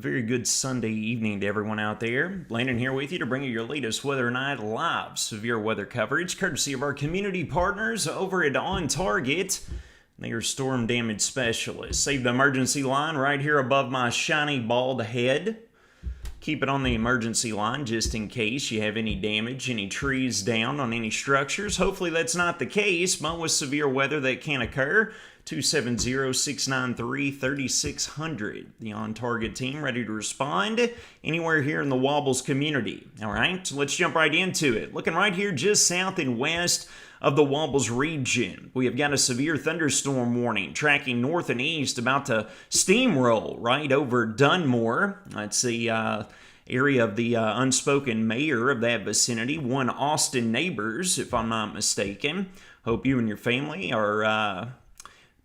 Very good Sunday evening to everyone out there. Landon here with you to bring you your latest Weather Night live severe weather coverage, courtesy of our community partners over at On Target. They are storm damage specialists. Save the emergency line right here above my shiny bald head. Keep it on the emergency line just in case you have any damage, any trees down on any structures. Hopefully that's not the case, but with severe weather that can occur. 270-693-3600. The On Target team ready to respond anywhere here in the Wobbles community. All right, so let's jump right into it. Looking right here just south and west of the Wobbles region, we have got a severe thunderstorm warning tracking north and east, about to steamroll right over Dunmore. That's the area of the unspoken mayor of that vicinity, one Austin Neighbors, if I'm not mistaken. Hope you and your family are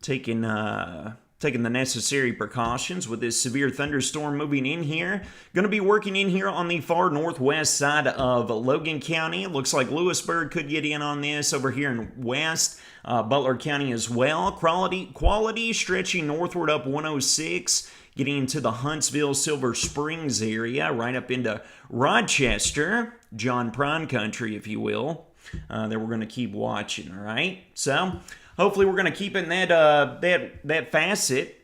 taking the necessary precautions with this severe thunderstorm moving in here. Going to be working in here on the far northwest side of Logan County. It looks like Lewisburg could get in on this over here in west. Butler County as well. Quality stretching northward up 106, getting into the Huntsville, Silver Springs area, right up into Rochester, John Prine country, if you will. That we're going to keep watching, all right? So hopefully we're going to keep in that facet.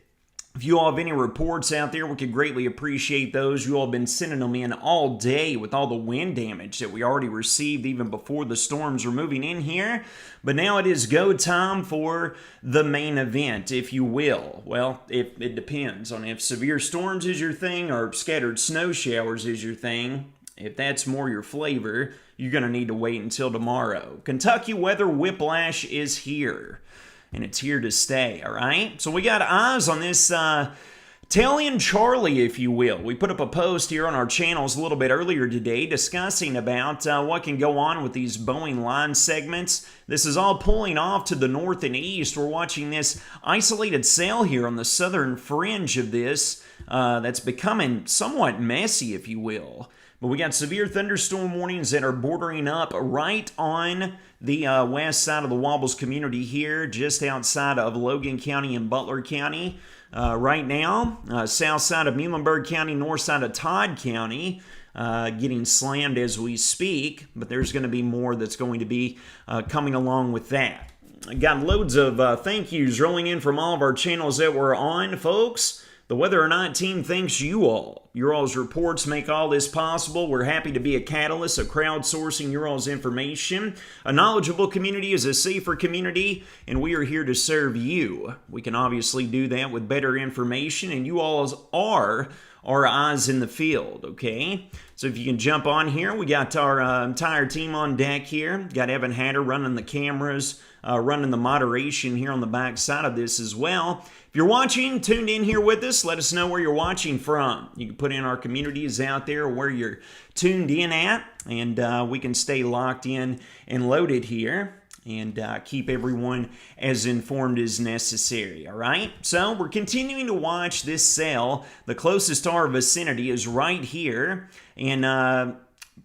If you all have any reports out there, we could greatly appreciate those. You all have been sending them in all day with all the wind damage that we already received even before the storms were moving in here. But now it is go time for the main event, if you will. Well, it depends on if severe storms is your thing or scattered snow showers is your thing. If that's more your flavor, you're going to need to wait until tomorrow. Kentucky weather whiplash is here, and it's here to stay, all right? So we got eyes on this Italian Charlie, if you will. We put up a post here on our channels a little bit earlier today discussing about what can go on with these Boeing line segments. This is all pulling off to the north and east. We're watching this isolated cell here on the southern fringe of this that's becoming somewhat messy, if you will. But we got severe thunderstorm warnings that are bordering up right on the west side of the Wobbles community here, just outside of Logan County and Butler County. Right now, south side of Muhlenberg County, north side of Todd County, getting slammed as we speak. But there's going to be more that's going to be coming along with that. Got loads of thank yous rolling in from all of our channels that we're on, folks. The Whether or Not team thanks you all. Your all's reports make all this possible. We're happy to be a catalyst of crowdsourcing your all's information. A knowledgeable community is a safer community, and we are here to serve you. We can obviously do that with better information, and you all are our eyes in the field, okay? So if you can jump on here, we got our entire team on deck here. Got Evan Hatter running the cameras, running the moderation here on the back side of this as well. If you're watching, tuned in here with us, let us know where you're watching from. You can put in our communities out there where you're tuned in at, and we can stay locked in and loaded here and keep everyone as informed as necessary, all right? So we're continuing to watch this cell. The closest to our vicinity is right here in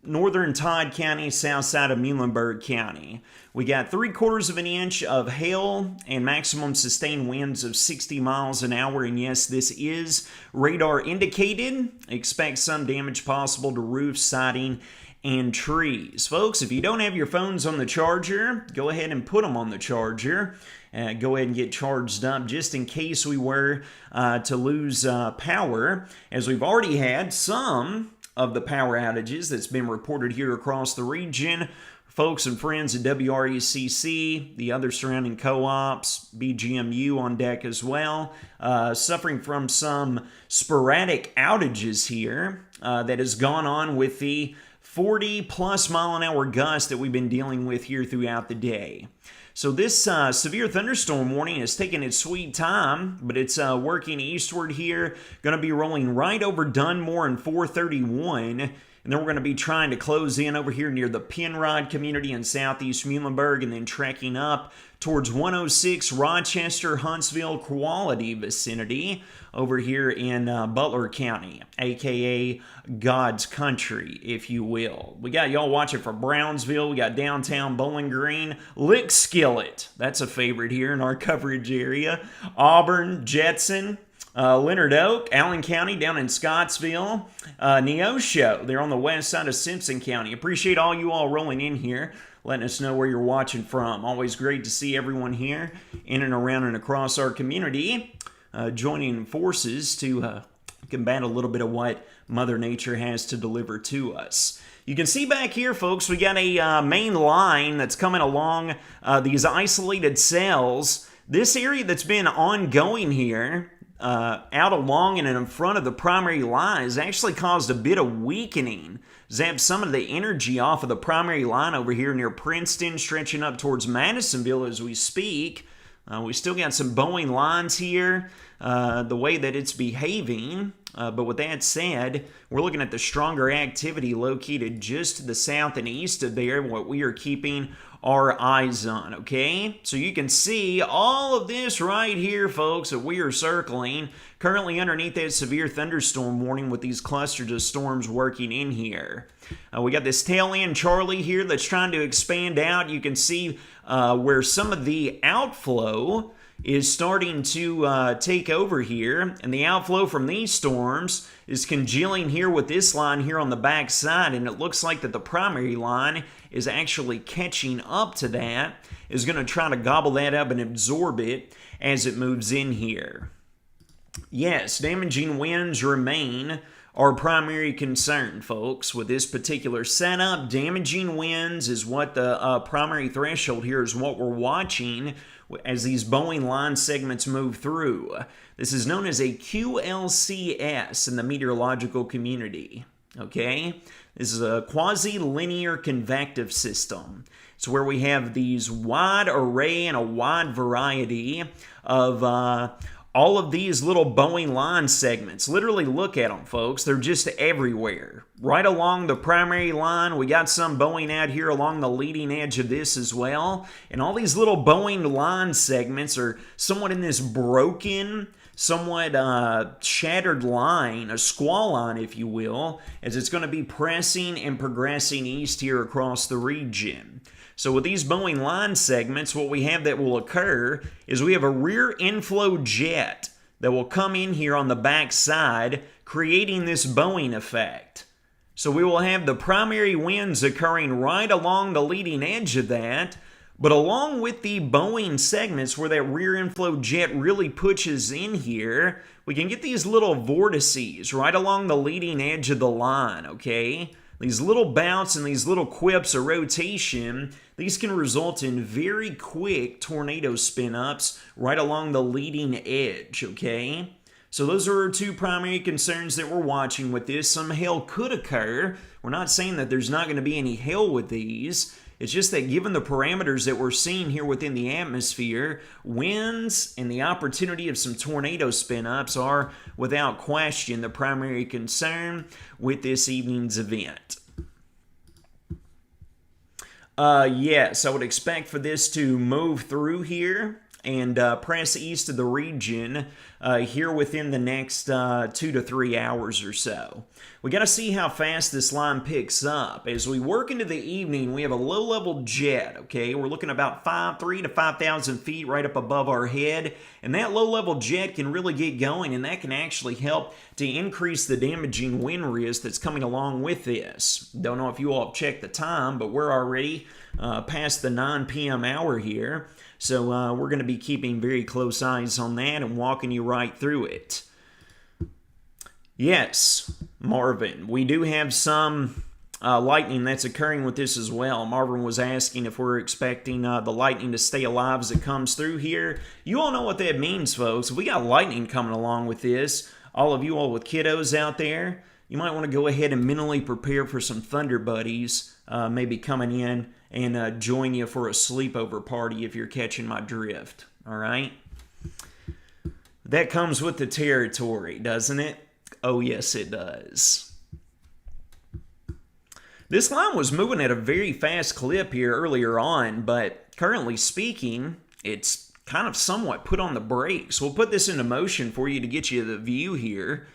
northern Todd County, south side of Muhlenberg County. We got 3/4 of an inch of hail and maximum sustained winds of 60 miles an hour. And yes, this is radar indicated. Expect some damage possible to roofs, siding, and trees. Folks, if you don't have your phones on the charger, go ahead and put them on the charger. Go ahead and get charged up just in case we were to lose power, as we've already had some of the power outages that's been reported here across the region. Folks and friends at WRECC, the other surrounding co-ops, BGMU on deck as well, suffering from some sporadic outages here that has gone on with the 40-plus mile-an-hour gust that we've been dealing with here throughout the day. So this severe thunderstorm warning has taken its sweet time, but it's working eastward here. Going to be rolling right over Dunmore and 431. And then we're going to be trying to close in over here near the Penrod community in southeast Muhlenberg, and then trekking up towards 106 Rochester, Huntsville, Quality vicinity over here in Butler County, aka God's country, if you will. We got y'all watching from Brownsville. We got downtown Bowling Green, Lick Skillet. That's a favorite here in our coverage area. Auburn, Jetson, Leonard Oak, Allen County down in Scottsville, Neosho, they're on the west side of Simpson County. Appreciate all you all rolling in here, letting us know where you're watching from. Always great to see everyone here in and around and across our community, joining forces to combat a little bit of what Mother Nature has to deliver to us. You can see back here, folks, we got a main line that's coming along these isolated cells. This area that's been ongoing here, out along and in front of the primary line, has actually caused a bit of weakening. Zapped some of the energy off of the primary line over here near Princeton, stretching up towards Madisonville as we speak. We still got some Boeing lines here, the way that it's behaving. But with that said, we're looking at the stronger activity located just to the south and east of there, what we are keeping our eyes on, okay? So you can see all of this right here, folks, that we are circling, currently underneath that severe thunderstorm warning with these clusters of storms working in here. We got this tail end Charlie here that's trying to expand out. You can see where some of the outflow is starting to take over here, and the outflow from these storms is congealing here with this line here on the back side, and it looks like that the primary line is actually catching up to that, is going to try to gobble that up and absorb it as it moves in here. Yes, damaging winds remain our primary concern, folks, with this particular setup. Damaging winds is what the primary threshold here is, what we're watching as these Boeing line segments move through. This is known as a QLCS in the meteorological community, okay? This is a quasi-linear convective system. It's where we have these wide array and a wide variety of all of these little Boeing line segments. Literally look at them, folks. They're just everywhere. Right along the primary line, we got some Boeing out here along the leading edge of this as well. And all these little Boeing line segments are somewhat in this broken, somewhat shattered line, a squall line, if you will, as it's going to be pressing and progressing east here across the region. So with these Boeing line segments, what we have that will occur is we have a rear inflow jet that will come in here on the back side, creating this Boeing effect. So we will have the primary winds occurring right along the leading edge of that, but along with the Boeing segments where that rear inflow jet really pushes in here, we can get these little vortices right along the leading edge of the line, okay? These little bouts and these little quips of rotation, these can result in very quick tornado spin-ups right along the leading edge, okay? So those are our two primary concerns that we're watching with this. Some hail could occur. We're not saying that there's not going to be any hail with these. It's just that given the parameters that we're seeing here within the atmosphere, winds and the opportunity of some tornado spin-ups are, without question, the primary concern with this evening's event. Yes, I would expect for this to move through here and press east of the region here within the next 2 to 3 hours or so. We got to see how fast this line picks up. As we work into the evening, we have a low-level jet, okay? We're looking about 3 to 5,000 feet right up above our head, and that low-level jet can really get going, and that can actually help to increase the damaging wind risk that's coming along with this. Don't know if you all have checked the time, but we're already past the 9 p.m. hour here. So we're going to be keeping very close eyes on that and walking you right through it. Yes, Marvin, we do have some lightning that's occurring with this as well. Marvin was asking if we're expecting the lightning to stay alive as it comes through here. You all know what that means, folks. We got lightning coming along with this. All of you all with kiddos out there, you might want to go ahead and mentally prepare for some thunder buddies maybe coming in and join you for a sleepover party if you're catching my drift, all right? That comes with the territory, doesn't it? Oh, yes, it does. This line was moving at a very fast clip here earlier on, but currently speaking, it's kind of somewhat put on the brakes. We'll put this into motion for you to get you the view here.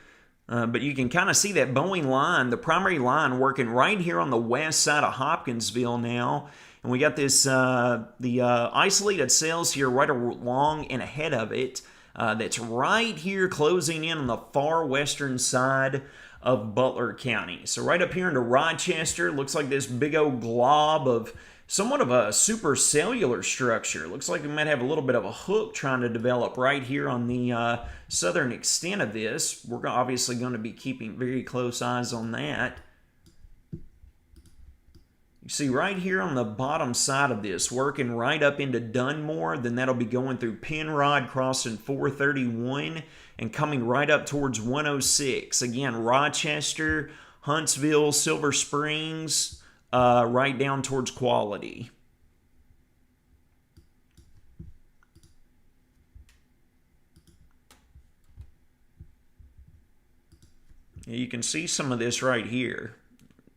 But you can kind of see that Boeing line, the primary line, working right here on the west side of Hopkinsville now. And we got this, the isolated cells here right along and ahead of it. that's right here closing in on the far western side of Butler County. So right up here into Rochester, looks like this big old glob of somewhat of a supercellular structure. Looks like we might have a little bit of a hook trying to develop right here on the southern extent of this. We're obviously going to be keeping very close eyes on that. You see right here on the bottom side of this, working right up into Dunmore, then that'll be going through Penrod, crossing 431, and coming right up towards 106. Again, Rochester, Huntsville, Silver Springs, right down towards Quality. You can see some of this right here.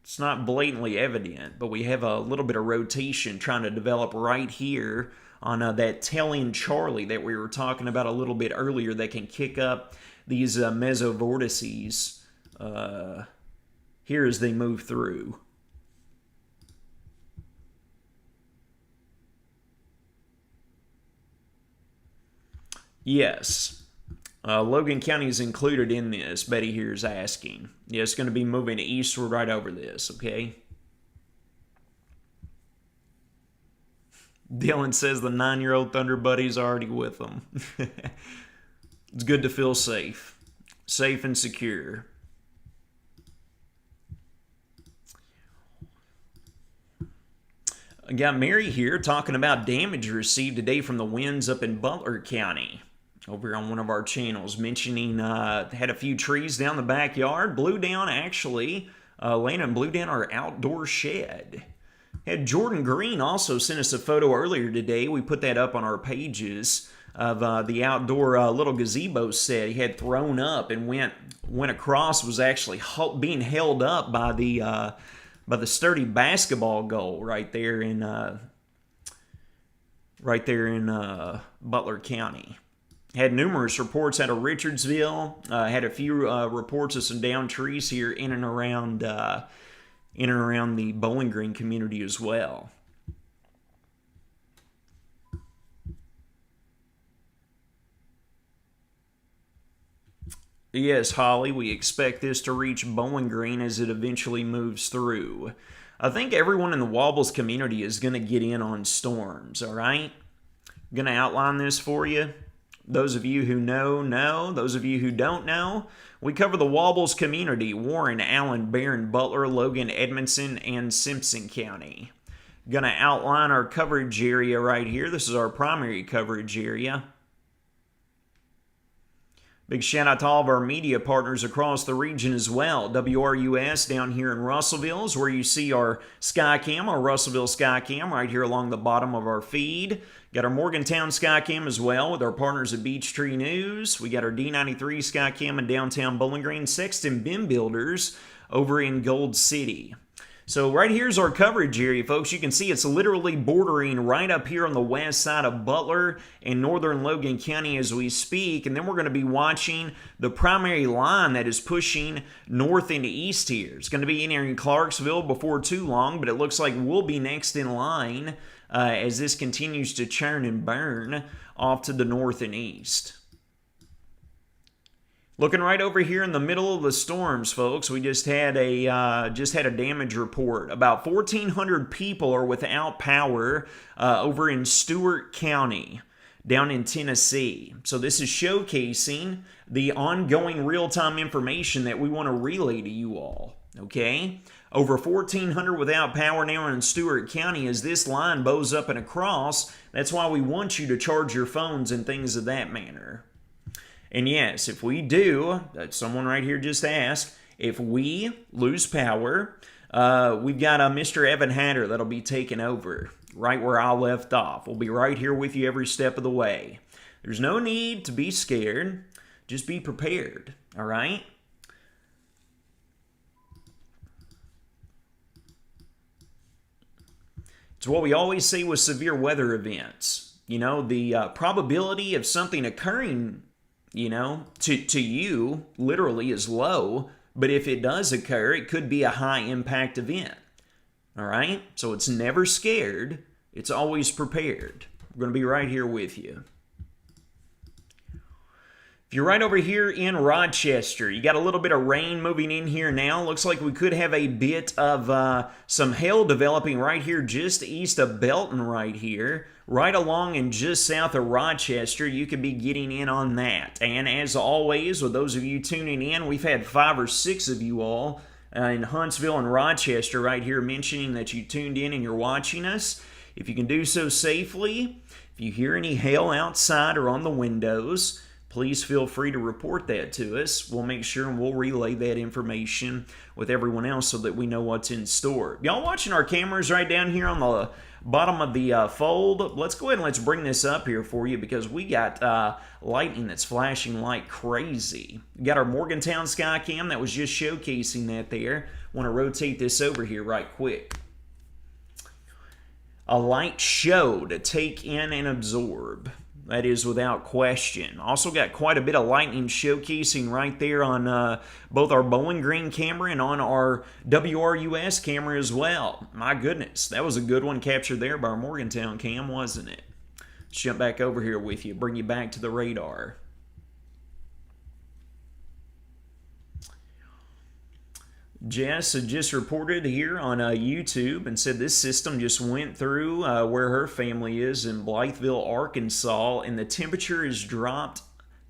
It's not blatantly evident, but we have a little bit of rotation trying to develop right here on that tail-end Charlie that we were talking about a little bit earlier that can kick up these mesovortices here as they move through. Yes. Logan County is included in this, Betty here is asking. Yeah, it's going to be moving eastward right over this, okay? Dylan says the 9-year-old Thunder Buddy's already with them. It's good to feel safe. Safe and secure. I got Mary here talking about damage received today from the winds up in Butler County. Over on one of our channels, mentioning had a few trees down the backyard, blew down actually, Landon blew down our outdoor shed. Had Jordan Green also sent us a photo earlier today. We put that up on our pages of the outdoor little gazebo set he had thrown up and went across, was actually being held up by the sturdy basketball goal right there in Butler County. Had numerous reports out of Richardsville. Had a few reports of some downed trees here in and around the Bowling Green community as well. Yes, Holly, we expect this to reach Bowling Green as it eventually moves through. I think everyone in the Wobbles community is going to get in on storms, all right? I'm going to outline this for you. Those of you who know. Those of you who don't know, we cover the Wobbles community, Warren, Allen, Barron, Butler, Logan, Edmondson, and Simpson County. Going to outline our coverage area right here. This is our primary coverage area. Big shout out to all of our media partners across the region as well. WRUS down here in Russellville is where you see our Skycam, our Russellville Skycam right here along the bottom of our feed. Got our Morgantown Skycam as well with our partners at Beech Tree News. We got our D93 Skycam in downtown Bowling Green, Sexton BIM Builders over in Gold City. So right here's our coverage area, folks. You can see it's literally bordering right up here on the west side of Butler and northern Logan County as we speak. And then we're going to be watching the primary line that is pushing north into east here. It's going to be entering Clarksville before too long, but it looks like we'll be next in line as this continues to churn and burn off to the north and east. Looking right over here in the middle of the storms, folks, we just had a damage report. About 1,400 people are without power over in Stewart County, down in Tennessee. So this is showcasing the ongoing real-time information that we want to relay to you all. Okay, over 1,400 without power now in Stewart County as this line bows up and across. That's why we want you to charge your phones and things of that manner. And yes, if we do, someone right here just asked, if we lose power, we've got a Mr. Evan Hatter that'll be taking over right where I left off. We'll be right here with you every step of the way. There's no need to be scared. Just be prepared, all right? It's what we always say with severe weather events. You know, the probability of something occurring, you know, to you literally is low, but if it does occur, it could be a high impact event. All right? So it's never scared. It's always prepared. We're going to be right here with you. If you're right over here in Rochester, you got a little bit of rain moving in here now. Looks like we could have a bit of some hail developing right here just east of Belton right here. Right along and just south of Rochester, you could be getting in on that. And as always, with those of you tuning in, we've had 5 or 6 of you all in Huntsville and Rochester right here mentioning that you tuned in and you're watching us. If you can do so safely, if you hear any hail outside or on the windows, please feel free to report that to us. We'll make sure and we'll relay that information with everyone else so that we know what's in store. Y'all watching our cameras right down here on the bottom of the fold? Let's go ahead and let's bring this up here for you because we got lightning that's flashing like crazy. We got our Morgantown sky cam that was just showcasing that there. Want to rotate this over here right quick. A light show to take in and absorb. That is without question. Also got quite a bit of lightning showcasing right there on both our Bowling Green camera and on our WRUS camera as well. My goodness, that was a good one captured there by our Morgantown cam, wasn't it? Let's jump back over here with you, bring you back to the radar. Jess had just reported here on YouTube and said this system just went through where her family is in Blytheville, Arkansas, and the temperature has dropped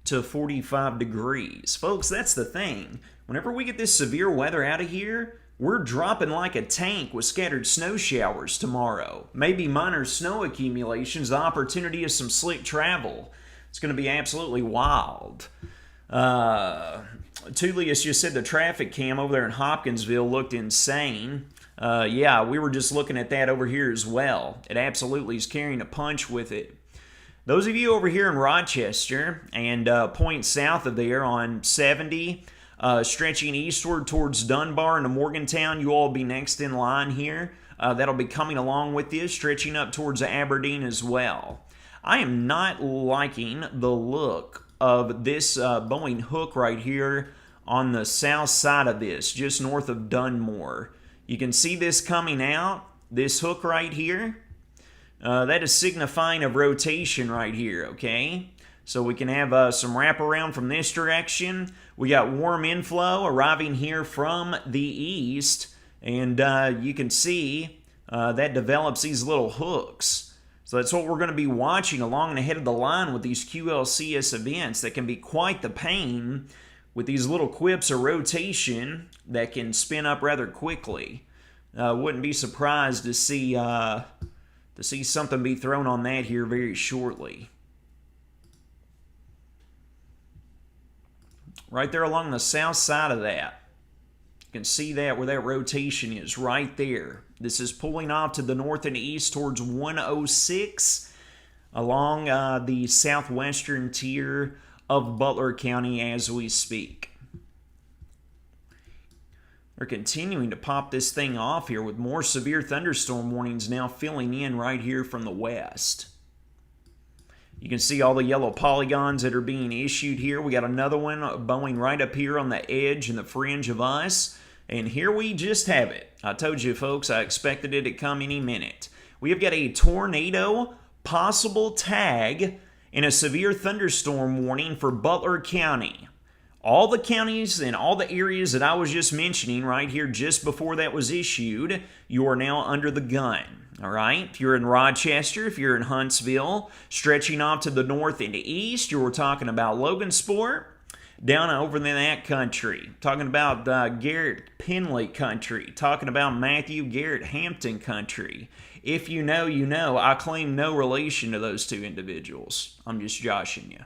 to 45 degrees. Folks, that's the thing. Whenever we get this severe weather out of here, we're dropping like a tank with scattered snow showers tomorrow. Maybe minor snow accumulations, the opportunity of some slick travel. It's going to be absolutely wild. Tullius just said the traffic cam over there in Hopkinsville looked insane. Yeah, we were just looking at that over here as well. It absolutely is carrying a punch with it. Those of you over here in Rochester and points south of there on 70, stretching eastward towards Dunbar and Morgantown, you all be next in line here. That'll be coming along with you, stretching up towards Aberdeen as well. I am not liking the look of this Boeing hook right here on the south side of this, just north of Dunmore. You can see this coming out, this hook right here. That is signifying of rotation right here, okay? So we can have some wraparound from this direction. We got warm inflow arriving here from the east, and you can see that develops these little hooks. So that's what we're going to be watching along the head of the line with these QLCS events that can be quite the pain with these little quips of rotation that can spin up rather quickly. Wouldn't be surprised to see something be thrown on that here very shortly. Right there along the south side of that. You can see that where that rotation is right there. This is pulling off to the north and east towards 106 along the southwestern tier of Butler County as we speak. They're continuing to pop this thing off here with more severe thunderstorm warnings now filling in right here from the west. You can see all the yellow polygons that are being issued here. We got another one Boeing right up here on the edge and the fringe of us. And here we just have it. I told you, folks, I expected it to come any minute. We have got a tornado possible tag and a severe thunderstorm warning for Butler County. All the counties and all the areas that I was just mentioning right here just before that was issued, you are now under the gun. All right, if you're in Rochester, if you're in Huntsville, stretching off to the north and east, you're talking about Logansport, down over in that country, talking about Garrett Penley country, talking about Matthew Garrett Hampton country. If you know, you know. I claim no relation to those two individuals. I'm just joshing you.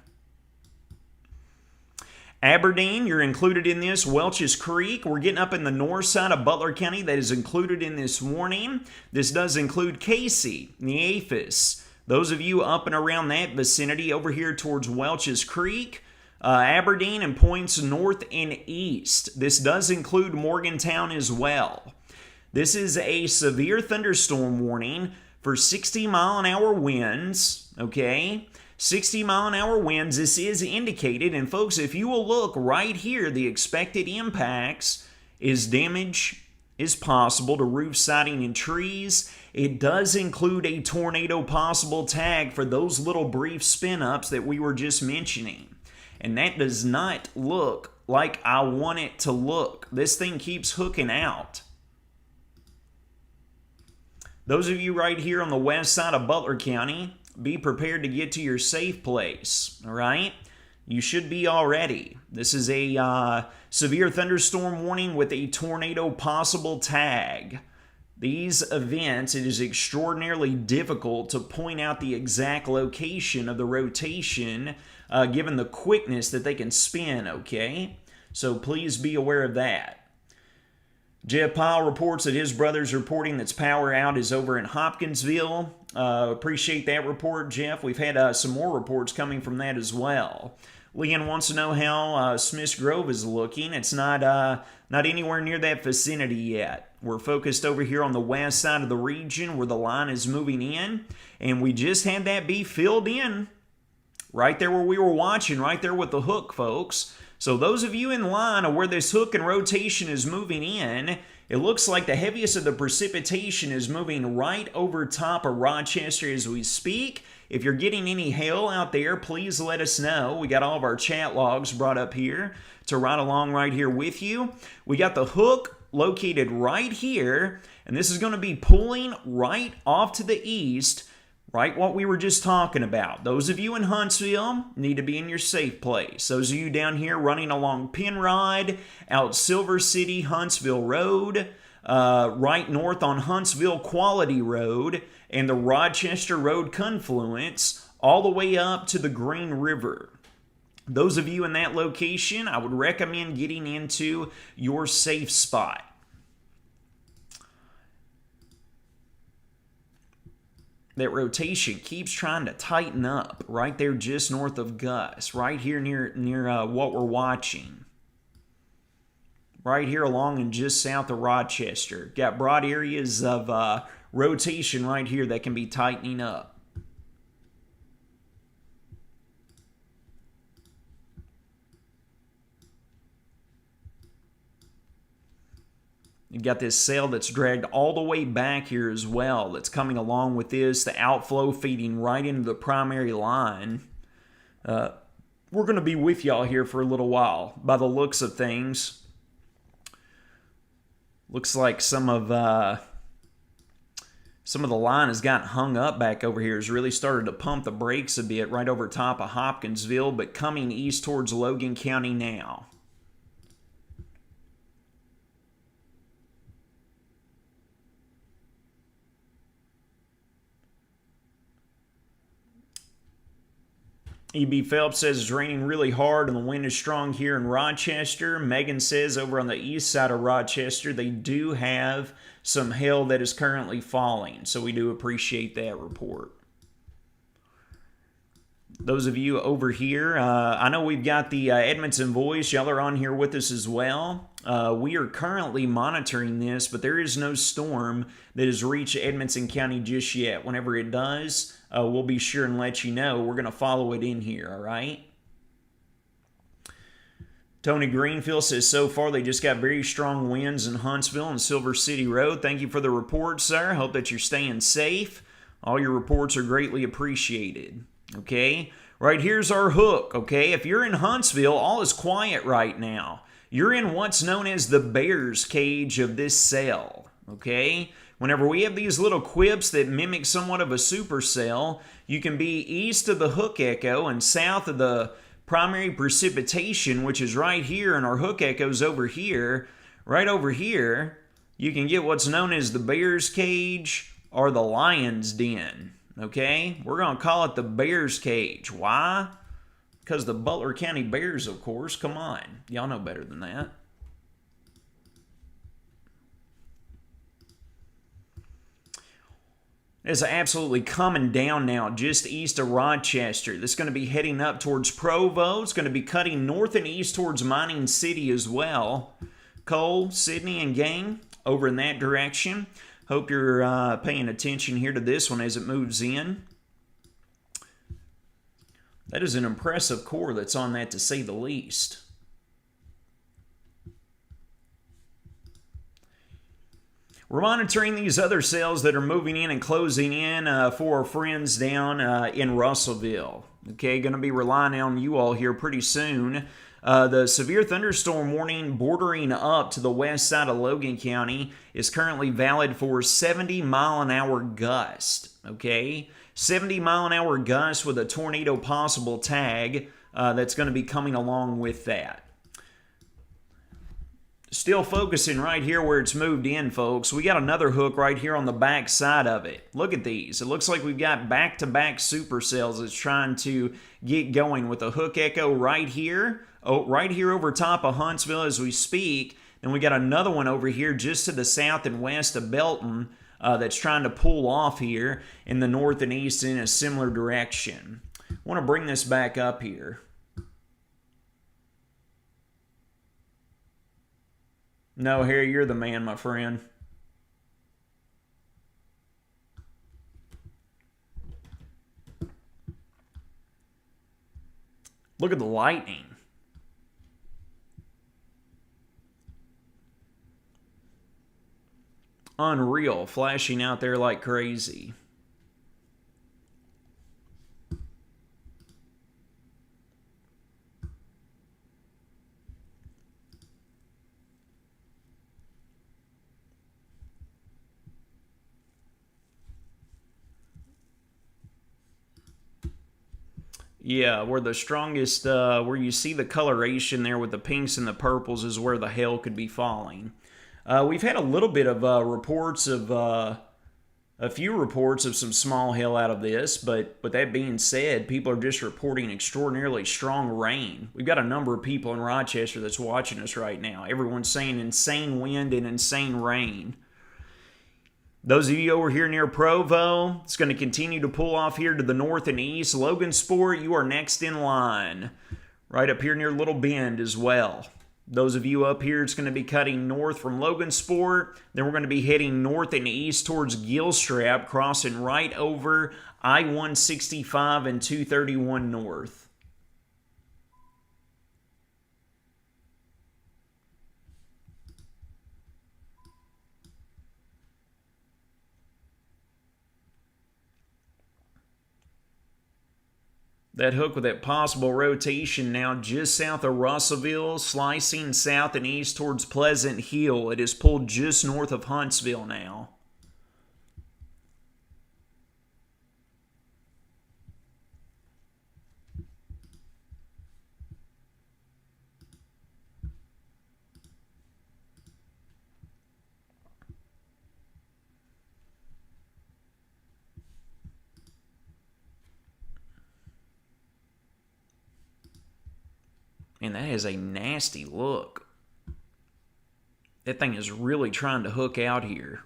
Aberdeen, you're included in this. Welch's Creek, we're getting up in the north side of Butler County. That is included in this warning. This does include Casey, Neaphis. Those of you up and around that vicinity over here towards Welch's Creek, Aberdeen, and points north and east. This does include Morgantown as well. This is a severe thunderstorm warning for 60-mile-an-hour winds, okay? 60-mile-an-hour winds, this is indicated. And folks, if you will look right here, the expected impacts is damage is possible to roof siding and trees. It does include a tornado possible tag for those little brief spin-ups that we were just mentioning. and that does not look like I want it to look. This thing keeps hooking out. Those of you right here on the west side of Butler County, be prepared to get to your safe place, all right? You should be already. This is a severe thunderstorm warning with a tornado possible tag. These events, it is extraordinarily difficult to point out the exact location of the rotation given the quickness that they can spin, okay? So please be aware of that. Jeff Pyle reports that his brother's reporting that's power out is over in Hopkinsville. Appreciate that report, Jeff. We've had some more reports coming from that as well. Leanne wants to know how Smith's Grove is looking. It's not anywhere near that vicinity yet. We're focused over here on the west side of the region where the line is moving in, and we just had that be filled in right there where we were watching, right there with the hook, folks. So those of you in line of where this hook and rotation is moving in, it looks like the heaviest of the precipitation is moving right over top of Rochester as we speak. If you're getting any hail out there, please let us know. We got all of our chat logs brought up here to ride along right here with you. We got the hook located right here, and this is going to be pulling right off to the east, right what we were just talking about. Those of you in Huntsville need to be in your safe place. Those of you down here running along Penrod, out Silver City, Huntsville Road, right north on Huntsville Quality Road, and the Rochester Road confluence, all the way up to the Green River. Those of you in that location, I would recommend getting into your safe spot. That rotation keeps trying to tighten up right there just north of Gus, right here near what we're watching. Right here along and just south of Rochester. Got broad areas of rotation right here that can be tightening up. You've got this sail that's dragged all the way back here as well. That's coming along with this. The outflow feeding right into the primary line. We're going to be with y'all here for a little while by the looks of things. Looks like some of the line has gotten hung up back over here. Has really started to pump the brakes a bit right over top of Hopkinsville, but coming east towards Logan County now. E.B. Phelps says it's raining really hard and the wind is strong here in Rochester. Megan says over on the east side of Rochester, they do have some hail that is currently falling. So we do appreciate that report. Those of you over here, I know we've got the Edmonton Voice. Y'all are on here with us as well. We are currently monitoring this, but there is no storm that has reached Edmonton County just yet. Whenever it does, we'll be sure and let you know. We're going to follow it in here, all right? Tony Greenfield says, so far they just got very strong winds in Huntsville and Silver City Road. Thank you for the report, sir. Hope that you're staying safe. All your reports are greatly appreciated. Okay, right here's our hook. Okay, if you're in Huntsville, all is quiet right now. You're in what's known as the bear's cage of this cell. Okay, whenever we have these little quips that mimic somewhat of a supercell, you can be east of the hook echo and south of the primary precipitation, which is right here, and our hook echo's over here. Right over here, you can get what's known as the bear's cage or the lion's den. Okay, we're going to call it the bear's cage. Why? Because the Butler County Bears, of course. Come on. Y'all know better than that. It's absolutely coming down now just east of Rochester. This is going to be heading up towards Provo. It's going to be cutting north and east towards Mining City as well. Cole, Sydney, and gang over in that direction. Hope you're paying attention here to this one as it moves in. That is an impressive core that's on that, to say the least. We're monitoring these other cells that are moving in and closing in for our friends down in Russellville. Okay, going to be relying on you all here pretty soon. The severe thunderstorm warning bordering up to the west side of Logan County is currently valid for 70-mile-an-hour gust. Okay, 70-mile-an-hour gust with a tornado possible tag that's going to be coming along with that. Still focusing right here where it's moved in, folks. We got another hook right here on the back side of it. Look at these. It looks like we've got back-to-back supercells that's trying to get going with a hook echo right here. Oh, right here over top of Huntsville as we speak. Then we got another one over here just to the south and west of Belton that's trying to pull off here in the north and east in a similar direction. I want to bring this back up here. No, Harry, you're the man, my friend. Look at the lightning. Unreal, flashing out there like crazy. Yeah, where the strongest, where you see the coloration there with the pinks and the purples is where the hail could be falling. We've had a little bit of reports of, a few reports of some small hail out of this, but with that being said, people are just reporting extraordinarily strong rain. We've got a number of people in Rochester that's watching us right now. Everyone's saying insane wind and insane rain. Those of you over here near Provo, it's going to continue to pull off here to the north and east. Logansport, you are next in line. Right up here near Little Bend as well. Those of you up here, it's going to be cutting north from Logansport. Then we're going to be heading north and east towards Gilstrap, crossing right over I-165 and 231 north. That hook with that possible rotation now just south of Russellville, slicing south and east towards Pleasant Hill. It is pulled just north of Huntsville now. Man, that is a nasty look. That thing is really trying to hook out here.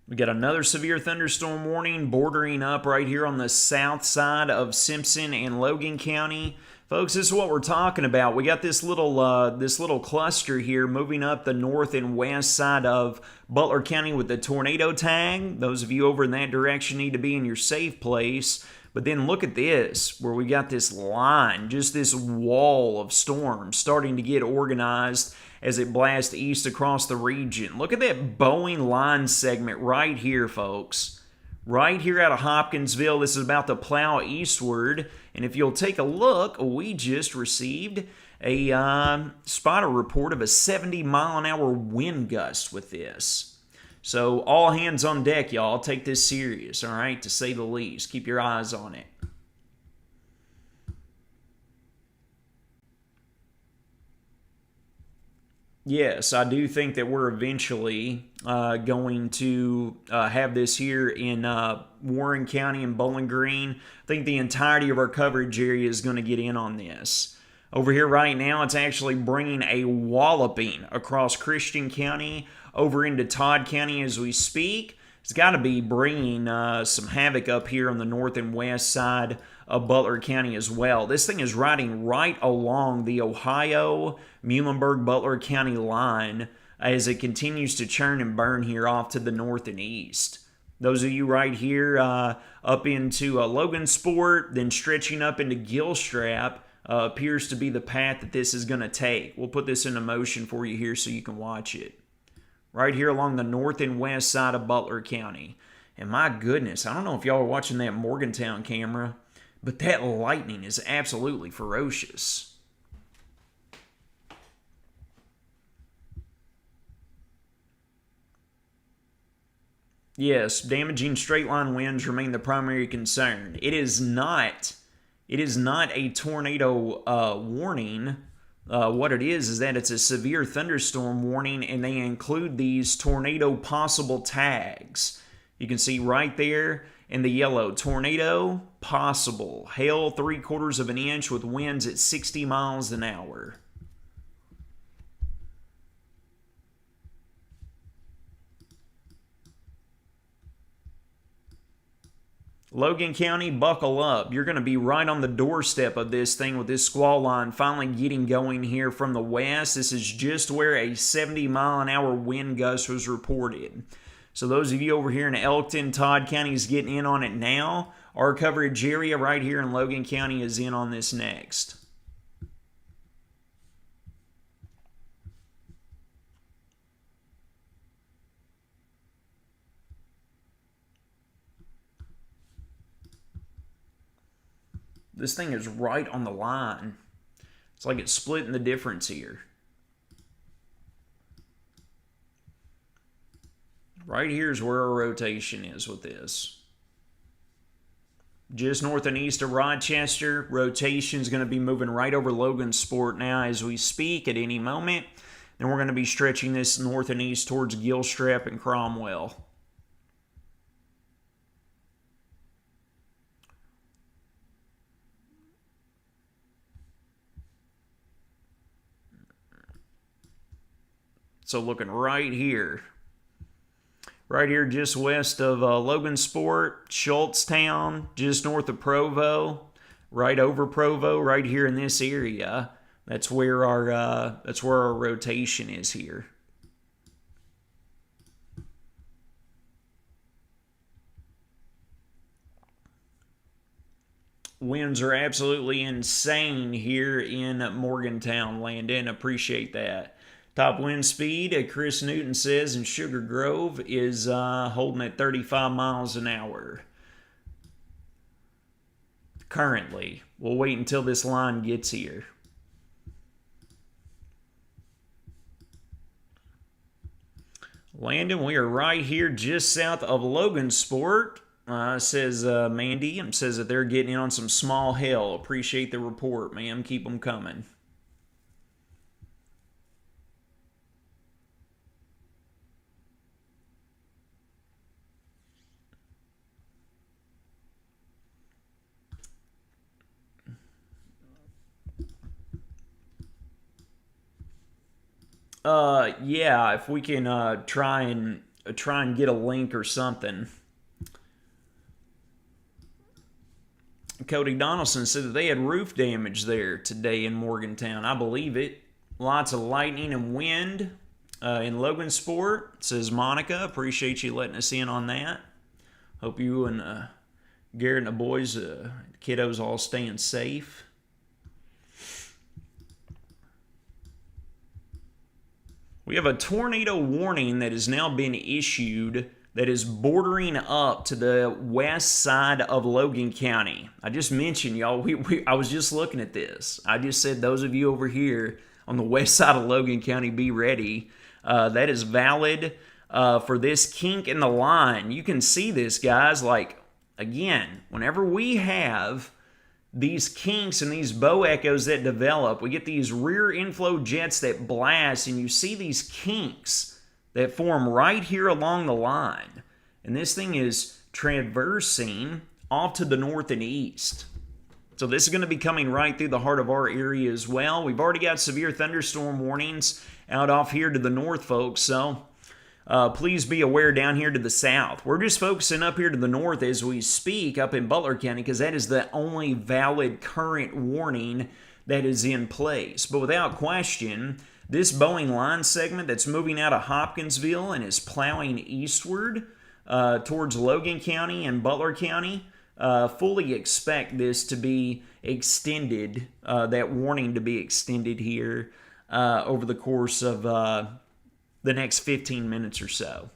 We got another severe thunderstorm warning bordering up right here on the south side of Simpson and Logan County. Folks, this is what we're talking about. We got this little cluster here moving up the north and west side of Butler County with the tornado tag. Those of you over in that direction need to be in your safe place. But then look at this, where we got this line, just this wall of storms starting to get organized as it blasts east across the region. Look at that Boeing line segment right here, folks. Right here out of Hopkinsville, this is about to plow eastward. And if you'll take a look, we just received a spotter report of a 70-mile-an-hour wind gust with this. So all hands on deck, y'all. Take this serious, all right, to say the least. Keep your eyes on it. Yes, I do think that we're eventually going to have this here in Warren County and Bowling Green. I think the entirety of our coverage area is going to get in on this. Over here right now, it's actually bringing a walloping across Christian County over into Todd County as we speak. It's got to be bringing some havoc up here on the north and west side of Butler County as well. This thing is riding right along the Ohio, Muhlenberg-Butler County line as it continues to churn and burn here off to the north and east. Those of you right here up into Logansport, then stretching up into Gilstrap, appears to be the path that this is going to take. We'll put this into motion for you here so you can watch it. Right here along the north and west side of Butler County. And my goodness, I don't know if y'all are watching that Morgantown camera, but that lightning is absolutely ferocious. Yes, damaging straight-line winds remain the primary concern. It is not a tornado warning. What it is that it's a severe thunderstorm warning, and they include these tornado possible tags. You can see right there in the yellow, tornado possible, hail 3/4 of an inch with winds at 60 miles an hour. Logan County, buckle up. You're going to be right on the doorstep of this thing with this squall line finally getting going here from the west. This is just where a 70-mile-an-hour wind gust was reported. So those of you over here in Elkton, Todd County is getting in on it now. Our coverage area right here in Logan County is in on this next. This thing is right on the line. It's like it's splitting the difference here. Right here is where our rotation is with this. Just north and east of Rochester, rotation is going to be moving right over Logansport now as we speak at any moment. Then we're going to be stretching this north and east towards Gilstrap and Cromwell. So looking right here just west of Logansport, Schultztown, just north of Provo, right over Provo, right here in this area. That's where our rotation is here. Winds are absolutely insane here in Morgantown, Landon. Appreciate that. Top wind speed, Chris Newton says in Sugar Grove, is holding at 35 miles an hour. Currently. We'll wait until this line gets here. Landon, we are right here just south of Logansport. Says Mandy. Says that they're getting in on some small hail. Appreciate the report, ma'am. Keep them coming. Yeah, if we can try and get a link or something. Cody Donaldson said that they had roof damage there today in Morgantown. I believe it. Lots of lightning and wind in Logansport, says Monica. Appreciate you letting us in on that. Hope you and Garrett and the boys, kiddos, all staying safe. We have a tornado warning that has now been issued that is bordering up to the west side of Logan County. I just mentioned, y'all, I was just looking at this. I just said those of you over here on the west side of Logan County, be ready. That is valid for this kink in the line. You can see this, guys. Like, again, whenever we have these kinks and these bow echoes that develop, we get these rear inflow jets that blast, and you see these kinks that form right here along the line. And this thing is traversing off to the north and east. So this is going to be coming right through the heart of our area as well. We've already got severe thunderstorm warnings out off here to the north, folks. So please be aware down here to the south. We're just focusing up here to the north as we speak up in Butler County because that is the only valid current warning that is in place. But without question, this Boeing line segment that's moving out of Hopkinsville and is plowing eastward towards Logan County and Butler County, fully expect this to be extended, that warning to be extended here over the course of the next 15 minutes or so.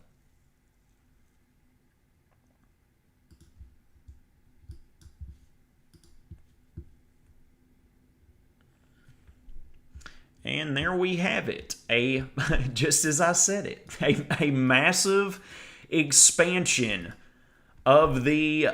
And there we have it. Just as I said it, a massive expansion of the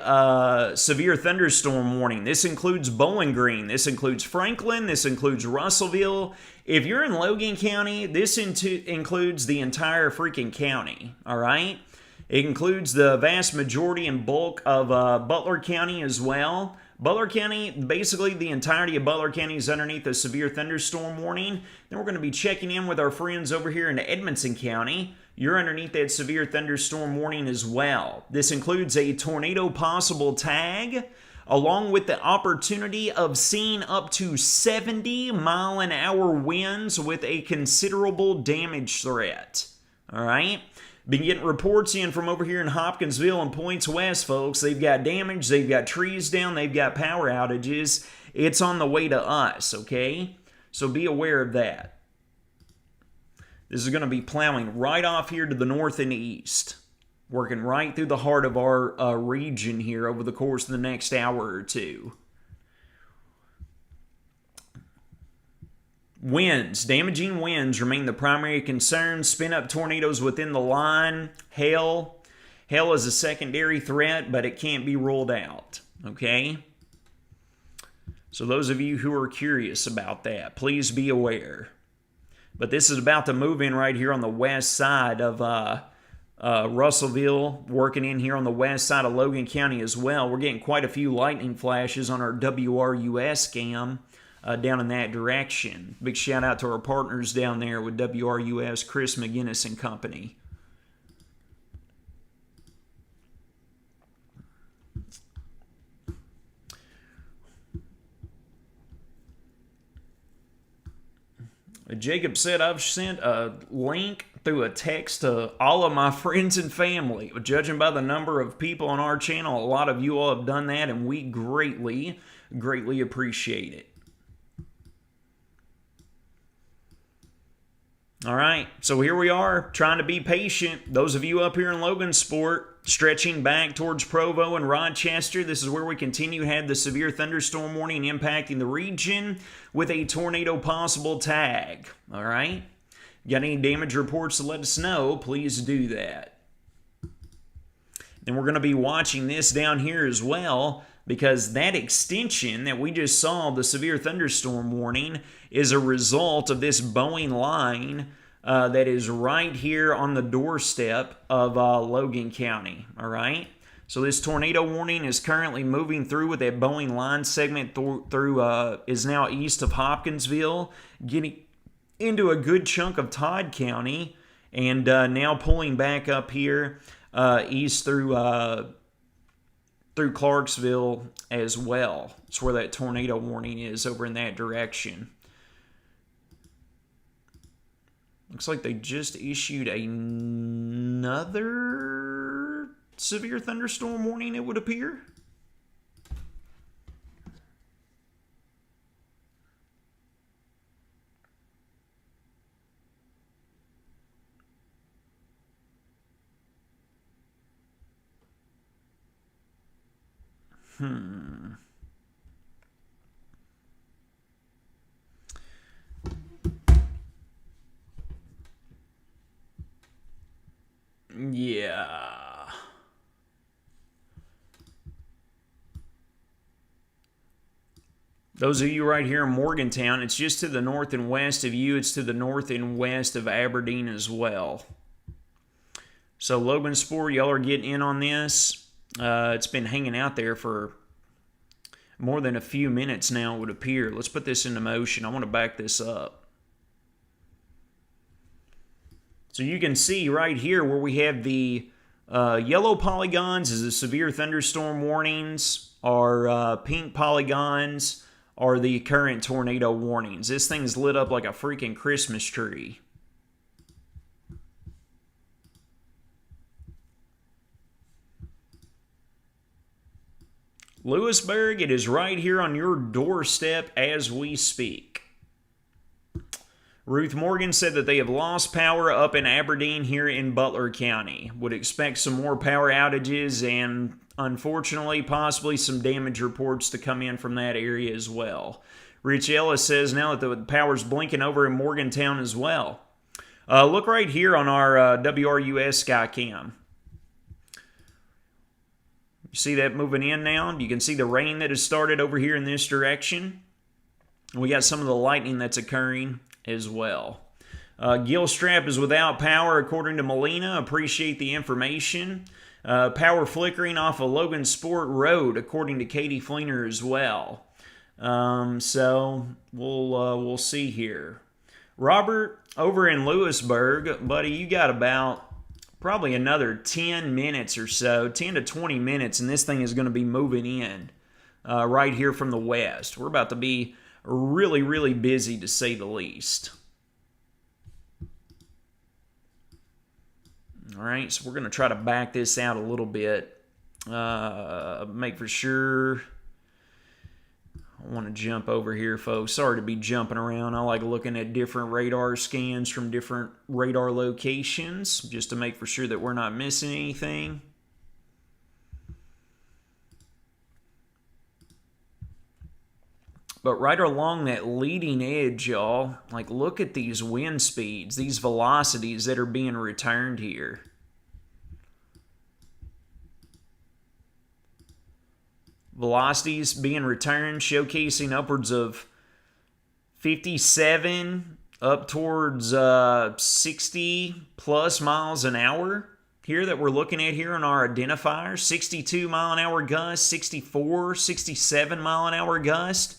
severe thunderstorm warning. This includes Bowling Green. This includes Franklin. This includes Russellville. If you're in Logan County, this includes the entire freaking county, all right? It includes the vast majority and bulk of Butler County as well. Butler County, basically the entirety of Butler County is underneath a severe thunderstorm warning. Then we're going to be checking in with our friends over here in Edmonson County. You're underneath that severe thunderstorm warning as well. This includes a tornado possible tag, along with the opportunity of seeing up to 70-mile-an-hour winds with a considerable damage threat. All right? Been getting reports in from over here in Hopkinsville and Points West, folks. They've got damage, they've got trees down, they've got power outages. It's on the way to us, okay? So be aware of that. This is going to be plowing right off here to the north and east, working right through the heart of our region here over the course of the next hour or two. Winds, damaging winds remain the primary concern. Spin-up tornadoes within the line. Hail. Hail is a secondary threat, but it can't be ruled out. Okay? So those of you who are curious about that, please be aware. But this is about to move in right here on the west side of Russellville, working in here on the west side of Logan County as well. We're getting quite a few lightning flashes on our WRUS cam. Down in that direction. Big shout out to our partners down there with WRUS, Chris McGinnis and company. Jacob said, I've sent a link through a text to all of my friends and family. Judging by the number of people on our channel, a lot of you all have done that, and we greatly appreciate it. All right, so here we are, trying to be patient. Those of you up here in Logansport, stretching back towards Provo and Rochester, this is where we continue to have the severe thunderstorm warning impacting the region with a tornado possible tag. All right, got any damage reports to let us know, please do that. Then we're going to be watching this down here as well, because that extension that we just saw, the severe thunderstorm warning, is a result of this Boeing line that is right here on the doorstep of Logan County, all right? So this tornado warning is currently moving through with that Boeing line segment is now east of Hopkinsville, getting into a good chunk of Todd County, and now pulling back up here east through Clarksville as well. It's where that tornado warning is, over in that direction. Looks like they just issued another severe thunderstorm warning, it would appear. Yeah. Those of you right here in Morgantown, it's just to the north and west of you. It's to the north and west of Aberdeen as well. So Logansport, y'all are getting in on this. It's been hanging out there for more than a few minutes now, it would appear. Let's put this into motion. I want to back this up. So you can see right here where we have the yellow polygons is the severe thunderstorm warnings. Our pink polygons are the current tornado warnings. This thing's lit up like a freaking Christmas tree. Lewisburg, it is right here on your doorstep as we speak. Ruth Morgan said that they have lost power up in Aberdeen here in Butler County. Would expect some more power outages and, unfortunately, possibly some damage reports to come in from that area as well. Rich Ellis says now that the power's blinking over in Morgantown as well. Look right here on our WRUS Skycam. You see that moving in now? You can see the rain that has started over here in this direction. We got some of the lightning that's occurring as well. Gilstrap is without power according to Molina. Appreciate the information. Power flickering off of Logan Sport Road according to Katie Fleener as well. So we'll see here. Robert, over in Lewisburg, buddy, you got about probably another 10 minutes or so, 10 to 20 minutes, and this thing is going to be moving in right here from the west. We're about to be really, really busy, to say the least. All right, so we're going to try to back this out a little bit. Make for sure. I want to jump over here, folks. Sorry to be jumping around. I like looking at different radar scans from different radar locations just to make for sure that we're not missing anything. But right along that leading edge, y'all, like look at these wind speeds, these velocities that are being returned here. Velocities being returned, showcasing upwards of 57 up towards 60 plus miles an hour here that we're looking at here on our identifier. 62 mile an hour gust, 64, 67 mile an hour gust.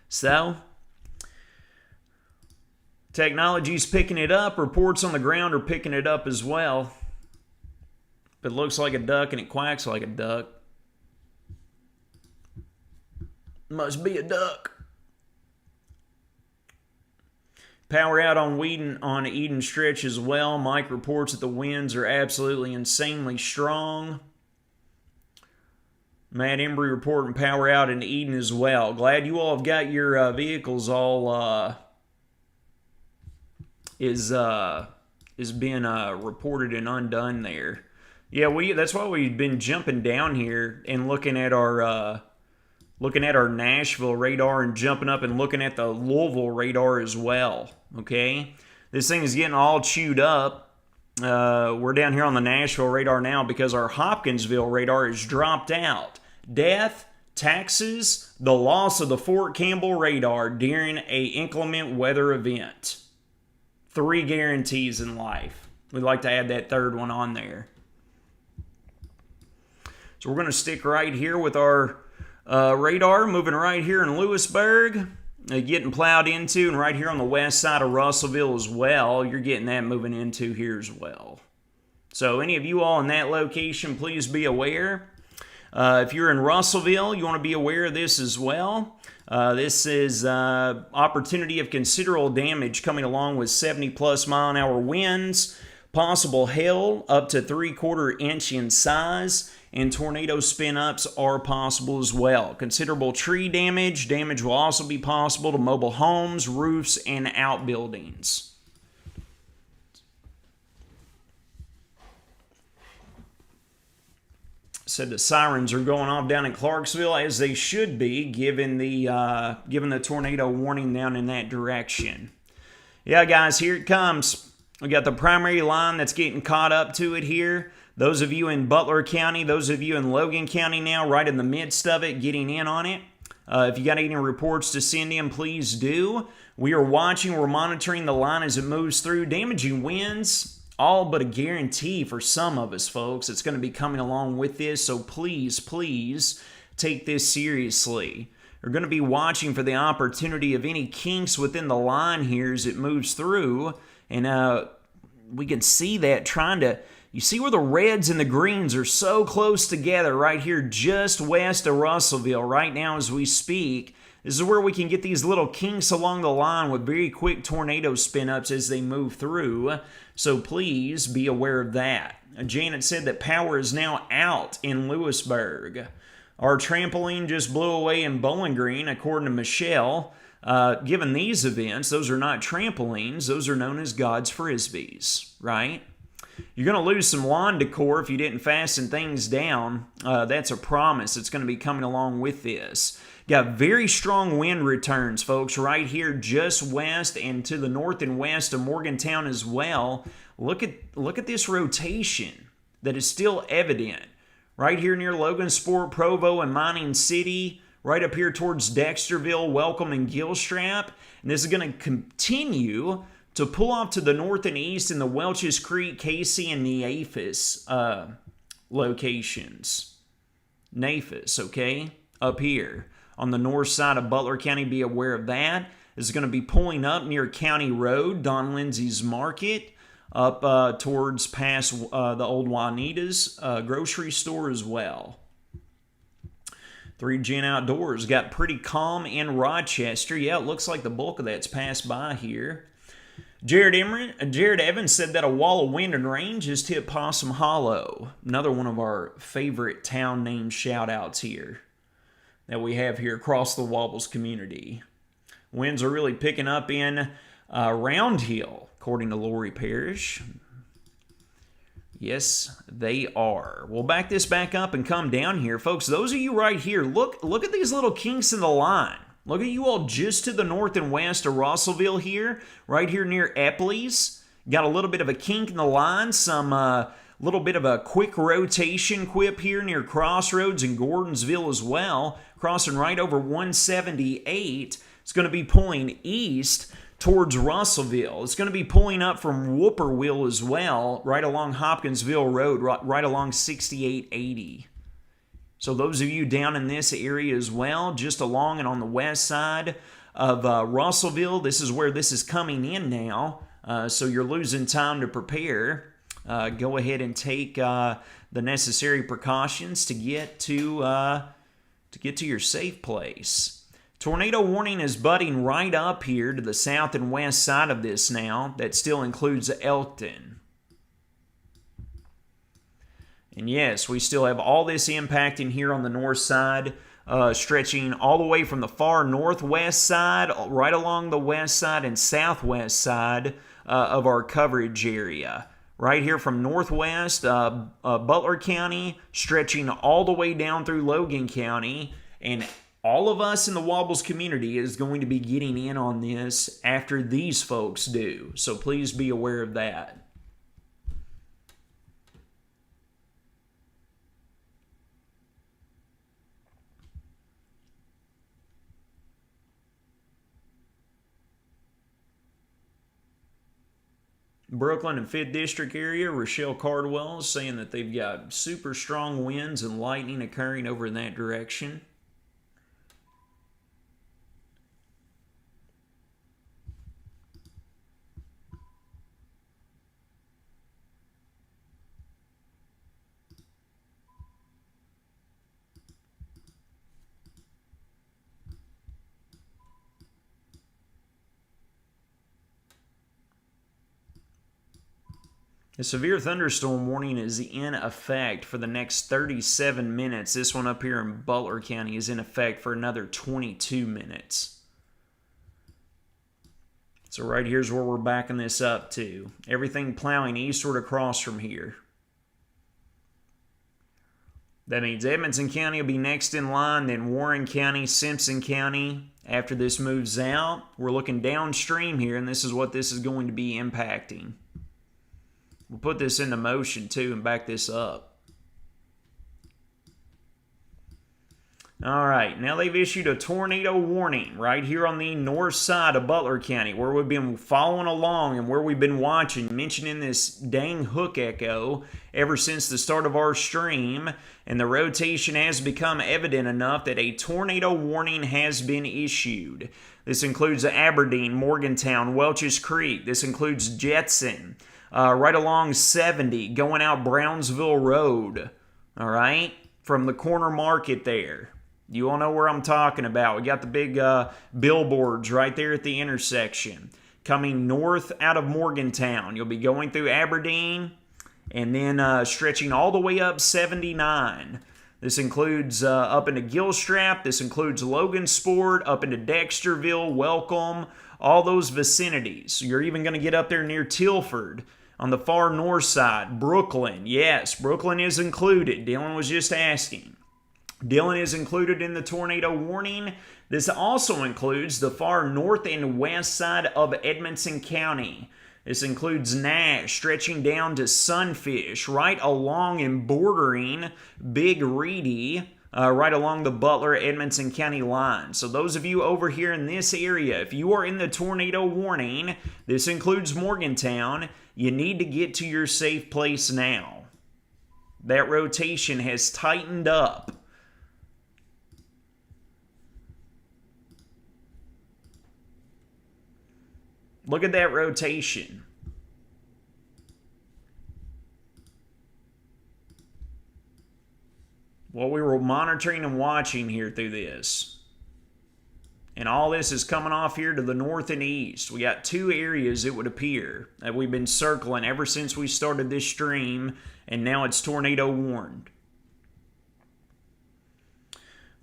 So, technology's picking it up. Reports on the ground are picking it up as well. If it looks like a duck and it quacks like a duck, must be a duck. Power out on Eden Stretch as well. Mike reports that the winds are absolutely insanely strong. Matt Embry reporting power out in Eden as well. Glad you all have got your vehicles all is being reported and undone there. Yeah, that's why we've been jumping down here and looking at our Nashville radar and jumping up and looking at the Louisville radar as well. Okay, this thing is getting all chewed up. We're down here on the Nashville radar now because our Hopkinsville radar is dropped out. Death, taxes, the loss of the Fort Campbell radar during a inclement weather event. 3 guarantees in life. We'd like to add that third one on there. So we're going to stick right here with our radar, moving right here in Lewisburg, getting plowed into, and right here on the west side of Russellville as well. You're getting that moving into here as well. So any of you all in that location, please be aware. If you're in Russellville, you want to be aware of this as well. This is opportunity of considerable damage coming along with 70 plus mile an hour winds, possible hail up to 3/4 inch in size, and tornado spin-ups are possible as well. Considerable tree damage. Damage will also be possible to mobile homes, roofs, and outbuildings. Said the sirens are going off down in Clarksville, as they should be, given the tornado warning down in that direction. Yeah, guys, here it comes. We got the primary line that's getting caught up to it here. Those of you in Butler County, those of you in Logan County now, right in the midst of it, getting in on it. If you got any reports to send in, please do. We are watching, we're monitoring the line as it moves through. Damaging winds, all but a guarantee for some of us, folks. It's going to be coming along with this, so please, please take this seriously. We're going to be watching for the opportunity of any kinks within the line here as it moves through, and we can see that you see where the reds and the greens are so close together right here just west of Russellville right now as we speak. This is where we can get these little kinks along the line with very quick tornado spin-ups as they move through. So please be aware of that. Janet said that power is now out in Lewisburg. Our trampoline just blew away in Bowling Green, according to Michelle. Given these events, those are not trampolines. Those are known as God's Frisbees, right? You're going to lose some lawn decor if you didn't fasten things down. That's a promise. It's going to be coming along with this. Got very strong wind returns, folks, right here just west and to the north and west of Morgantown as well. Look at this rotation that is still evident. Right here near Logansport, Provo, and Mining City, right up here towards Dexterville, Welcome, and Gilstrap. And this is going to continue to pull off to the north and east in the Welch's Creek, Casey, and Neaphis locations. Neaphis, okay? Up here on the north side of Butler County, be aware of that. This is going to be pulling up near County Road, Don Lindsay's Market, up towards past the old Juanita's grocery store as well. 3 Gen Outdoors got pretty calm in Rochester. Yeah, it looks like the bulk of that's passed by here. Jared Evans said that a wall of wind and rain just hit Possum Hollow. Another one of our favorite town name shout-outs here that we have here across the Wobbles community. Winds are really picking up in Round Hill, according to Lori Parrish. Yes, they are. We'll back this back up and come down here. Folks, those of you right here, look at these little kinks in the line. Look at you all just to the north and west of Russellville here, right here near Eppley's. Got a little bit of a kink in the line, some little bit of a quick rotation quip here near Crossroads and Gordonsville as well, crossing right over 178. It's going to be pulling east towards Russellville. It's going to be pulling up from Whippoorwill as well, right along Hopkinsville Road, right along 6880. So those of you down in this area as well, just along and on the west side of Russellville, this is where this is coming in now. So you're losing time to prepare. Go ahead and take the necessary precautions to get to your safe place. Tornado warning is budding right up here to the south and west side of this now. That still includes Elkton. And yes, we still have all this impacting here on the north side, stretching all the way from the far northwest side, right along the west side and southwest side of our coverage area. Right here from northwest Butler County, stretching all the way down through Logan County. And all of us in the Wobbles community is going to be getting in on this after these folks do. So please be aware of that. Brooklyn and 5th District area, Rochelle Cardwell is saying that they've got super strong winds and lightning occurring over in that direction. A severe thunderstorm warning is in effect for the next 37 minutes. This one up here in Butler County is in effect for another 22 minutes. So right here's where we're backing this up to. Everything plowing eastward across from here. That means Edmonson County will be next in line, then Warren County, Simpson County. After this moves out, we're looking downstream here, and this is what this is going to be impacting. We'll put this into motion too and back this up. All right, now they've issued a tornado warning right here on the north side of Butler County, where we've been following along and where we've been watching, mentioning this dang hook echo ever since the start of our stream. And the rotation has become evident enough that a tornado warning has been issued. This includes Aberdeen, Morgantown, Welch's Creek. This includes Jetson. Right along 70, going out Brownsville Road, all right, from the corner market there. You all know where I'm talking about. We got the big billboards right there at the intersection. Coming north out of Morgantown, you'll be going through Aberdeen and then stretching all the way up 79. This includes up into Gilstrap. This includes Logansport, up into Dexterville, Welcome, all those vicinities. You're even going to get up there near Tilford on the far north side. Brooklyn, yes, Brooklyn is included. Dylan was just asking. Dylan is included in the tornado warning. This also includes the far north and west side of Edmonson County. This includes Nash, stretching down to Sunfish, right along and bordering Big Reedy, right along the Butler-Edmonson County line. So those of you over here in this area, if you are in the tornado warning, this includes Morgantown, you need to get to your safe place now. That rotation has tightened up. Look at that rotation. What we were monitoring and watching here through this. And all this is coming off here to the north and east. We got two areas, it would appear, that we've been circling ever since we started this stream, and now it's tornado warned.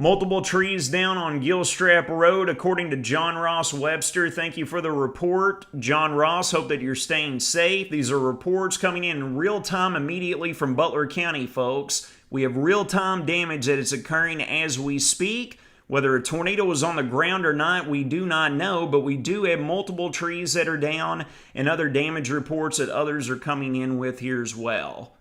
Multiple trees down on Gilstrap Road, according to John Ross Webster. Thank you for the report, John Ross. Hope that you're staying safe. These are reports coming in real time immediately from Butler County, folks. We have real-time damage that is occurring as we speak. Whether a tornado is on the ground or not, we do not know, but we do have multiple trees that are down and other damage reports that others are coming in with here as well.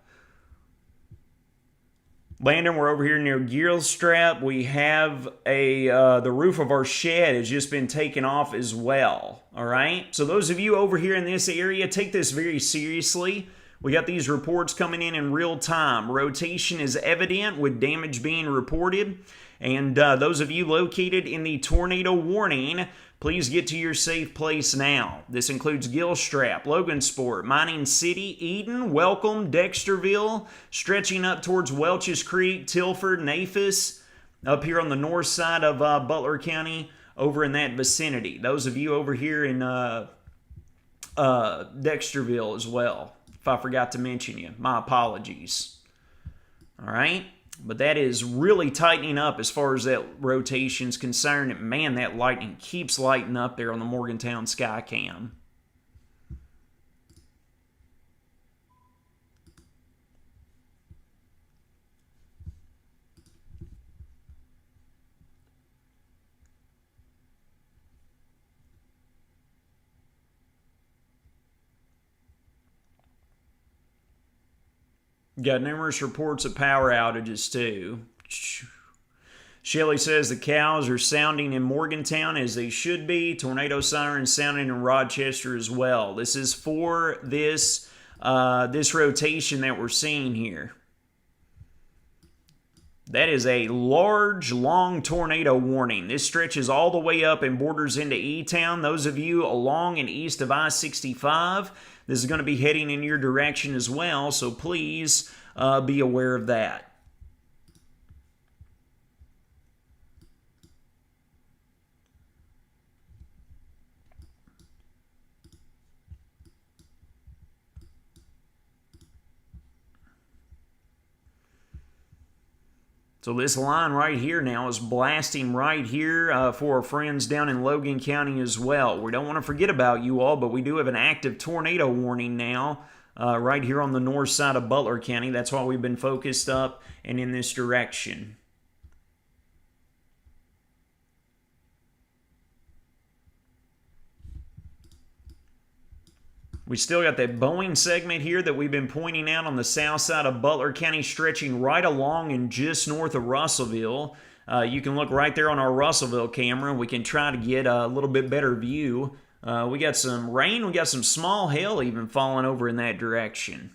Landon, we're over here near Gilstrap. We have the roof of our shed has just been taken off as well. All right? So those of you over here in this area, take this very seriously. We got these reports coming in real time. Rotation is evident with damage being reported. And those of you located in the tornado warning, please get to your safe place now. This includes Gilstrap, Logansport, Mining City, Eden, Welcome, Dexterville, stretching up towards Welch's Creek, Tilford, Naphis, up here on the north side of Butler County, over in that vicinity. Those of you over here in Dexterville as well. If I forgot to mention you, my apologies. All right? But that is really tightening up as far as that rotation's concerned. And man, that lightning keeps lighting up there on the Morgantown Skycam. Got numerous reports of power outages too. Shelley says the cows are sounding in Morgantown as they should be. Tornado sirens sounding in Rochester as well. This is for this rotation that we're seeing here. That is a large, long tornado warning. This stretches all the way up and borders into E-Town. Those of you along and east of I-65, this is going to be heading in your direction as well, so please be aware of that. So this line right here now is blasting right here for our friends down in Logan County as well. We don't want to forget about you all, but we do have an active tornado warning now right here on the north side of Butler County. That's why we've been focused up and in this direction. We still got that Boeing segment here that we've been pointing out on the south side of Butler County, stretching right along and just north of Russellville. You can look right there on our Russellville camera. We can try to get a little bit better view. We got some rain. We got some small hail even falling over in that direction.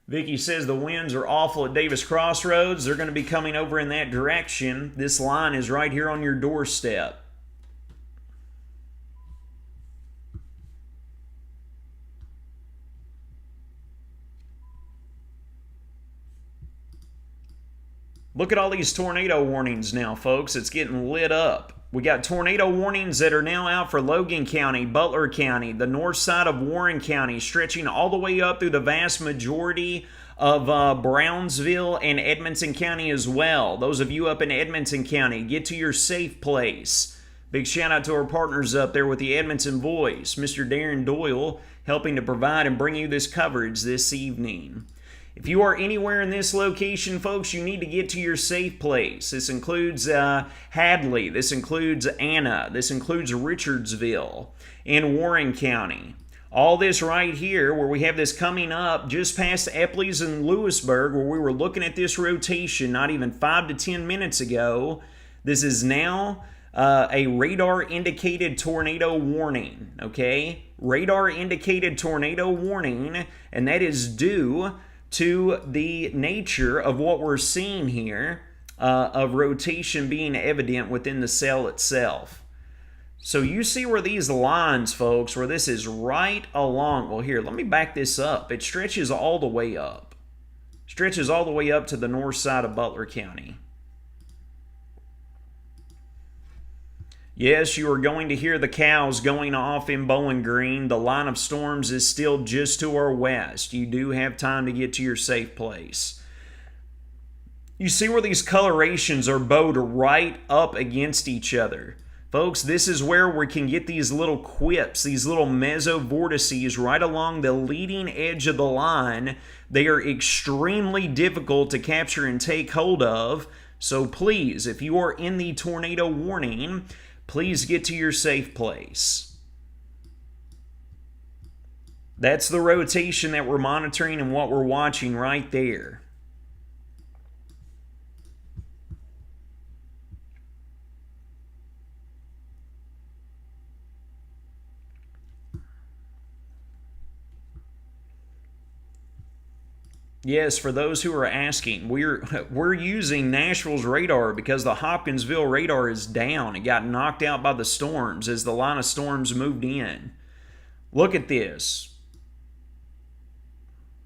Vicky says the winds are awful at Davis Crossroads. They're going to be coming over in that direction. This line is right here on your doorstep. Look at all these tornado warnings now, folks. It's getting lit up. We got tornado warnings that are now out for Logan County, Butler County, the north side of Warren County, stretching all the way up through the vast majority of Brownsville and Edmonson County as well. Those of you up in Edmonson County, get to your safe place. Big shout out to our partners up there with the Edmonton Voice, Mr. Darren Doyle, helping to provide and bring you this coverage this evening. If you are anywhere in this location, folks, you need to get to your safe place. This includes Hadley. This includes Anna. This includes Richardsville in Warren County. All this right here, where we have this coming up just past Eppleys and Lewisburg, where we were looking at this rotation not even 5 to 10 minutes ago. This is now a radar-indicated tornado warning, okay? Radar-indicated tornado warning, and that is due to the nature of what we're seeing here, of rotation being evident within the cell itself. So you see where these lines, folks, where this is right along. Well, here, let me back this up. It stretches all the way up. Stretches all the way up to the north side of Butler County. Yes, you are going to hear the cows going off in Bowling Green. The line of storms is still just to our west. You do have time to get to your safe place. You see where these colorations are bowed right up against each other. Folks, this is where we can get these little quips, these little mesovortices right along the leading edge of the line. They are extremely difficult to capture and take hold of. So please, if you are in the tornado warning, please get to your safe place. That's the rotation that we're monitoring and what we're watching right there. Yes, for those who are asking, we're using Nashville's radar because the Hopkinsville radar is down. It got knocked out by the storms as the line of storms moved in. Look at this.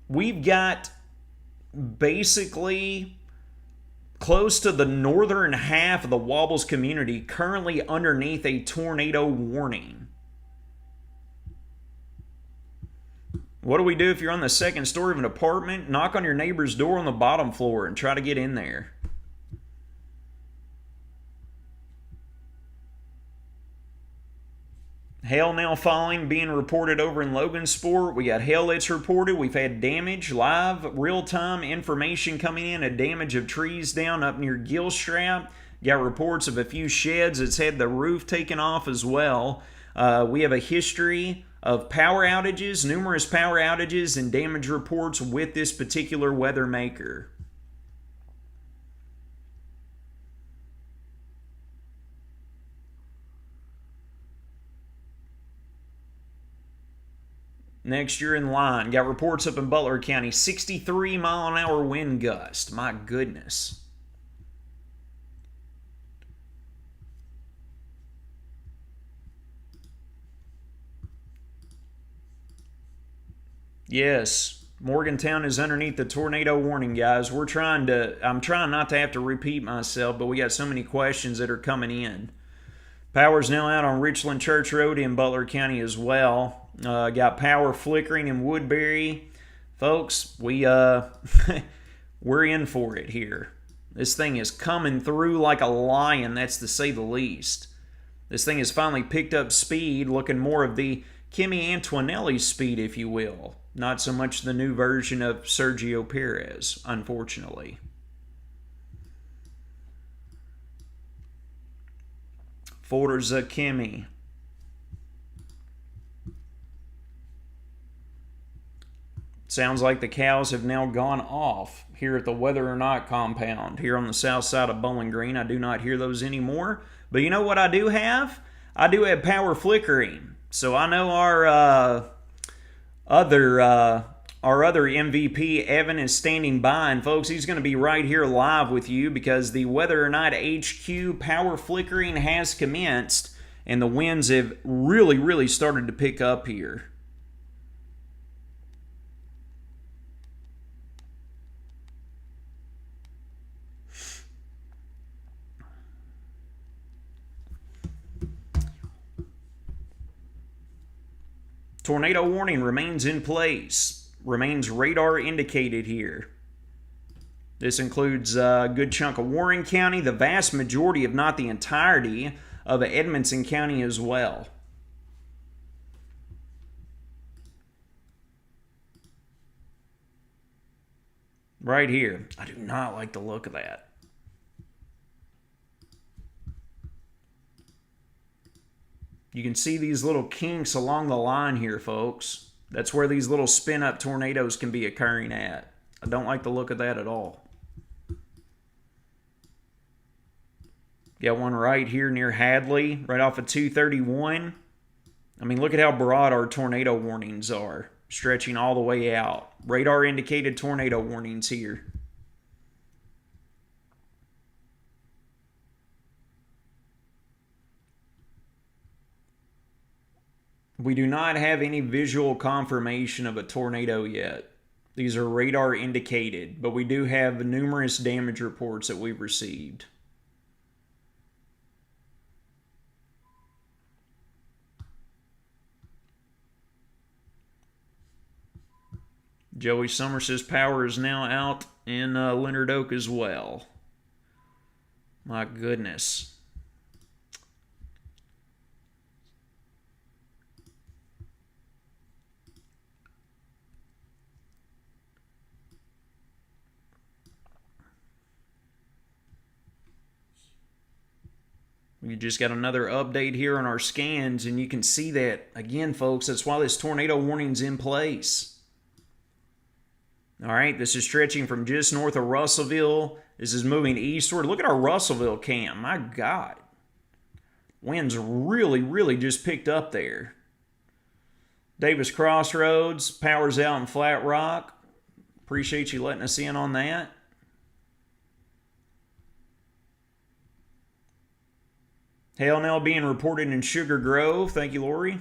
We've got basically close to the northern half of the WABBLES community currently underneath a tornado warning. What do we do if you're on the second story of an apartment? Knock on your neighbor's door on the bottom floor and try to get in there. Hail now falling, being reported over in Logansport. We got hail that's reported. We've had damage, live, real-time information coming in, a damage of trees down up near Gilstrap. Got reports of a few sheds that's had the roof taken off as well. We have a history of power outages, numerous power outages, and damage reports with this particular weather maker. Next, you're in line. Got reports up in Butler County, 63 mile an hour wind gust. My goodness. Yes, Morgantown is underneath the tornado warning, guys. I'm trying not to have to repeat myself, but we got so many questions that are coming in. Power's now out on Richland Church Road in Butler County as well. Got power flickering in Woodbury. Folks, we're in for it here. This thing is coming through like a lion, that's to say the least. This thing has finally picked up speed, looking more of the Kimi Antonelli speed, if you will. Not so much the new version of Sergio Perez, unfortunately. Forza Kimi. Sounds like the cows have now gone off here at the Whether or Not compound here on the south side of Bowling Green. I do not hear those anymore. But you know what I do have? I do have power flickering. So I know our other MVP, Evan, is standing by. And folks, he's going to be right here live with you because the Whether or Not HQ power flickering has commenced. And the winds have really started to pick up here. Tornado warning remains in place. remains radar indicated here. This includes a good chunk of Warren County, the vast majority, if not the entirety, of Edmonson County as well. Right here. I do not like the look of that. You can see these little kinks along the line here, folks. That's where these little spin-up tornadoes can be occurring at. I don't like the look of that at all. Got one right here near Hadley, right off of 231. I mean, look at how broad our tornado warnings are, stretching all the way out. Radar indicated tornado warnings here. We do not have any visual confirmation of a tornado yet. These are radar indicated, but we do have numerous damage reports that we've received. Joey Summers' power is now out in Leonard Oak as well. My goodness. We just got another update here on our scans, and you can see that, again, folks, that's why this tornado warning's in place. All right, this is stretching from just north of Russellville. This is moving eastward. Look at our Russellville cam. My God. Winds really just picked up there. Davis Crossroads, power's out in Flat Rock. Appreciate you letting us in on that. Hail now being reported in Sugar Grove. Thank you, Lori.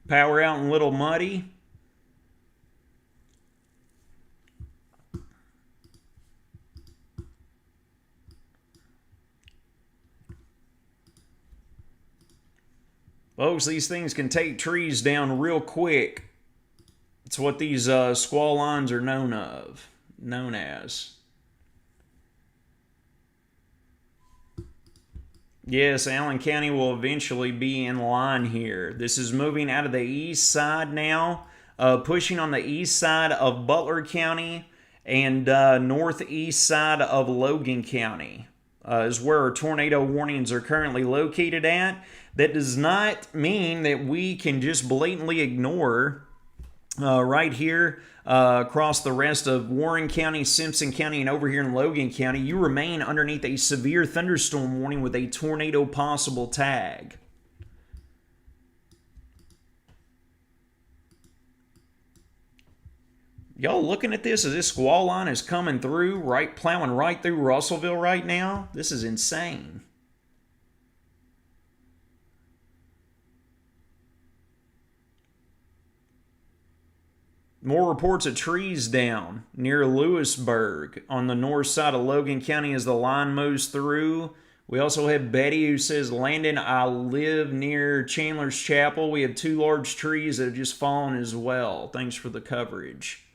Power out in Little Muddy. Folks, these things can take trees down real quick. It's what these squall lines are known as. Yes, Allen County will eventually be in line here. This is moving out of the east side now, pushing on the east side of Butler County and northeast side of Logan County is where our tornado warnings are currently located at. That does not mean that we can just blatantly ignore right here across the rest of Warren County, Simpson County, and over here in Logan County. You remain underneath a severe thunderstorm warning with a tornado possible tag. Y'all looking at this as this squall line is coming through, plowing right through Russellville right now? This is insane. More reports of trees down near Lewisburg on the north side of Logan County as the line moves through. We also have Betty who says, Landon, I live near Chandler's Chapel. We have 2 large trees that have just fallen as well. Thanks for the coverage.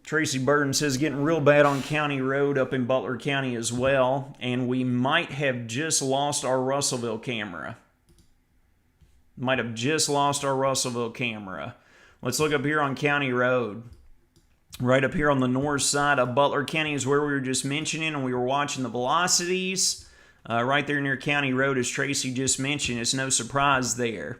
Tracy Burton says, getting real bad on County Road up in Butler County as well. And we might have just lost our Russellville camera. Might have just lost our Russellville camera. Let's look up here on County Road. Right up here on the north side of Butler County is where we were just mentioning, and we were watching the velocities. Right there near County Road, as Tracy just mentioned. It's no surprise there.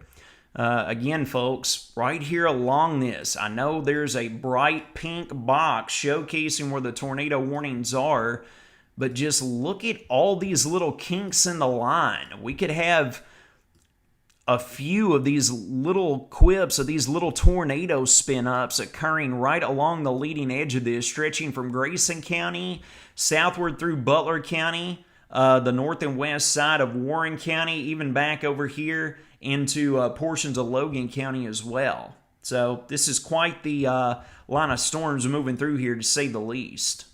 Again, folks, right here along this, I know there's a bright pink box showcasing where the tornado warnings are, but just look at all these little kinks in the line. We could have a few of these little quips of these little tornado spin-ups occurring right along the leading edge of this, stretching from Grayson County southward through Butler County, the north and west side of Warren County, even back over here into portions of Logan County as well. So this is quite the line of storms moving through here, to say the least.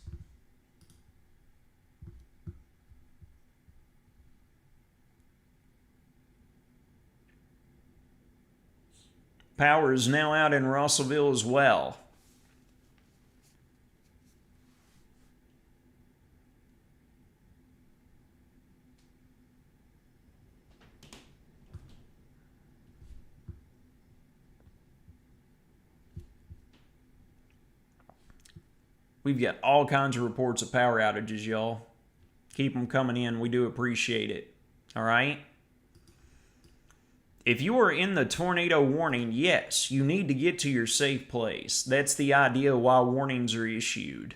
Power is now out in Russellville as well. We've got all kinds of reports of power outages, y'all. Keep them coming in. We do appreciate it. All right? If you are in the tornado warning, yes, you need to get to your safe place. That's the idea why warnings are issued.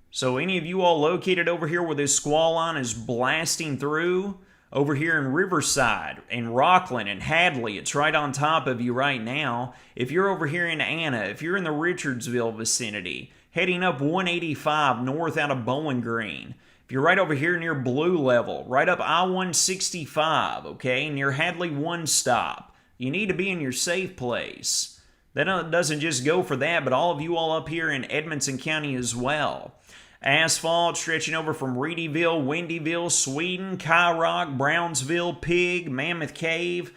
So any of you all located over here where this squall line is blasting through, over here in Riverside and Rockland and Hadley, it's right on top of you right now. If you're over here in Anna, if you're in the Richardsville vicinity, heading up 185 north out of Bowling Green, if you're right over here near Blue Level, right up I-165, okay, near Hadley One Stop, you need to be in your safe place. That doesn't just go for that, but all of you all up here in Edmonson County as well. Asphalt stretching over from Reedyville, Windyville, Sweden, Kyrock, Brownsville, Pig, Mammoth Cave.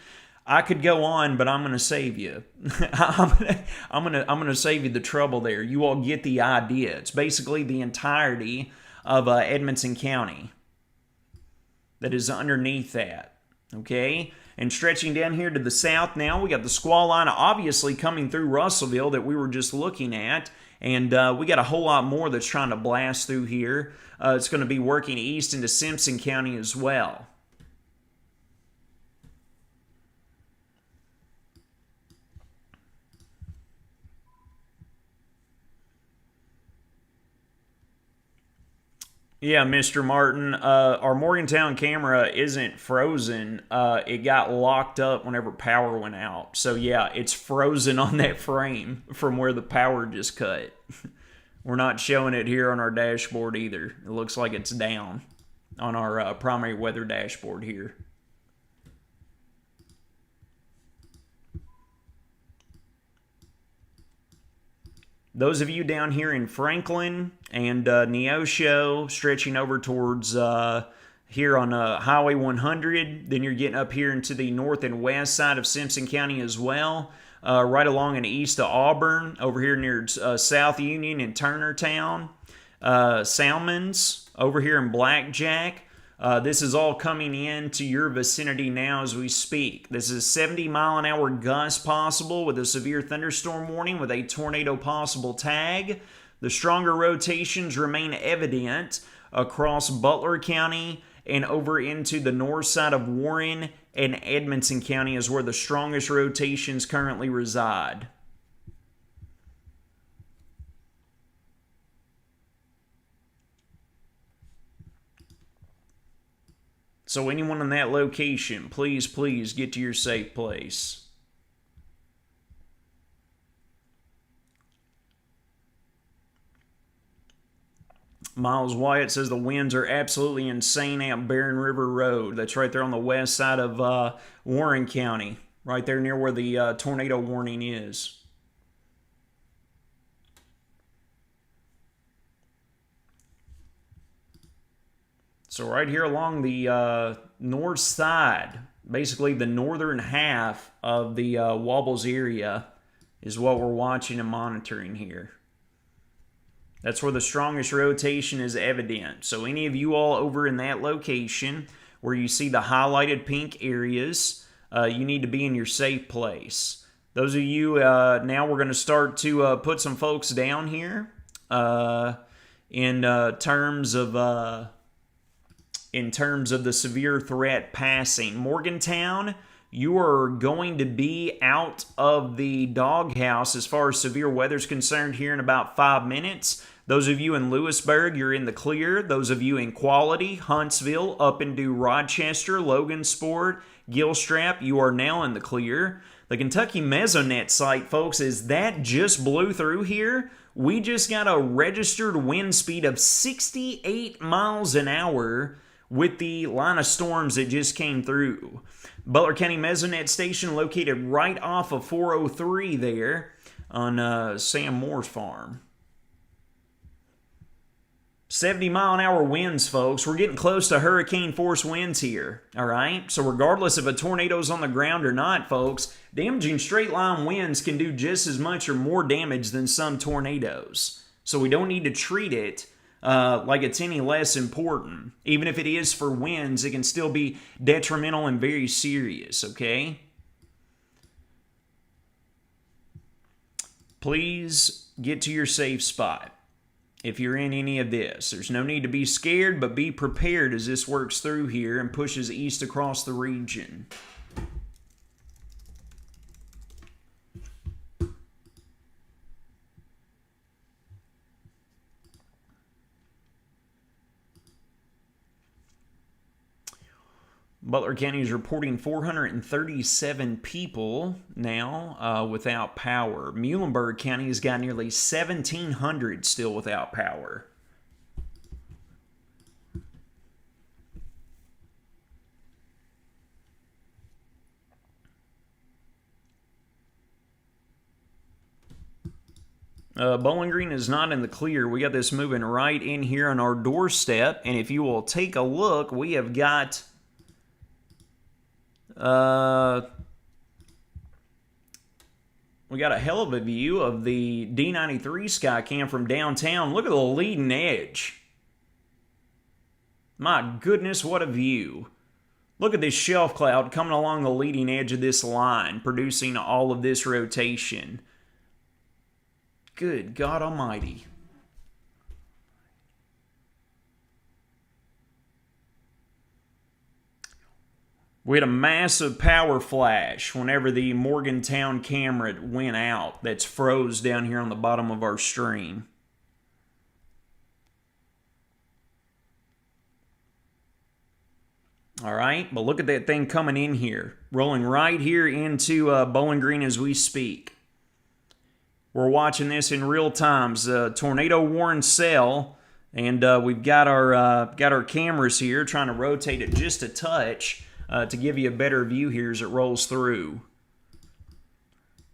I could go on, but I'm going to save you. I'm going to save you the trouble there. You all get the idea. It's basically the entirety of Edmonson County that is underneath that, okay? And stretching down here to the south now, we got the squall line obviously coming through Russellville that we were just looking at, and we got a whole lot more that's trying to blast through here. It's going to be working east into Simpson County as well. Yeah, Mr. Martin, our Morgantown camera isn't frozen. It got locked up whenever power went out. So yeah, it's frozen on that frame from where the power just cut. We're not showing it here on our dashboard either. It looks like it's down on our primary weather dashboard here. Those of you down here in Franklin and Neosho, stretching over towards here on Highway 100, then you're getting up here into the north and west side of Simpson County as well, right along and east of Auburn, over here near South Union and Turnertown, Salmons, over here in Blackjack. This is all coming into your vicinity now as we speak. This is 70-mile-an-hour gust possible with a severe thunderstorm warning with a tornado possible tag. The stronger rotations remain evident across Butler County and over into the north side of Warren and Edmonson County is where the strongest rotations currently reside. So anyone in that location, please get to your safe place. Miles Wyatt says the winds are absolutely insane out Barren River Road. That's right there on the west side of Warren County, right there near where the tornado warning is. So right here along the north side, basically the northern half of the Wabbles area is what we're watching and monitoring here. That's where the strongest rotation is evident. So any of you all over in that location where you see the highlighted pink areas, you need to be in your safe place. Those of you, now we're going to start to put some folks down here in terms of the severe threat passing. Morgantown, you are going to be out of the doghouse as far as severe weather is concerned here in about 5 minutes. Those of you in Lewisburg, you're in the clear. Those of you in Quality, Huntsville, up into Rochester, Logansport, Gilstrap, you are now in the clear. The Kentucky Mesonet site, folks, is that just blew through here. We just got a registered wind speed of 68 miles an hour with the line of storms that just came through. Butler County Mesonet Station located right off of 403 there on Sam Moore's farm. 70-mile-an-hour winds, folks. We're getting close to hurricane force winds here, all right? So regardless if a tornado's on the ground or not, folks, damaging straight-line winds can do just as much or more damage than some tornadoes. So we don't need to treat it like it's any less important. Even if it is for winds, it can still be detrimental and very serious, okay? Please get to your safe spot. If you're in any of this, there's no need to be scared, but be prepared as this works through here and pushes east across the region. Butler County is reporting 437 people now without power. Muhlenberg County has got nearly 1,700 still without power. Bowling Green is not in the clear. We got this moving right in here on our doorstep. And if you will take a look, we have got... we got a hell of a view of the D93 sky cam from downtown. Look at the leading edge. My goodness, what a view. Look at this shelf cloud coming along the leading edge of this line, producing all of this rotation. Good God Almighty. We had a massive power flash whenever the Morgantown camera went out. That's froze down here on the bottom of our stream. All right, but look at that thing coming in here. Rolling right here into Bowling Green as we speak. We're watching this in real time. Tornado warning cell, and we've got our cameras here trying to rotate it just a touch. To give you a better view here as it rolls through.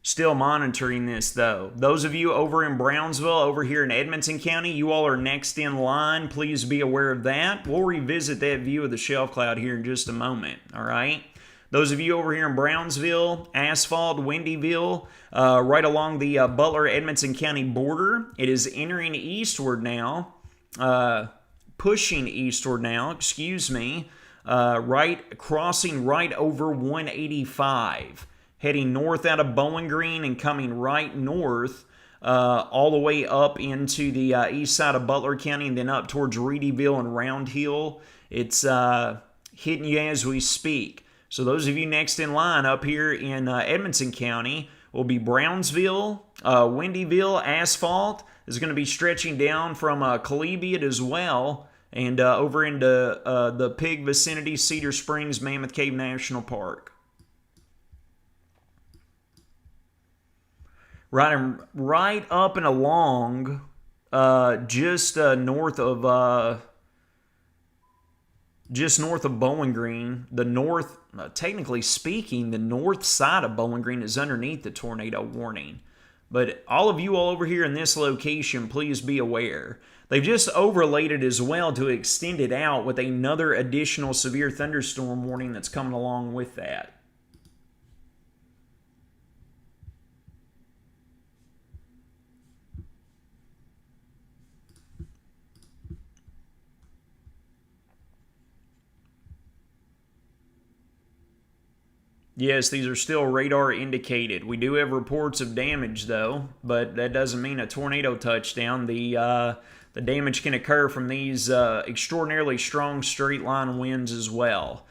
Still monitoring this, though. Those of you over in Brownsville, over here in Edmonton County, you all are next in line. Please be aware of that. We'll revisit that view of the shelf cloud here in just a moment, all right? Those of you over here in Brownsville, Asphalt, Windyville, right along the Butler-Edmonton County border, it is entering eastward now, pushing eastward now, excuse me. Crossing right over 185, heading north out of Bowling Green and coming right north all the way up into the east side of Butler County and then up towards Reedyville and Round Hill. It's hitting you as we speak. So those of you next in line up here in Edmonton County will be Brownsville, Windyville, Asphalt is going to be stretching down from Collegiate as well. And over into the Pig vicinity, Cedar Springs, Mammoth Cave National Park. Right up and along, just north of Bowling Green. The north, technically speaking, the north side of Bowling Green is underneath the tornado warning. But all of you all over here in this location, please be aware. They've just overlaid it as well to extend it out with another additional severe thunderstorm warning that's coming along with that. Yes, these are still radar indicated. We do have reports of damage, though, but that doesn't mean a tornado touchdown. The damage can occur from these extraordinarily strong straight-line winds as well.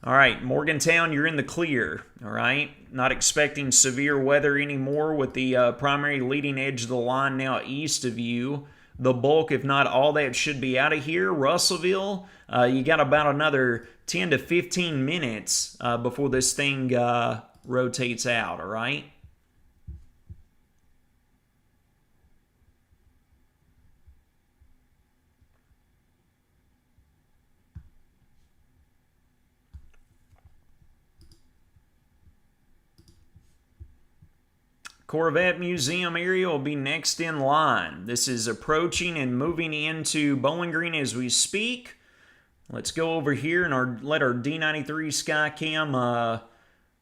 All right, Morgantown, you're in the clear, all right? Not expecting severe weather anymore with the primary leading edge of the line now east of you. The bulk, if not all that, should be out of here. Russellville, you got about another 10 to 15 minutes before this thing rotates out, all right? Corvette Museum area will be next in line. This is approaching and moving into Bowling Green as we speak. Let's go over here and let our D93 Skycam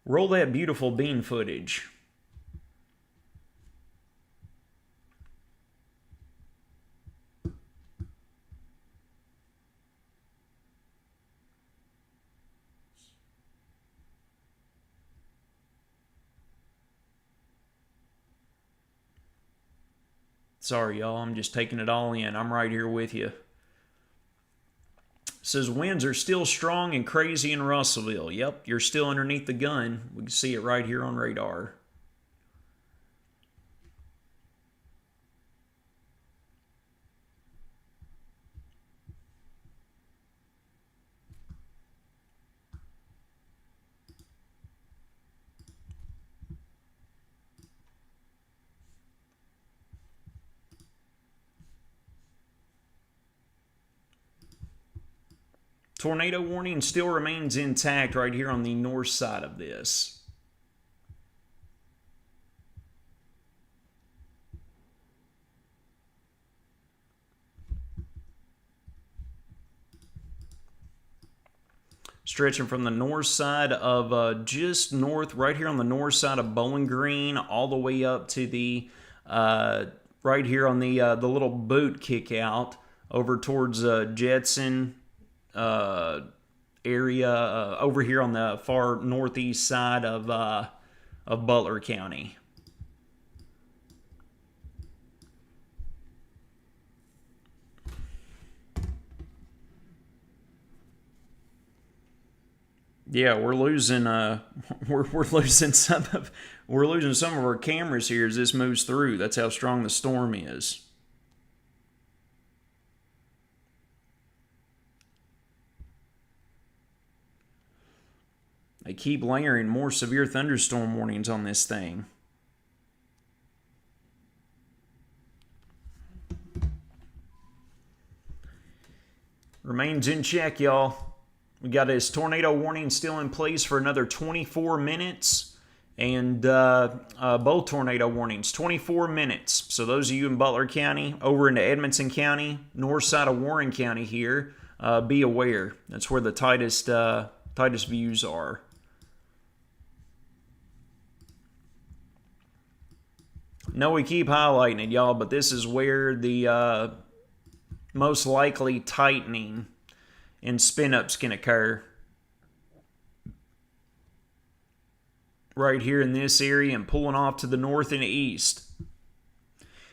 roll that beautiful bean footage. Sorry, y'all. I'm just taking it all in. I'm right here with you. It says winds are still strong and crazy in Russellville. Yep, you're still underneath the gun. We can see it right here on radar. Tornado warning still remains intact right here on the north side of this. Stretching from the north side of just north, right here on the north side of Bowling Green, all the way up to the right here on the little boot kick out over towards Jetson area over here on the far northeast side of Butler County. Yeah, we're losing we're losing some of our cameras here as this moves through. That's how strong the storm is. They keep layering more severe thunderstorm warnings on this thing. Remains in check, y'all. We got this tornado warning still in place for another 24 minutes. And both tornado warnings, 24 minutes. So those of you in Butler County, over into Edmonson County, north side of Warren County here, be aware. That's where the tightest views are. No, we keep highlighting it, y'all, but this is where the most likely tightening and spin-ups can occur. Right here in this area and pulling off to the north and east.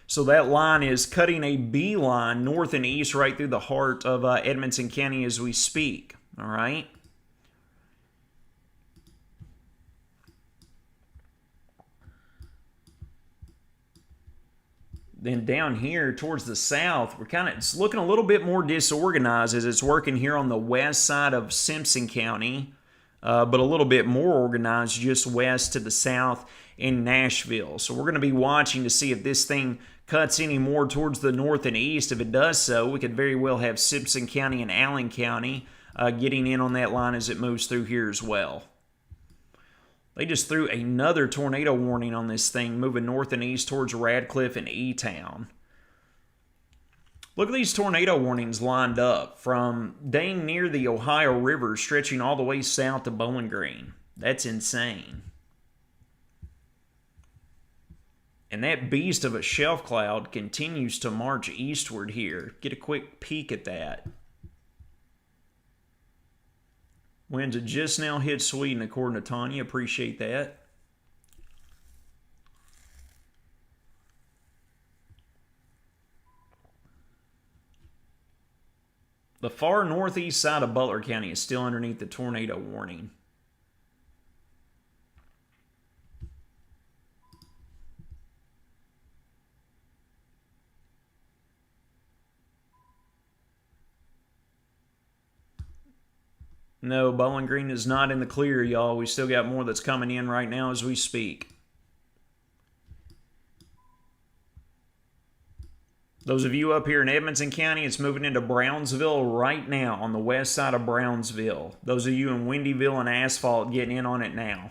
So that line is cutting a beeline north and east right through the heart of Edmonson County as we speak. All right? Then down here towards the south, it's looking a little bit more disorganized as it's working here on the west side of Simpson County, but a little bit more organized just west to the south in Nashville. So we're going to be watching to see if this thing cuts any more towards the north and east. If it does so, we could very well have Simpson County and Allen County getting in on that line as it moves through here as well. They just threw another tornado warning on this thing, moving north and east towards Radcliffe and E-Town. Look at these tornado warnings lined up from dang near the Ohio River, stretching all the way south to Bowling Green. That's insane. And that beast of a shelf cloud continues to march eastward here. Get a quick peek at that. Winds had just now hit Sweden, according to Tanya. Appreciate that. The far northeast side of Butler County is still underneath the tornado warning. No, Bowling Green is not in the clear, y'all. We still got more that's coming in right now as we speak. Those of you up here in Edmonson County, it's moving into Brownsville right now on the west side of Brownsville. Those of you in Windyville and Asphalt getting in on it now.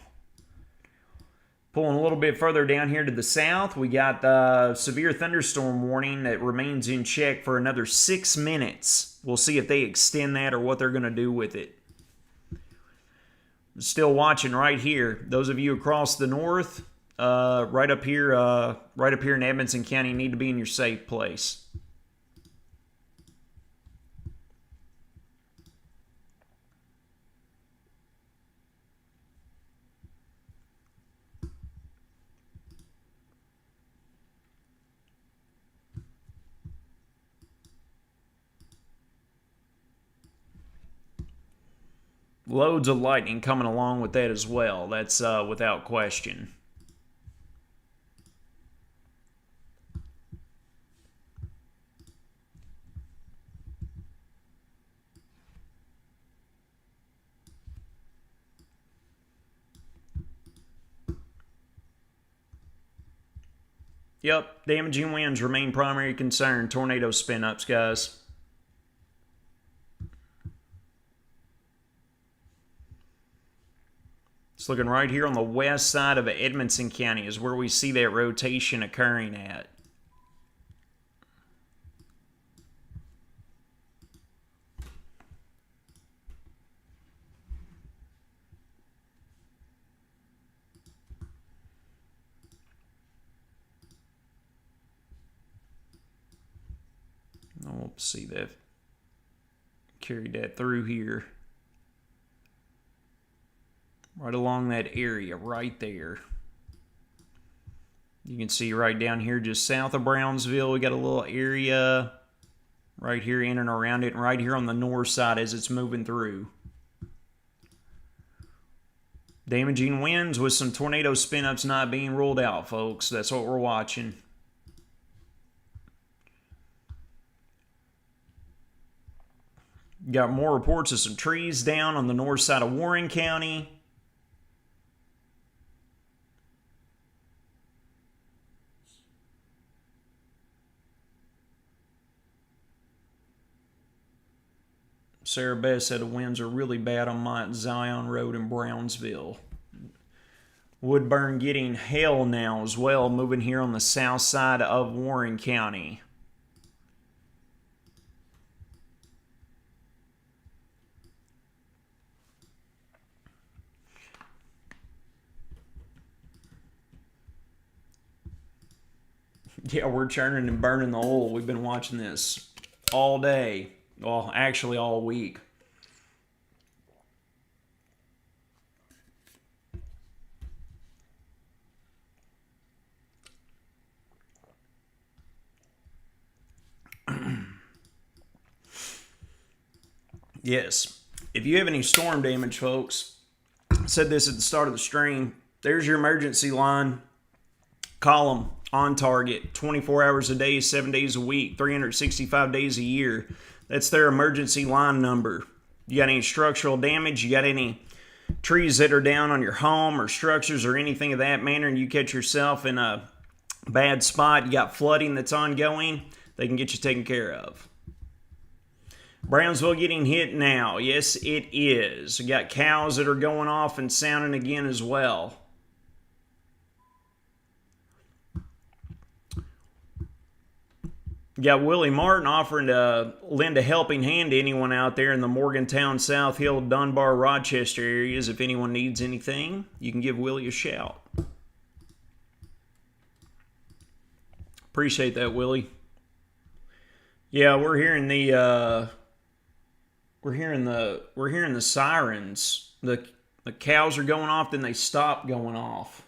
Pulling a little bit further down here to the south, we got the severe thunderstorm warning that remains in check for another 6 minutes. We'll see if they extend that or what they're going to do with it. Still watching right here. Those of you across the north, right up here in Edmonson County, need to be in your safe place. Loads of lightning coming along with that as well. That's without question. Yep, damaging winds remain primary concern. Tornado spin-ups, guys. It's looking right here on the west side of Edmonson County is where we see that rotation occurring at. We'll see that. Carry that through here. Right along that area right there. You can see right down here just south of Brownsville, we got a little area right here in and around it, and right here on the north side as it's moving through. Damaging winds with some tornado spin-ups not being ruled out, folks. That's what we're watching. Got more reports of some trees down on the north side of Warren County. Sarah Beth said the winds are really bad on Mount Zion Road in Brownsville. Woodburn getting hail now as well, moving here on the south side of Warren County. Yeah, we're churning and burning the oil. We've been watching this all day. Well, actually all week. Yes. If you have any storm damage, folks, I said this at the start of the stream, there's your emergency line. Call them on target, 24 hours a day, 7 days a week, 365 days a year. That's their emergency line number. You got any structural damage, you got any trees that are down on your home or structures or anything of that manner, and you catch yourself in a bad spot, you got flooding that's ongoing, they can get you taken care of. Brownsville getting hit now. Yes, it is. We got cows that are going off and sounding again as well. You got Willie Martin offering to lend a helping hand to anyone out there in the Morgantown, South Hill, Dunbar, Rochester areas. If anyone needs anything, you can give Willie a shout. Appreciate that, Willie. Yeah, we're hearing the sirens. The cows are going off, then they stop going off.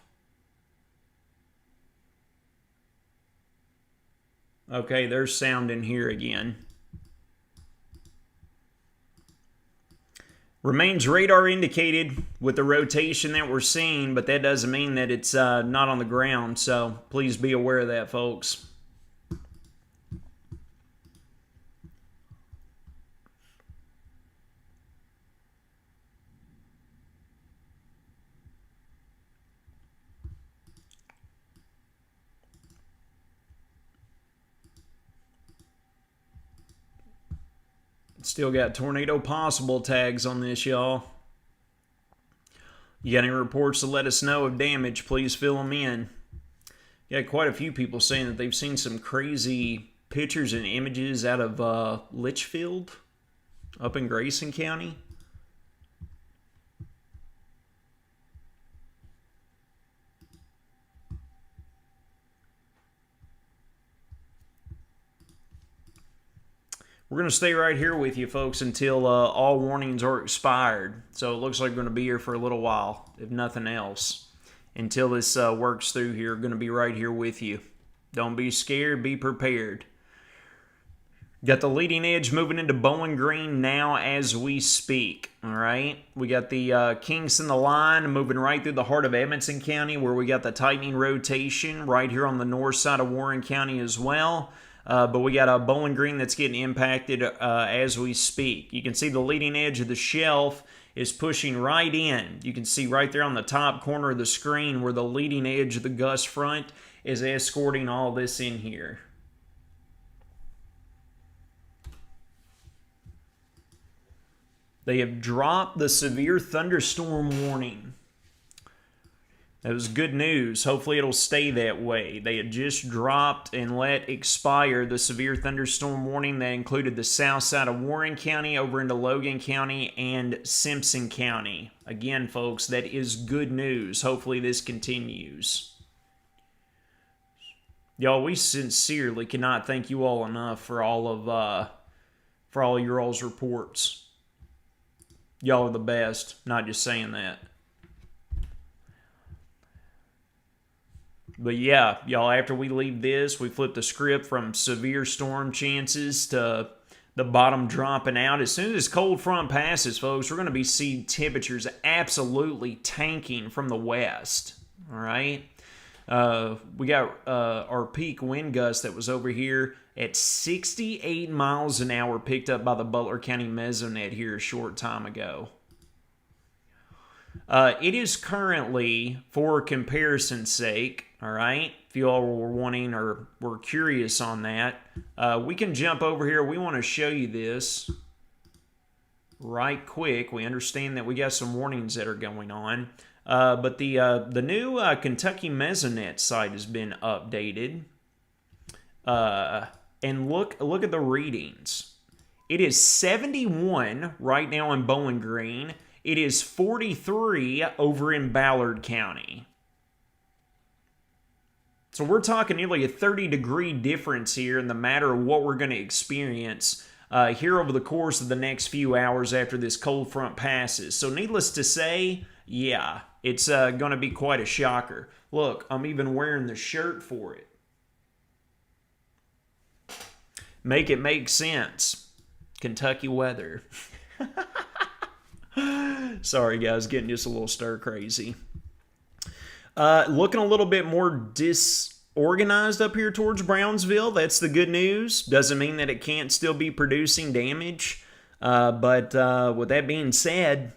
Okay, there's sound in here again. Remains radar indicated with the rotation that we're seeing, but that doesn't mean that it's not on the ground, so please be aware of that, folks. Still got tornado possible tags on this, y'all. You got any reports to let us know of damage? Please fill them in. Yeah, quite a few people saying that they've seen some crazy pictures and images out of Litchfield up in Grayson County. We're going to stay right here with you, folks, until all warnings are expired. So it looks like we're going to be here for a little while, if nothing else. Until this works through here, going to be right here with you. Don't be scared, be prepared. Got the leading edge moving into Bowling Green now as we speak. All right, we got the Kingston, the line moving right through the heart of Edmonson County, where we got the tightening rotation right here on the north side of Warren County as well. But we got a Bowling Green that's getting impacted as we speak. You can see the leading edge of the shelf is pushing right in. You can see right there on the top corner of the screen where the leading edge of the gust front is escorting all this in here. They have dropped the severe thunderstorm warning. That was good news. Hopefully it'll stay that way. They had just dropped and let expire the severe thunderstorm warning that included the south side of Warren County over into Logan County and Simpson County. Again, folks, that is good news. Hopefully this continues. Y'all, we sincerely cannot thank you all enough for all of your all's reports. Y'all are the best. Not just saying that. But yeah, y'all, after we leave this, we flip the script from severe storm chances to the bottom dropping out. As soon as this cold front passes, folks, we're going to be seeing temperatures absolutely tanking from the west. All right? We got our peak wind gust that was over here at 68 miles an hour picked up by the Butler County Mesonet here a short time ago. It is currently, for comparison's sake, all right, if you all were wanting or were curious on that, we can jump over here. We want to show you this right quick. We understand that we got some warnings that are going on. But the new Kentucky Mesonet site has been updated. And look at the readings. It is 71 right now in Bowling Green. It is 43 over in Ballard County. So we're talking nearly a 30-degree difference here in the matter of what we're going to experience here over the course of the next few hours after this cold front passes. So needless to say, yeah, it's going to be quite a shocker. Look, I'm even wearing the shirt for it. Make it make sense. Kentucky weather. Sorry, guys, getting just a little stir crazy. Looking a little bit more disorganized up here towards Brownsville. That's the good news. Doesn't mean that it can't still be producing damage. But with that being said,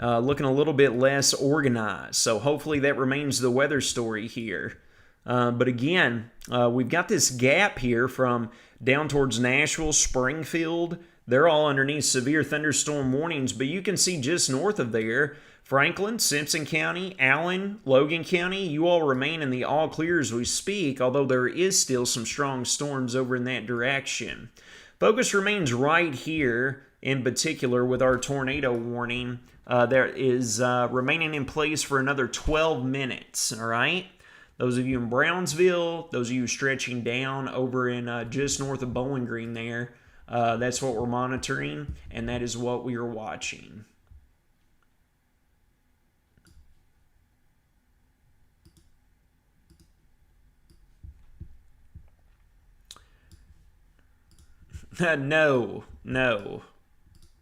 looking a little bit less organized. So hopefully that remains the weather story here. But again, we've got this gap here from down towards Nashville, Springfield. They're all underneath severe thunderstorm warnings, but you can see just north of there, Franklin, Simpson County, Allen, Logan County, you all remain in the all clear as we speak, although there is still some strong storms over in that direction. Focus remains right here, in particular with our tornado warning. There is remaining in place for another 12 minutes, all right? Those of you in Brownsville, those of you stretching down over in just north of Bowling Green there, that's what we're monitoring, and that is what we are watching. No.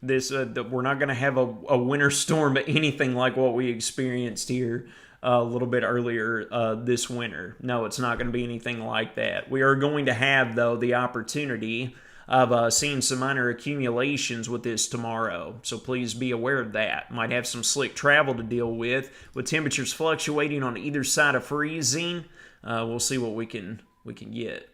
This we're not going to have a winter storm, anything like what we experienced here a little bit earlier this winter. No, it's not going to be anything like that. We are going to have, though, the opportunity of seeing some minor accumulations with this tomorrow. So please be aware of that. Might have some slick travel to deal with temperatures fluctuating on either side of freezing. We'll see what we can get.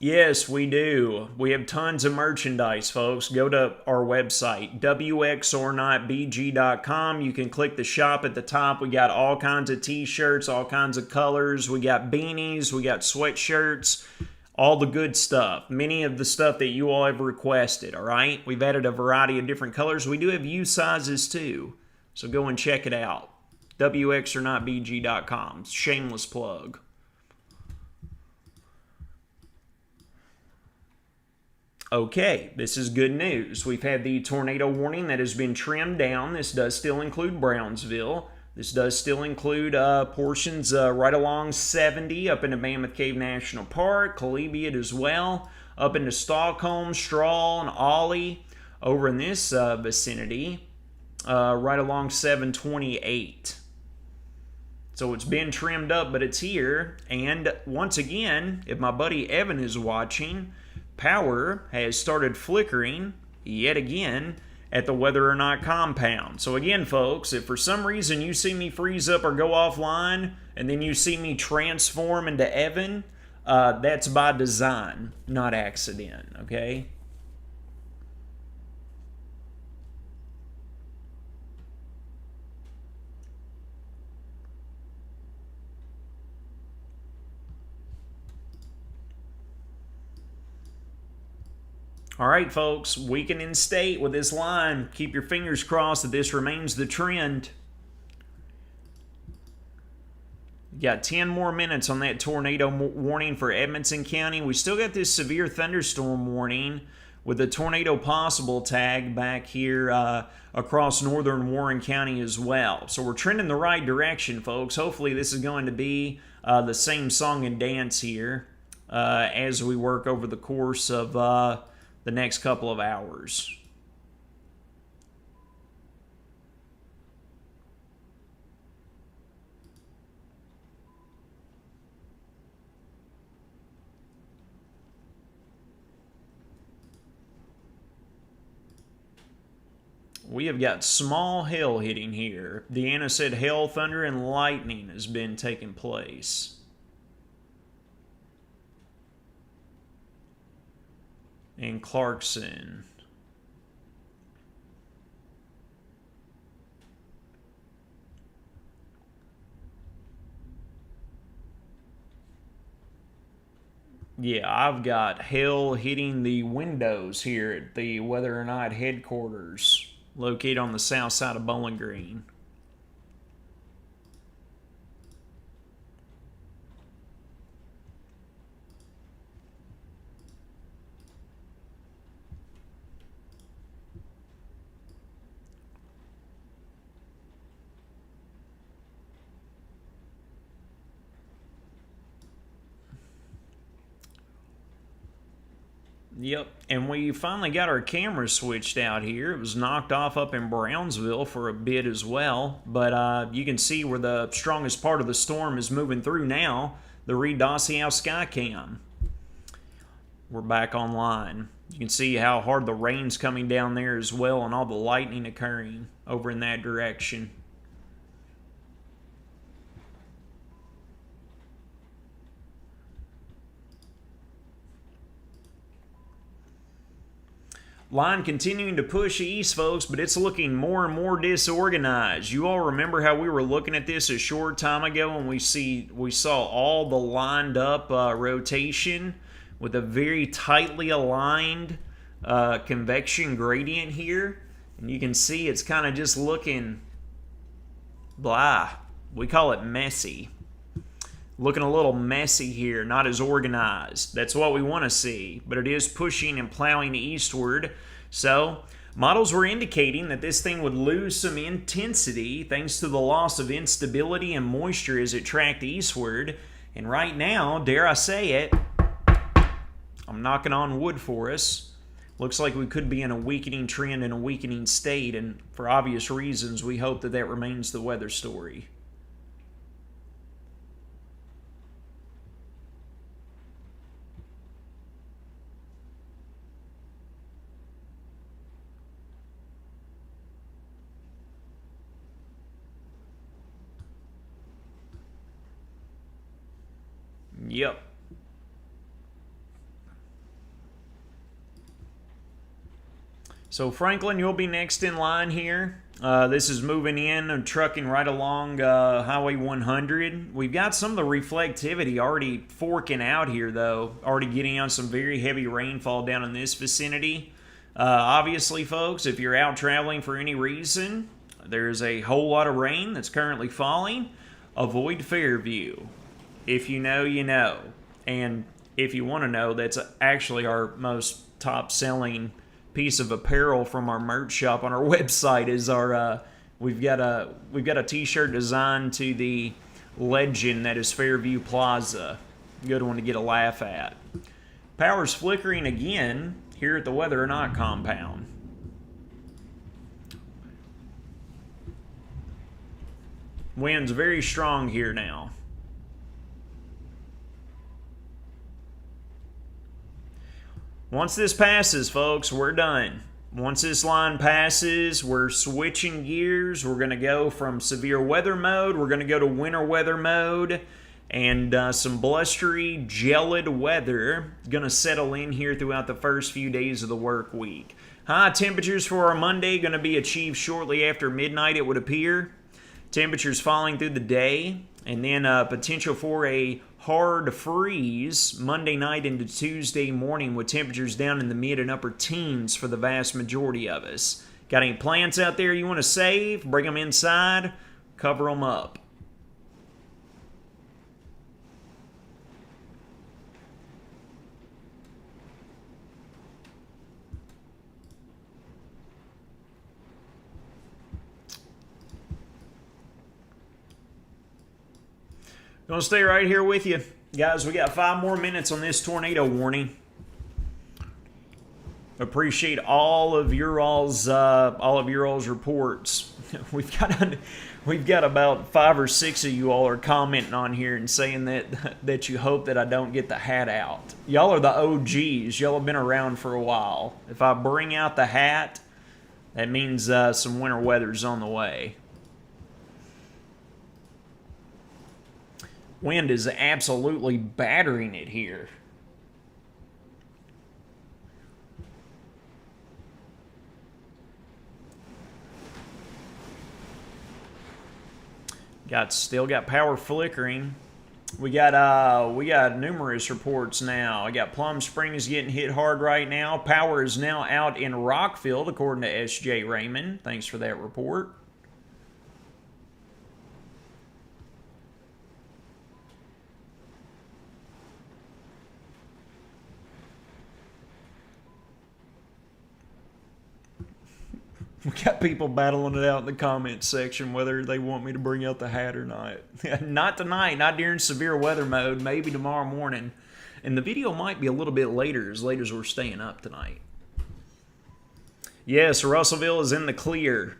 Yes, we do. We have tons of merchandise, folks. Go to our website, wxornotbg.com. You can click the shop at the top. We got all kinds of t-shirts, all kinds of colors. We got beanies, we got sweatshirts, all the good stuff. Many of the stuff that you all have requested, all right? We've added a variety of different colors. We do have U sizes too, so go and check it out. wxornotbg.com. Shameless plug. Okay, this is good news. We've had the tornado warning that has been trimmed down. This does still include Brownsville. This does still include portions right along 70 up into Mammoth Cave National Park, Calebiot as well, up into Stockholm, Strahl, and Ollie. Over in this vicinity, right along 728. So it's been trimmed up, but it's here. And once again, if my buddy Evan is watching, power has started flickering yet again at the Whether or Not compound. So again, folks, if for some reason you see me freeze up or go offline and then you see me transform into Evan, that's by design, not accident, okay? All right, folks, weakening state with this line. Keep your fingers crossed that this remains the trend. You got 10 more minutes on that tornado warning for Edmonson County. We still got this severe thunderstorm warning with the tornado possible tag back here across northern Warren County as well. So we're trending the right direction, folks. Hopefully this is going to be the same song and dance here as we work over the course of the next couple of hours. We have got small hail hitting here. Deanna said hail, thunder, and lightning has been taking place. In Clarkson. Yeah, I've got hail hitting the windows here at the Whether or Not headquarters, located on the south side of Bowling Green. Yep, and we finally got our camera switched out here. It was knocked off up in Brownsville for a bit as well, but you can see where the strongest part of the storm is moving through now, the Reed Dossiau Skycam. We're back online. You can see how hard the rain's coming down there as well and all the lightning occurring over in that direction. Line continuing to push east, folks, but it's looking more and more disorganized. You all remember how we were looking at this a short time ago and we saw all the lined up rotation with a very tightly aligned convection gradient here. And you can see it's kind of just looking blah. We call it messy. Looking a little messy here, not as organized. That's what we want to see, but it is pushing and plowing eastward. So models were indicating that this thing would lose some intensity thanks to the loss of instability and moisture as it tracked eastward. And right now, dare I say it, I'm knocking on wood for us. Looks like we could be in a weakening trend and a weakening state, and for obvious reasons, we hope that that remains the weather story. Yep. So Franklin, you'll be next in line here. This is moving in and trucking right along Highway 100. We've got some of the reflectivity already forking out here, though. Already getting on some very heavy rainfall down in this vicinity. Obviously, folks, if you're out traveling for any reason, there's a whole lot of rain that's currently falling. Avoid Fairview. If you know, you know. And if you want to know, that's actually our most top-selling piece of apparel from our merch shop on our website. Is our we've got a t-shirt designed to the legend that is Fairview Plaza. Good one to get a laugh at. Power's flickering again here at the Weather or Not compound. Wind's very strong here now. Once this passes, folks, we're done. Once this line passes, we're switching gears. We're going to go from severe weather mode. We're going to go to winter weather mode. And some blustery, gelid weather going to settle in here throughout the first few days of the work week. High temperatures for our Monday going to be achieved shortly after midnight, it would appear. Temperatures falling through the day. And then potential for a hard freeze Monday night into Tuesday morning with temperatures down in the mid and upper teens for the vast majority of us. Got any plants out there you want to save? Bring them inside. Cover them up. Gonna stay right here with you. Guys, we got 5 more minutes on this tornado warning. Appreciate all of your all's reports. We've got about 5 or 6 of you all are commenting on here and saying that you hope that I don't get the hat out. Y'all are the OGs. Y'all have been around for a while. If I bring out the hat, that means some winter weather's on the way. Wind is absolutely battering it here. Still got power flickering. We got numerous reports now. I got Plum Springs getting hit hard right now. Power is now out in Rockfield, according to S.J. Raymond. Thanks for that report. We got people battling it out in the comments section whether they want me to bring out the hat or not. Not tonight, not during severe weather mode, maybe tomorrow morning. And the video might be a little bit late as we're staying up tonight. Yes, Russellville is in the clear.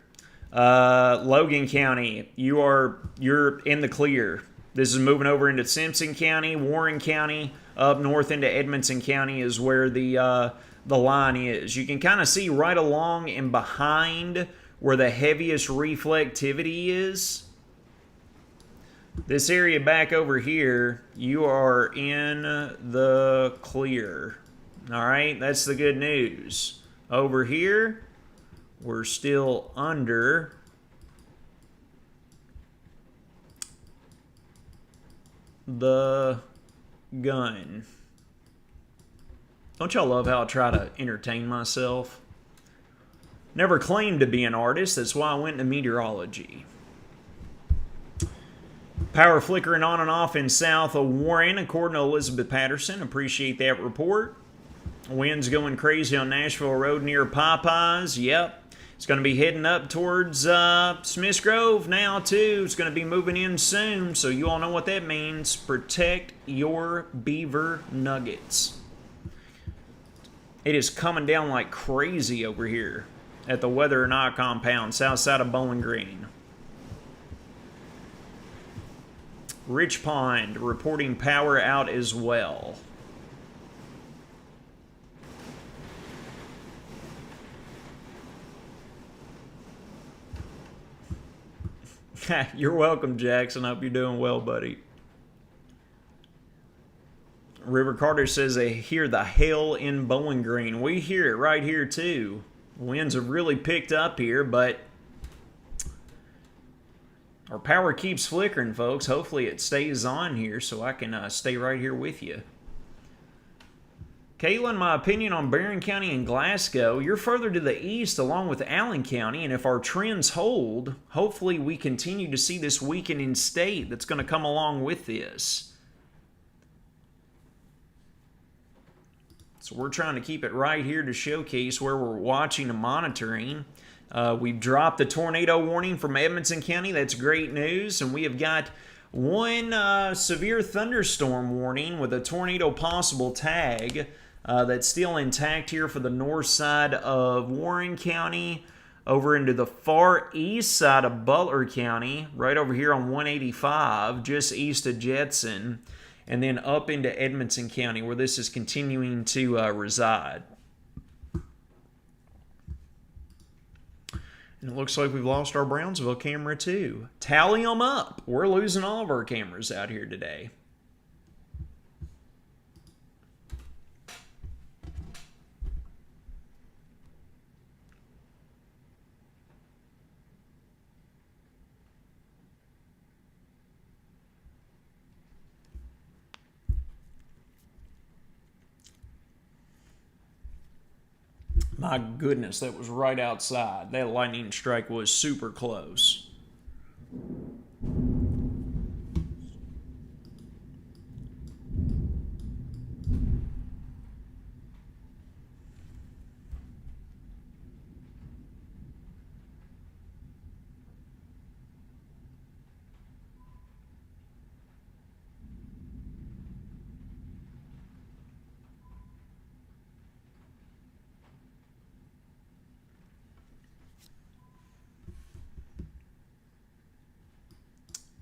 Logan County, you're in the clear. This is moving over into Simpson County, Warren County, up north into Edmonson County is where the line is. You can kind of see right along and behind where the heaviest reflectivity is. This area back over here, you are in the clear. All right, that's the good news. Over here, we're still under the gun. Don't y'all love how I try to entertain myself? Never claimed to be an artist. That's why I went into meteorology. Power flickering on and off in south of Warren, according to Elizabeth Patterson. Appreciate that report. Winds going crazy on Nashville Road near Popeyes. Yep. It's going to be heading up towards Smiths Grove now, too. It's going to be moving in soon, so you all know what that means. Protect your beaver nuggets. It is coming down like crazy over here at the Weather or Not compound, south side of Bowling Green. Rich Pond reporting power out as well. You're welcome, Jackson. Hope you're doing well, buddy. River Carter says they hear the hail in Bowling Green. We hear it right here, too. Winds have really picked up here, but our power keeps flickering, folks. Hopefully it stays on here so I can stay right here with you. Caitlin, my opinion on Barron County and Glasgow, you're further to the east along with Allen County, and if our trends hold, hopefully we continue to see this weakening state that's going to come along with this. So we're trying to keep it right here to showcase where we're watching and monitoring. We've dropped the tornado warning from Edmonson County. That's great news. And we have got one severe thunderstorm warning with a tornado possible tag that's still intact here for the north side of Warren County, over into the far east side of Butler County, right over here on 185, just east of Jetson, and then up into Edmonson County, where this is continuing to reside. And it looks like we've lost our Brownsville camera too. Tally them up. We're losing all of our cameras out here today. My goodness, that was right outside. That lightning strike was super close.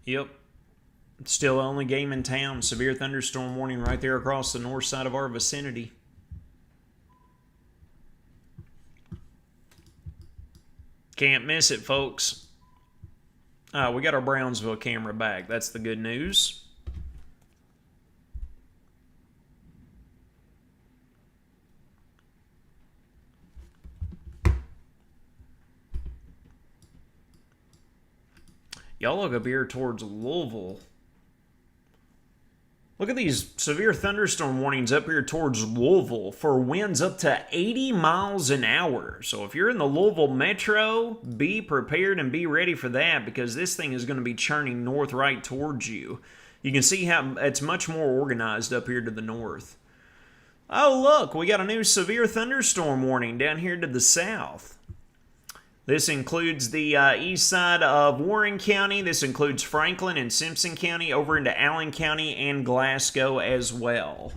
Yep. Still the only game in town. Severe thunderstorm warning right there across the north side of our vicinity. Can't miss it, folks. We got our Brownsville camera back. That's the good news. Y'all look up here towards Louisville. Look at these severe thunderstorm warnings up here towards Louisville for winds up to 80 miles an hour. So if you're in the Louisville metro, be prepared and be ready for that, because this thing is going to be churning north right towards you. You can see how it's much more organized up here to the north. Oh, look, we got a new severe thunderstorm warning down here to the south. This includes the east side of Warren County. This includes Franklin and Simpson County, over into Allen County and Glasgow as well.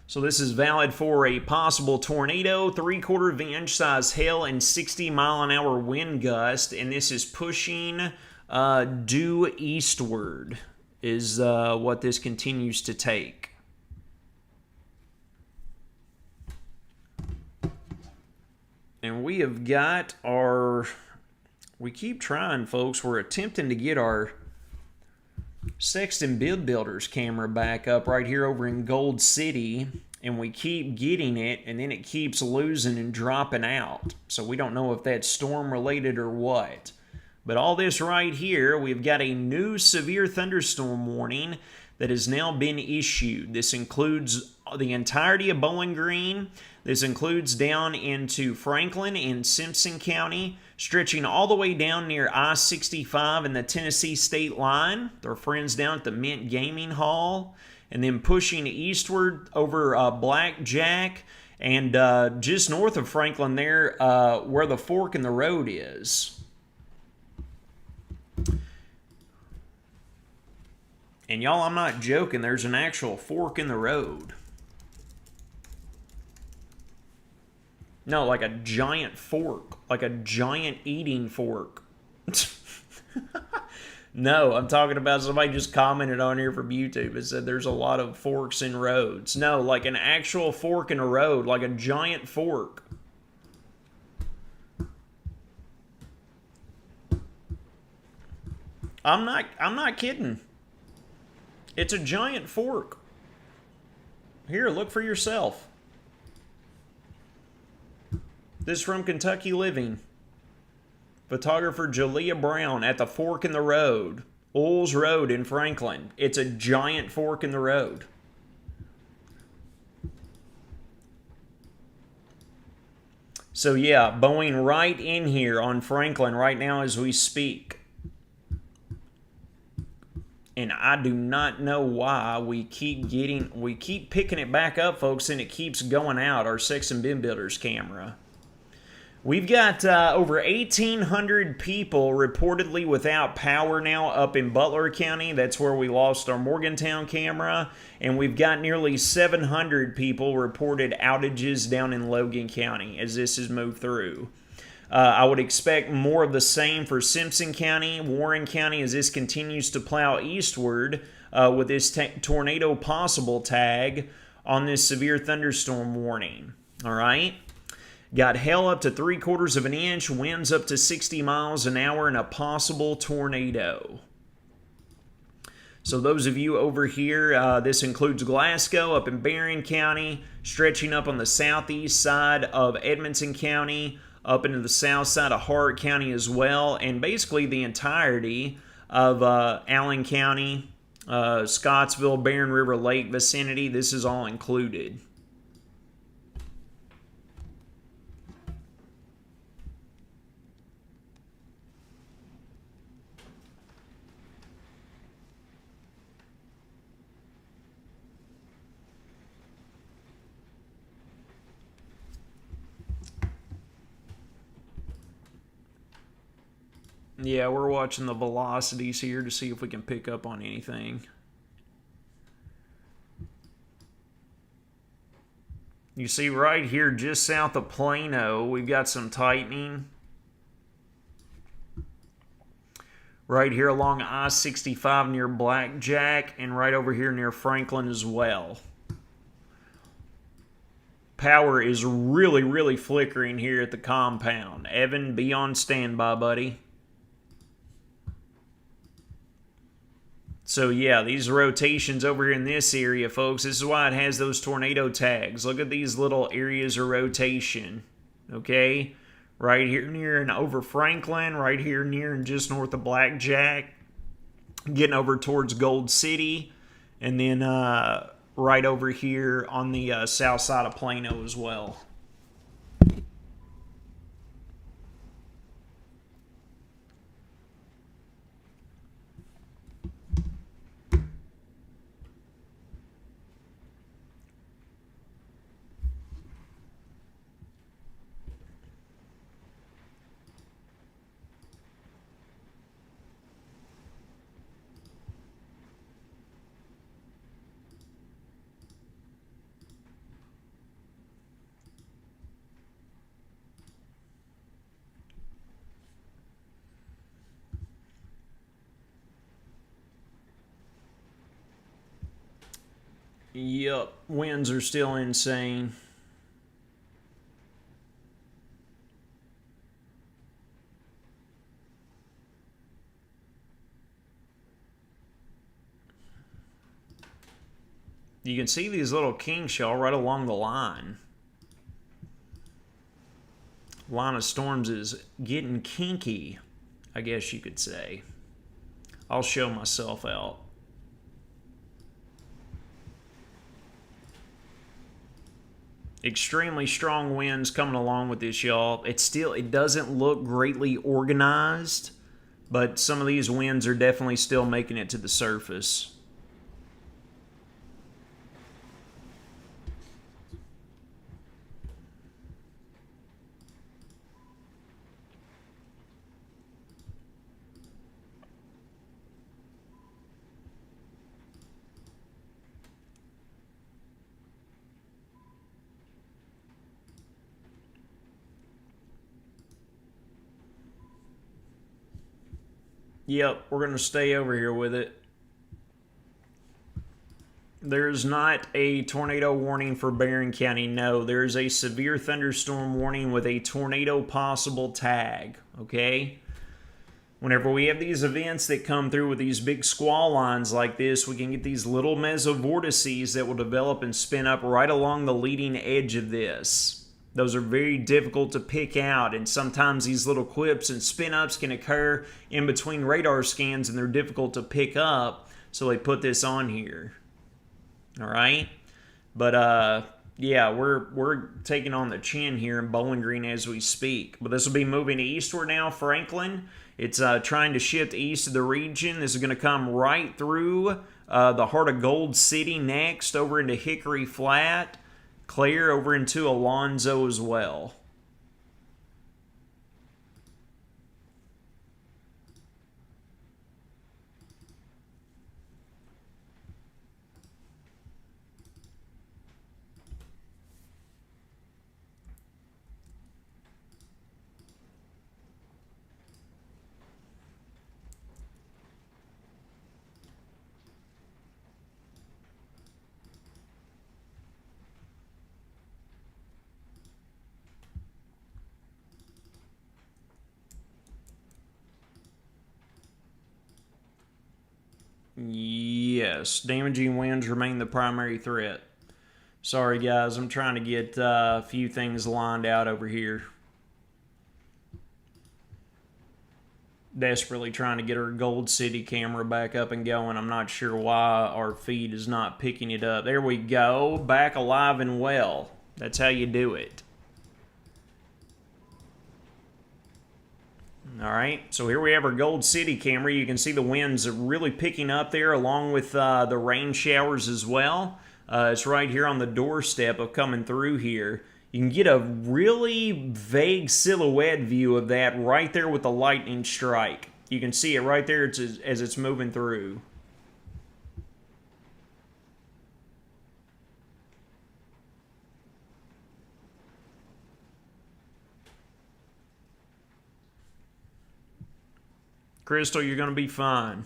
So this is valid for a possible tornado, 3/4 inch size hail, and 60-mile-an-hour wind gust. And this is pushing due eastward is what this continues to take. And we have got our, we keep trying, folks. We're attempting to get our Sexton Bib Builders camera back up right here over in Gold City, and we keep getting it, and then it keeps losing and dropping out. So we don't know if that's storm related or what. But all this right here, we've got a new severe thunderstorm warning that has now been issued. This includes the entirety of Bowling Green. This includes down into Franklin and Simpson County, stretching all the way down near I-65 and the Tennessee state line. Our friends down at the Mint Gaming Hall. And then pushing eastward over Blackjack and just north of Franklin there where the fork in the road is. And y'all, I'm not joking, there's an actual fork in the road. No, like a giant fork, like a giant eating fork. No, I'm talking about somebody just commented on here from YouTube and said there's a lot of forks in roads. No, like an actual fork in a road, like a giant fork. I'm not kidding. It's a giant fork. Here, look for yourself. This is from Kentucky Living. Photographer Jalea Brown at the fork in the road. Oles Road in Franklin. It's a giant fork in the road. So yeah, Boeing right in here on Franklin right now as we speak. And I do not know why we keep picking it back up, folks, and it keeps going out, our Sex and Bin Builders camera. We've got over 1,800 people reportedly without power now up in Butler County. That's where we lost our Morgantown camera. And we've got nearly 700 people reported outages down in Logan County as this has moved through. I would expect more of the same for Simpson County, Warren County, as this continues to plow eastward with this tornado possible tag on this severe thunderstorm warning. All right? Got hail up to 3/4 of an inch, winds up to 60 miles an hour, and a possible tornado. So those of you over here, this includes Glasgow up in Barron County, stretching up on the southeast side of Edmonton County, up into the south side of Hart County as well, and basically the entirety of Allen County, Scottsville, Barron River Lake vicinity. This is all included. Yeah, we're watching the velocities here to see if we can pick up on anything. You see right here just south of Plano, we've got some tightening. Right here along I-65 near Blackjack, and right over here near Franklin as well. Power is really, really flickering here at the compound. Evan, be on standby, buddy. So yeah, these rotations over here in this area, folks, this is why it has those tornado tags. Look at these little areas of rotation, okay? Right here near and over Franklin, right here near and just north of Blackjack, getting over towards Gold City, and then right over here on the south side of Plano as well. Yep, winds are still insane. You can see these little king shell right along the line. Line of storms is getting kinky, I guess you could say. I'll show myself out. Extremely strong winds coming along with this, y'all. It doesn't look greatly organized, but some of these winds are definitely still making it to the surface. Yep, we're going to stay over here with it. There's not a tornado warning for Barron County. No, there's a severe thunderstorm warning with a tornado possible tag. Okay? Whenever we have these events that come through with these big squall lines like this, we can get these little mesovortices that will develop and spin up right along the leading edge of this. Those are very difficult to pick out, and sometimes these little quips and spin-ups can occur in between radar scans, and they're difficult to pick up, so they put this on here. All right? But, yeah, we're taking on the chin here in Bowling Green as we speak. But this will be moving eastward now, Franklin. It's trying to shift east of the region. This is going to come right through the heart of Gold City next, over into Hickory Flat, clear over into Alonzo as well. Yes, damaging winds remain the primary threat. Sorry guys, I'm trying to get a few things lined out over here. Desperately trying to get our Gold City camera back up and going. I'm not sure why our feed is not picking it up. There we go, back alive and well. That's how you do it. All right, so here we have our Gold City camera. You can see the winds really picking up there, along with the rain showers as well. It's right here on the doorstep of coming through here. You can get a really vague silhouette view of that right there with the lightning strike. You can see it right there as it's moving through. Crystal, you're going to be fine.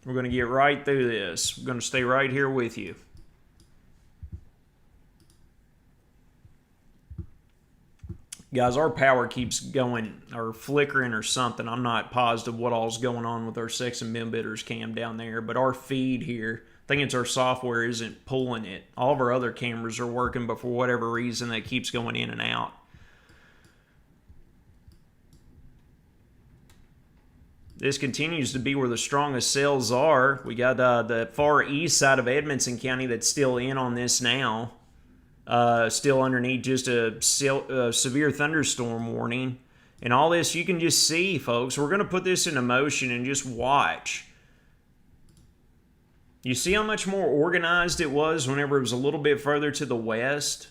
We're going to get right through this. We're going to stay right here with you. Guys, our power keeps going or flickering or something. I'm not positive what all's going on with our Sex and Bin Bitters cam down there, but our feed here, I think it's our software isn't pulling it. All of our other cameras are working, but for whatever reason, that keeps going in and out. This continues to be where the strongest cells are. We got the far east side of Edmonson County that's still in on this now. Still underneath just a severe thunderstorm warning. And all this, you can just see, folks. We're going to put this into motion and just watch. You see how much more organized it was whenever it was a little bit further to the west?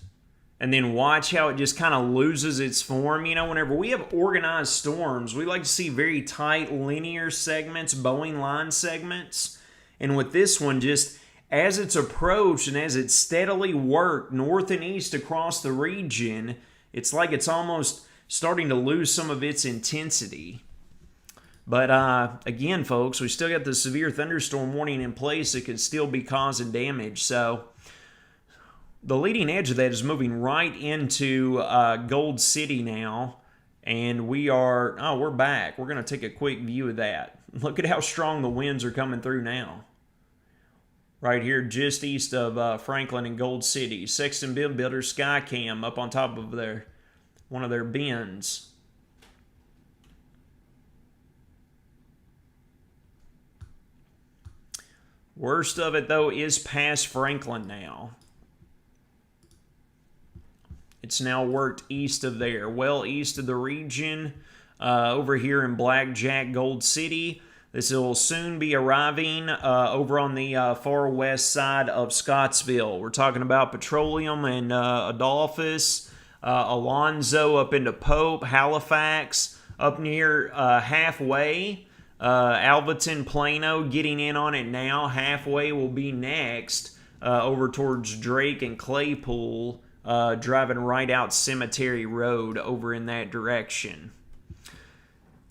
And then watch how it just kind of loses its form. You know, whenever we have organized storms, we like to see very tight linear segments, Boeing line segments. And with this one, just as it's approached and as it steadily worked north and east across the region, it's like it's almost starting to lose some of its intensity. But again, folks, we still got the severe thunderstorm warning in place. It could still be causing damage. So the leading edge of that is moving right into Gold City now. And we're back. We're going to take a quick view of that. Look at how strong the winds are coming through now. Right here, just east of Franklin and Gold City. Sexton Bin Builder Skycam up on top of one of their bins. Worst of it, though, is past Franklin now. It's now worked east of there, well east of the region, over here in Blackjack, Gold City. This will soon be arriving over on the far west side of Scottsville. We're talking about Petroleum and Adolphus, Alonzo up into Pope, Halifax, up near halfway. Alvaton, Plano getting in on it now. Halfway will be next over towards Drake and Claypool, driving right out Cemetery Road over in that direction.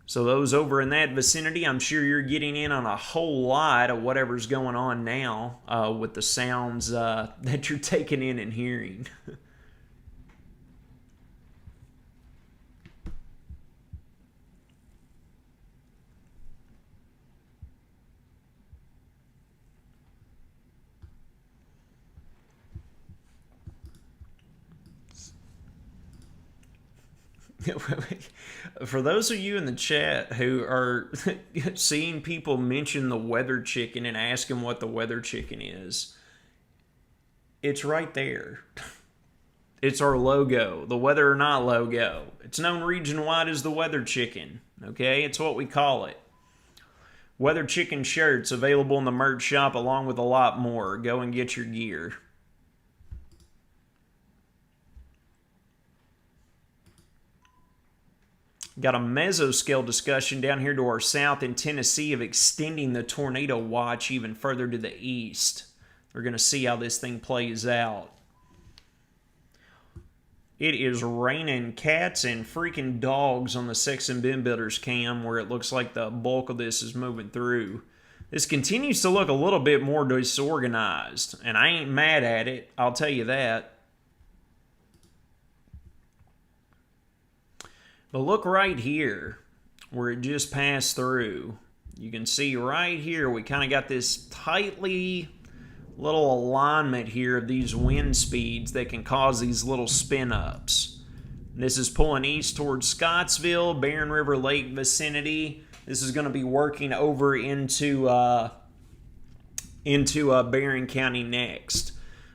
So those over in that vicinity, I'm sure you're getting in on a whole lot of whatever's going on now with the sounds that you're taking in and hearing. For those of you in the chat who are seeing people mention the weather chicken and asking what the weather chicken is, it's right there. It's our logo, the Weather or Not logo. It's known region-wide as the weather chicken, okay? It's what we call it. Weather chicken shirts available in the merch shop along with a lot more. Go and get your gear. Got a mesoscale discussion down here to our south in Tennessee of extending the tornado watch even further to the east. We're going to see how this thing plays out. It is raining cats and freaking dogs on the Sex and Bin Builders cam where it looks like the bulk of this is moving through. This continues to look a little bit more disorganized, and I ain't mad at it, I'll tell you that. But look right here, where it just passed through. You can see right here, we kind of got this tightly little alignment here of these wind speeds that can cause these little spin ups. This is pulling east towards Scottsville, Barren River Lake vicinity. This is going to be working over into Barren County next.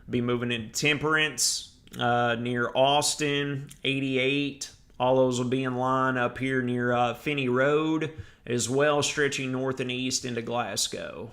Be moving into Temperance, near Austin, 88. All those will be in line up here near Finney Road, as well stretching north and east into Glasgow.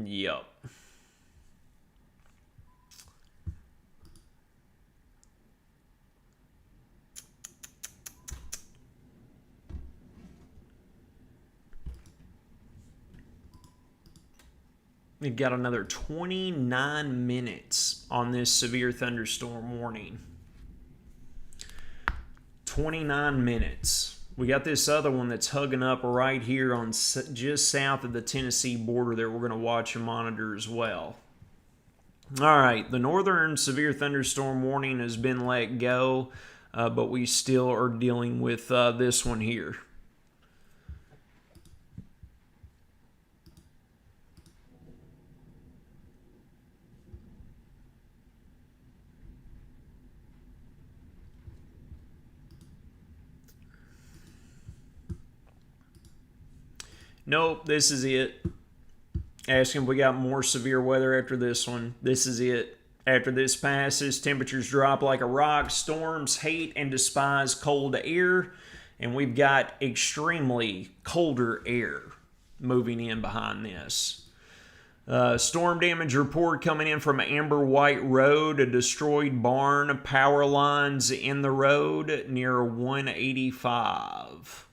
Yep. We've got another 29 minutes on this severe thunderstorm warning. 29 minutes. We got this other one that's hugging up right here on just south of the Tennessee border that we're going to watch and monitor as well. All right, the northern severe thunderstorm warning has been let go, but we still are dealing with this one here. Nope, this is it. Asking if we got more severe weather after this one. This is it. After this passes, temperatures drop like a rock. Storms hate and despise cold air. And we've got extremely colder air moving in behind this. Storm damage report coming in from Amber White Road. A destroyed barn, power lines in the road near 185.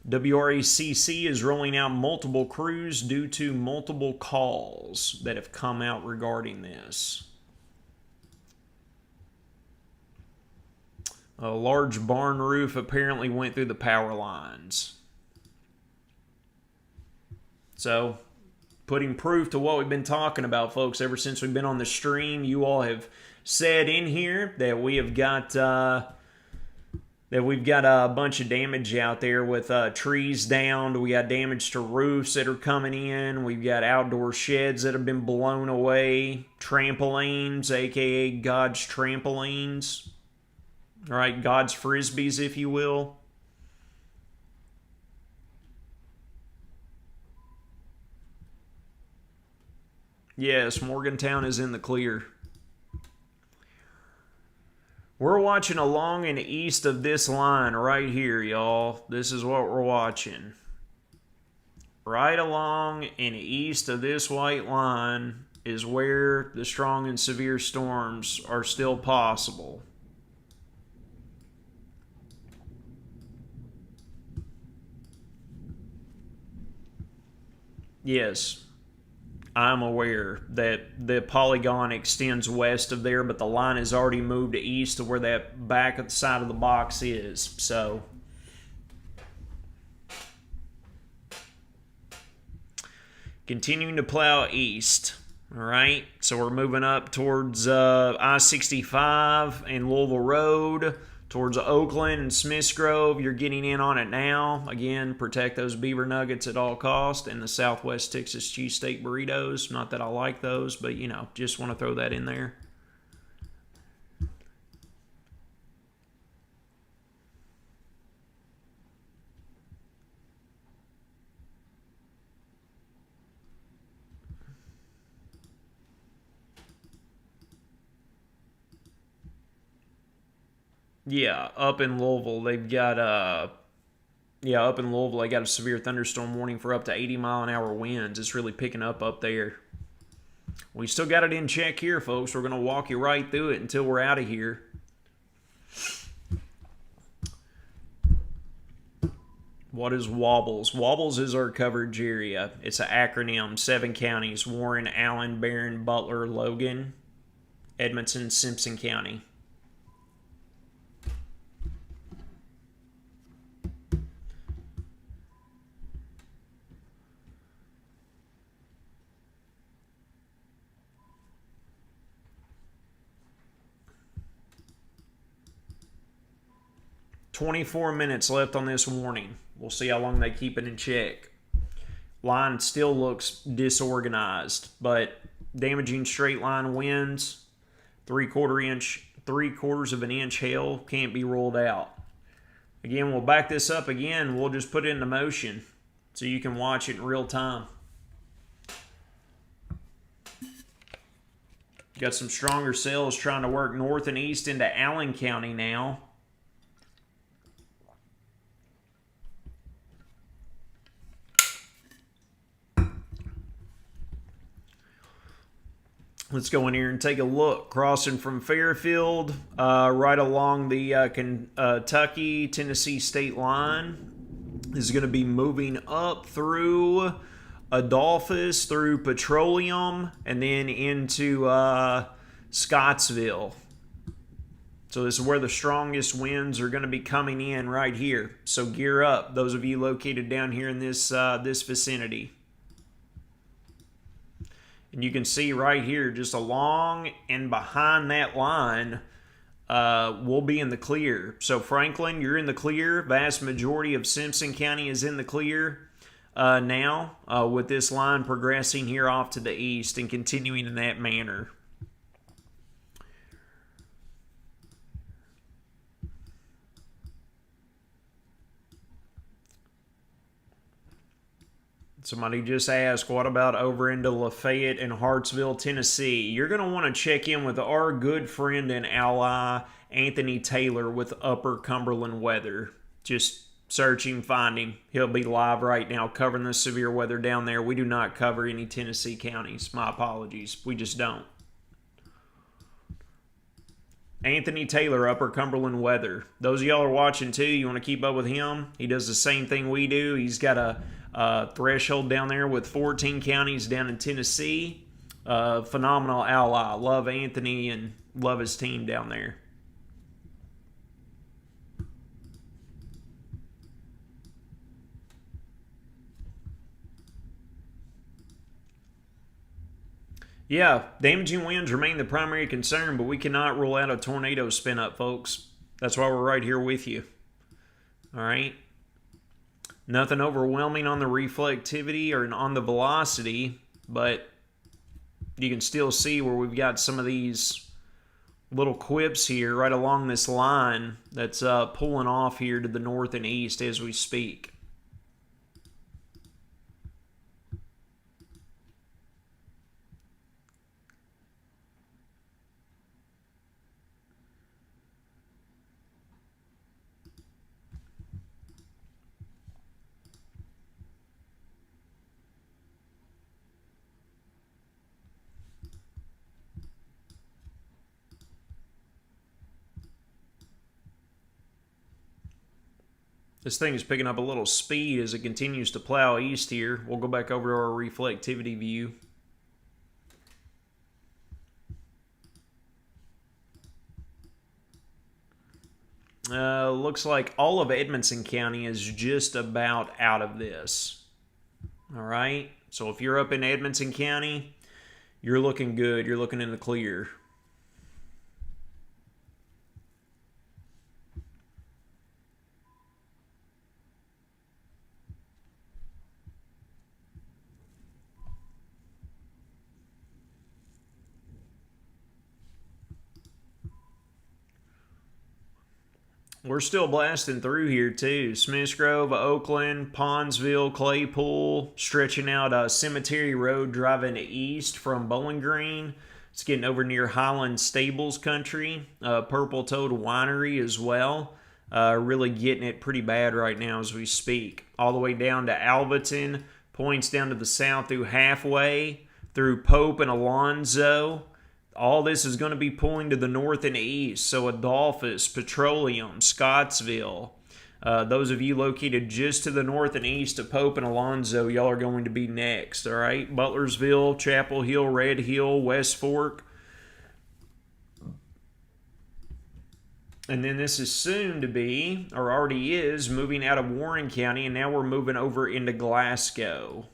WRACC is rolling out multiple crews due to multiple calls that have come out regarding this. A large barn roof apparently went through the power lines. So, putting proof to what we've been talking about, folks, ever since we've been on the stream. You all have said in here that we have got we've got a bunch of damage out there with trees downed. We got damage to roofs that are coming in. We've got outdoor sheds that have been blown away. Trampolines, aka God's trampolines. All right, God's frisbees, if you will. Yes, Morgantown is in the clear. We're watching along and east of this line right here, y'all. This is what we're watching. Right along and east of this white line is where the strong and severe storms are still possible. Yes, I'm aware that the polygon extends west of there, but the line has already moved east to where that back of the side of the box is. So continuing to plow east. All right, so we're moving up towards I-65 and Louisville Road, towards Oakland and Smiths Grove. You're getting in on it now. Again, protect those beaver nuggets at all costs and the Southwest Texas cheesesteak burritos. Not that I like those, but, you know, just want to throw that in there. Yeah, up in Louisville, they've got up in Louisville, they got a severe thunderstorm warning for up to 80-mile-an-hour winds. It's really picking up there. We still got it in check here, folks. We're going to walk you right through it until we're out of here. What is WABBLES? WABBLES is our coverage area. It's an acronym. 7 counties: Warren, Allen, Barron, Butler, Logan, Edmonton, Simpson County. $24 left on this warning. We'll see how long they keep it in check. Line still looks disorganized, but damaging straight line winds, 3/4 of an inch hail can't be ruled out. Again, we'll back this up again. We'll just put it into motion so you can watch it in real time. Got some stronger cells trying to work north and east into Allen County now. Let's go in here and take a look. Crossing from Fairfield, right along the Kentucky-Tennessee state line. This is going to be moving up through Adolphus, through Petroleum, and then into Scottsville. So this is where the strongest winds are going to be coming in right here. So gear up, those of you located down here in this vicinity. And you can see right here, just along and behind that line, we'll be in the clear. So Franklin, you're in the clear. Vast majority of Simpson County is in the clear now, with this line progressing here off to the east and continuing in that manner. Somebody just asked, what about over into Lafayette and Hartsville, Tennessee? You're going to want to check in with our good friend and ally, Anthony Taylor, with Upper Cumberland Weather. Just search him, find him. He'll be live right now covering the severe weather down there. We do not cover any Tennessee counties. My apologies. We just don't. Anthony Taylor, Upper Cumberland Weather. Those of y'all are watching too, you want to keep up with him. He does the same thing we do. He's got a threshold down there with 14 counties down in Tennessee. Phenomenal ally. Love Anthony and love his team down there. Yeah, damaging winds remain the primary concern, but we cannot rule out a tornado spin up, folks. That's why we're right here with you. All right. Nothing overwhelming on the reflectivity or on the velocity, but you can still see where we've got some of these little quips here right along this line that's pulling off here to the north and east as we speak. This thing is picking up a little speed as it continues to plow east here. We'll go back over to our reflectivity view. Looks like all of Edmonson County is just about out of this. All right. So if you're up in Edmonson County, you're looking good. You're looking in the clear. We're still blasting through here too. Smiths Grove, Oakland, Pondsville, Claypool, stretching out Cemetery Road, driving east from Bowling Green. It's getting over near Highland Stables country. Purple Toad Winery as well. Really getting it pretty bad right now as we speak. All the way down to Alvaton, points down to the south through Halfway, through Pope and Alonzo. All this is going to be pulling to the north and east. So Adolphus, Petroleum, Scottsville. Those of you located just to the north and east of Pope and Alonzo, y'all are going to be next. All right. Butlersville, Chapel Hill, Red Hill, West Fork. And then this is soon to be, or already is, moving out of Warren County. And now we're moving over into Glasgow.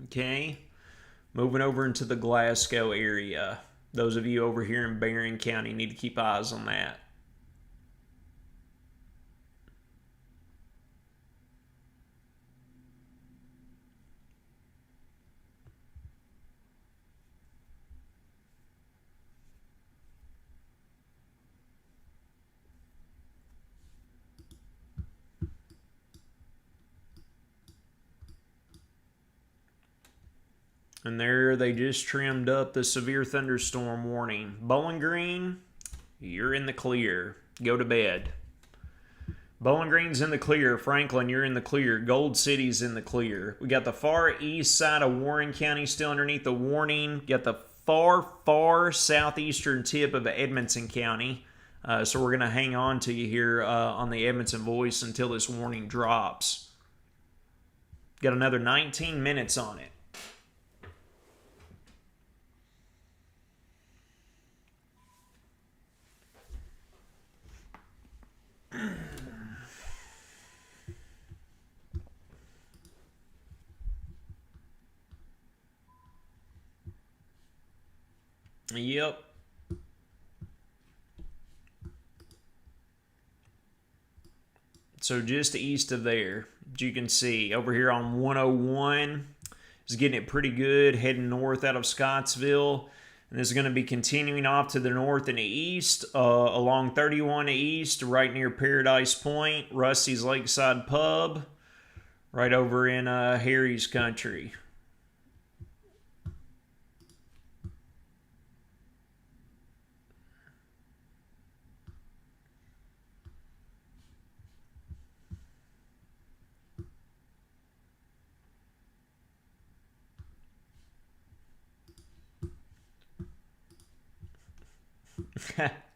Okay. Moving over into the Glasgow area. Those of you over here in Barron County need to keep eyes on that. And there they just trimmed up the severe thunderstorm warning. Bowling Green, you're in the clear. Go to bed. Bowling Green's in the clear. Franklin, you're in the clear. Gold City's in the clear. We got the far east side of Warren County still underneath the warning. Got the far southeastern tip of Edmonson County. So we're going to hang on to you here on the Edmonson Voice until this warning drops. Got another 19 minutes on it. Yep. So just east of there, as you can see, over here on 101, is getting it pretty good, heading north out of Scottsville. And this is going to be continuing off to the north and the east, along 31 east, right near Paradise Point, Rusty's Lakeside Pub, right over in Harry's country.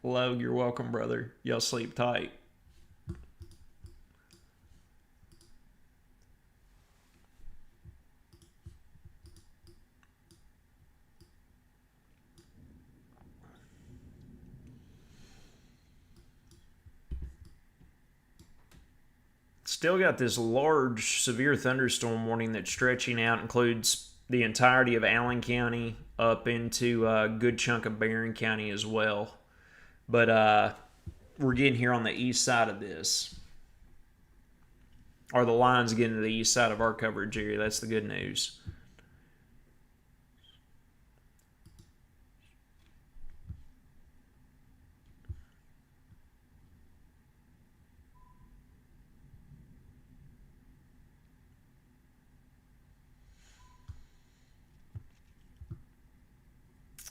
Hello, you're welcome, brother. Y'all sleep tight. Still got this large severe thunderstorm warning that's stretching out, includes the entirety of Allen County up into a good chunk of Barron County as well. But we're getting here on the east side of this. Or the line's getting to the east side of our coverage area. That's the good news.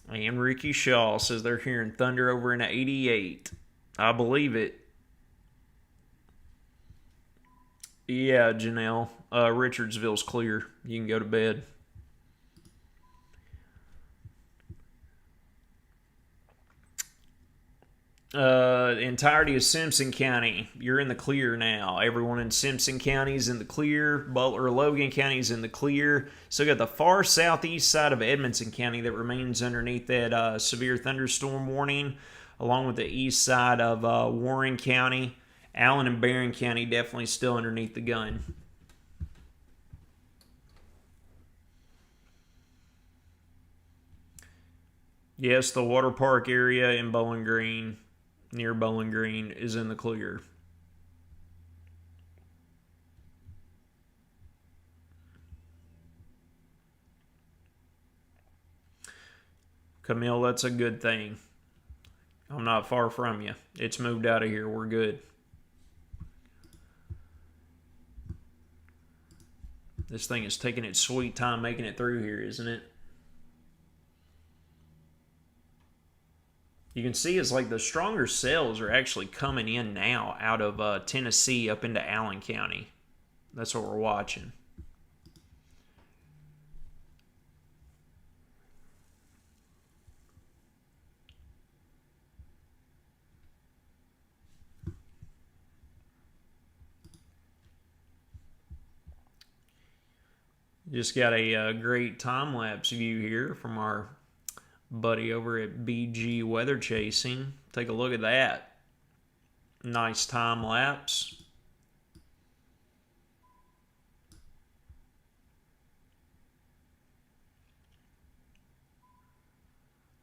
And Ricky Shaw says they're hearing thunder over in 88. I believe it. Yeah, Janelle. Richardsville's clear. You can go to bed. entirety of Simpson County, you're in the clear now. Everyone in Simpson County is in the clear. Butler, Logan County is in the clear. So got the far southeast side of Edmonson County that remains underneath that severe thunderstorm warning, along with the east side of Warren County. Allen and Barron County definitely still underneath the gun. Yes, the water park area in Bowling Green, near Bowling Green, is in the clear. Camille, that's a good thing. I'm not far from you. It's moved out of here. We're good. This thing is taking its sweet time making it through here, isn't it? You can see it's like the stronger cells are actually coming in now out of Tennessee up into Allen County. That's what we're watching. Just got a great time-lapse view here from our buddy over at BG Weather Chasing. Take a look at that. Nice time-lapse.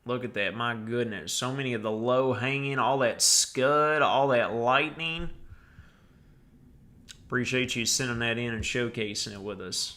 Look at that. My goodness. So many of the low-hanging, all that scud, all that lightning. Appreciate you sending that in and showcasing it with us.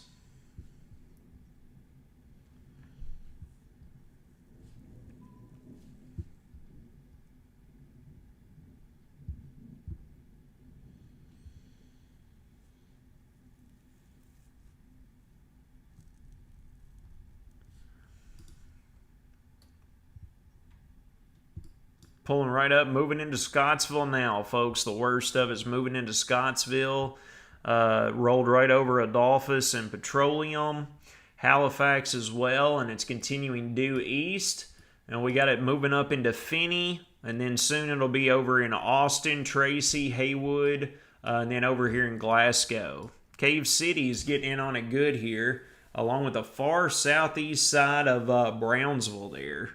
Pulling right up, moving into Scottsville now, folks. The worst of it's moving into Scottsville. Rolled right over Adolphus and Petroleum. Halifax as well, and it's continuing due east. And we got it moving up into Finney, and then soon it'll be over in Austin, Tracy, Haywood, and then over here in Glasgow. Cave City is getting in on it good here, along with the far southeast side of Brownsville there.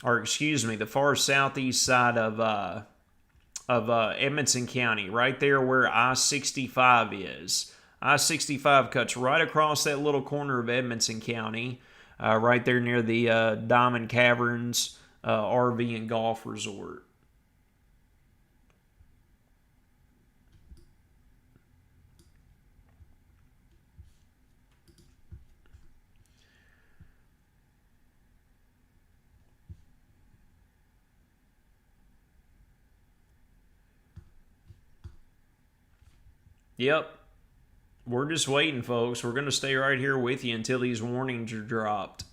Or excuse me, the far southeast side of Edmonson County, right there where I-65 is. I-65 cuts right across that little corner of Edmonson County, right there near the Diamond Caverns RV and Golf Resort. Yep. We're just waiting, folks. We're going to stay right here with you until these warnings are dropped.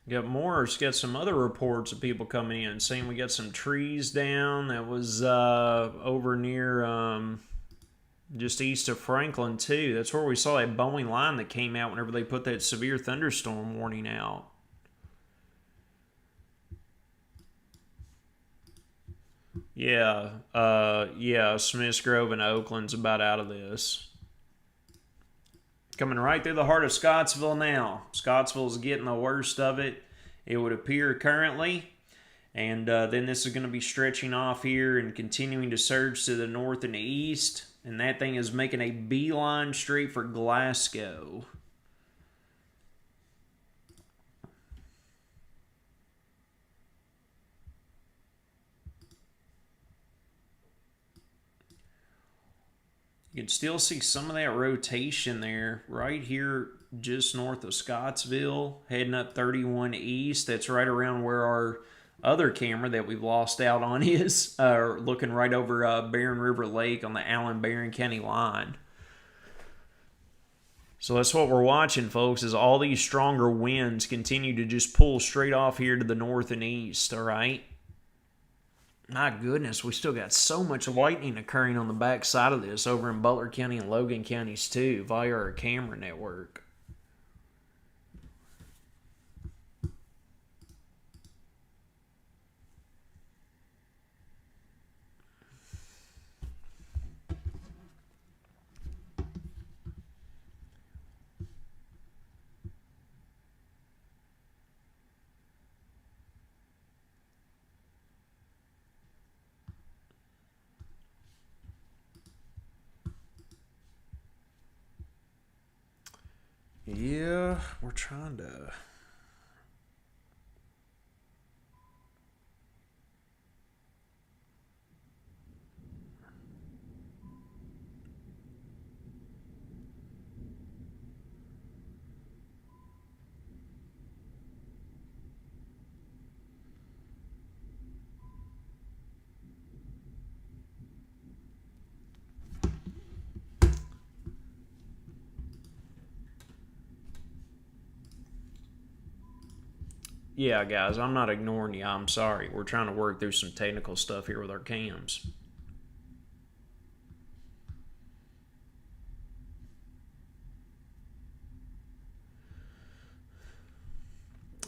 Got more. Got some other reports of people coming in saying we got some trees down. That was over near just east of Franklin too. That's where we saw that Boeing line that came out whenever they put that severe thunderstorm warning out. Yeah, Smiths Grove and Oakland's about out of this. Coming right through the heart of Scottsville now. Scottsville's getting the worst of it, it would appear currently. And then this is going to be stretching off here and continuing to surge to the north and the east. And that thing is making a beeline straight for Glasgow. You can still see some of that rotation there right here just north of Scottsville, heading up 31 East. That's right around where our other camera that we've lost out on is, looking right over Barren River Lake on the Allen-Barren County line. So that's what we're watching, folks, is all these stronger winds continue to just pull straight off here to the north and east, all right? My goodness, we still got so much lightning occurring on the back side of this over in Butler County and Logan counties too via our camera network. Yeah, we're trying to... Yeah, guys, I'm not ignoring you. I'm sorry. We're trying to work through some technical stuff here with our cams.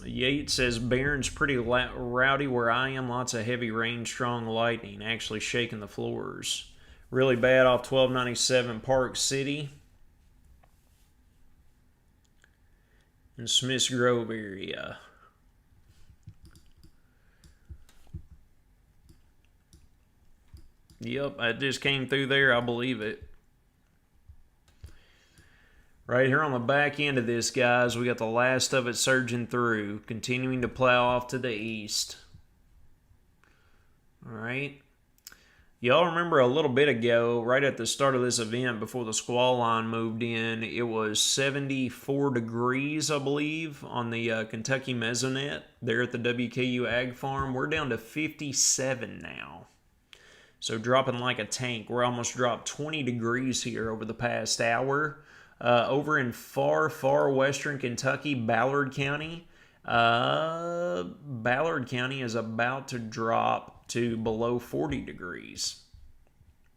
Yates says, Barron's pretty rowdy where I am. Lots of heavy rain, strong lightning, actually shaking the floors. Really bad off 1297 Park City in Smiths Grove area. Yep, I just came through there. I believe it. Right here on the back end of this, guys, we got the last of it surging through, continuing to plow off to the east. All right. Y'all remember a little bit ago, right at the start of this event, before the squall line moved in, it was 74 degrees, I believe, on the Kentucky Mesonet there at the WKU Ag Farm. We're down to 57 now. So dropping like a tank. We're almost dropped 20 degrees here over the past hour. Over in far western Kentucky, Ballard County. Ballard County is about to drop to below 40 degrees.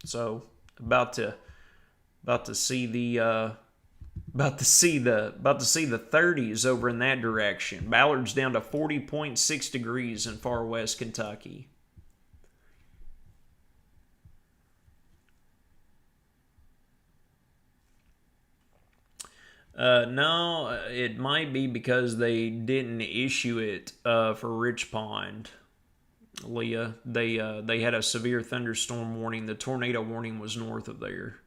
So about to see the 30s over in that direction. Ballard's down to 40.6 degrees in far west Kentucky. No, it might be because they didn't issue it for Rich Pond, Leah. They had a severe thunderstorm warning. The tornado warning was north of there.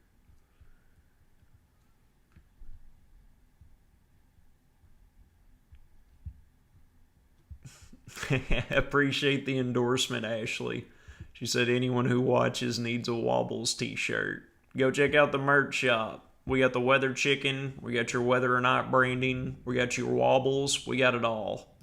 Appreciate the endorsement, Ashley. She said anyone who watches needs a Wobbles t-shirt. Go check out the merch shop. We got the Weather Chicken. We got your Weather or Not branding. We got your Wobbles. We got it all.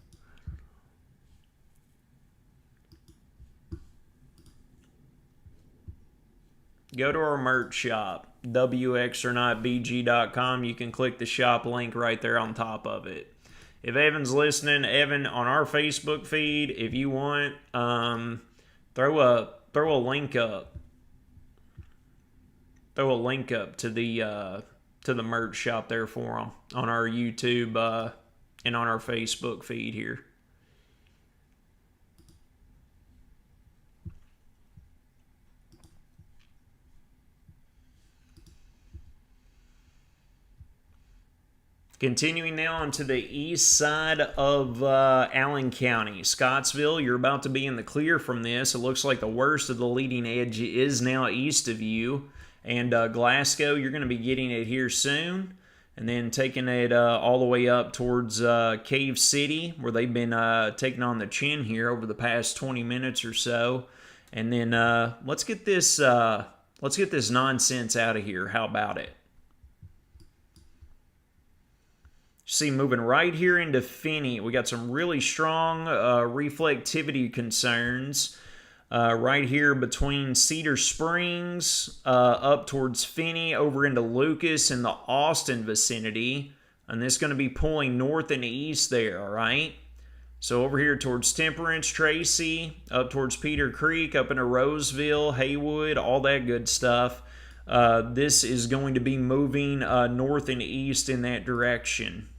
Go to our merch shop, wxornotbg.com. You can click the shop link right there on top of it. If Evan's listening, Evan, on our Facebook feed, if you want, throw a link up. Throw a link up to the merch shop there for them on our YouTube and on our Facebook feed here. Continuing now onto the east side of Allen County. Scottsville, you're about to be in the clear from this. It looks like the worst of the leading edge is now east of you. And Glasgow, you're going to be getting it here soon. And then taking it all the way up towards Cave City, where they've been taking on the chin here over the past 20 minutes or so. And then let's get this Let's get this nonsense out of here. How about it? See, moving right here into Finney, we got some really strong reflectivity concerns right here between Cedar Springs up towards Finney, over into Lucas and the Austin vicinity. And this is going to be pulling north and east there, all right? So over here towards Temperance, Tracy, up towards Peter Creek, up into Roseville, Haywood, all that good stuff. This is going to be moving north and east in that direction.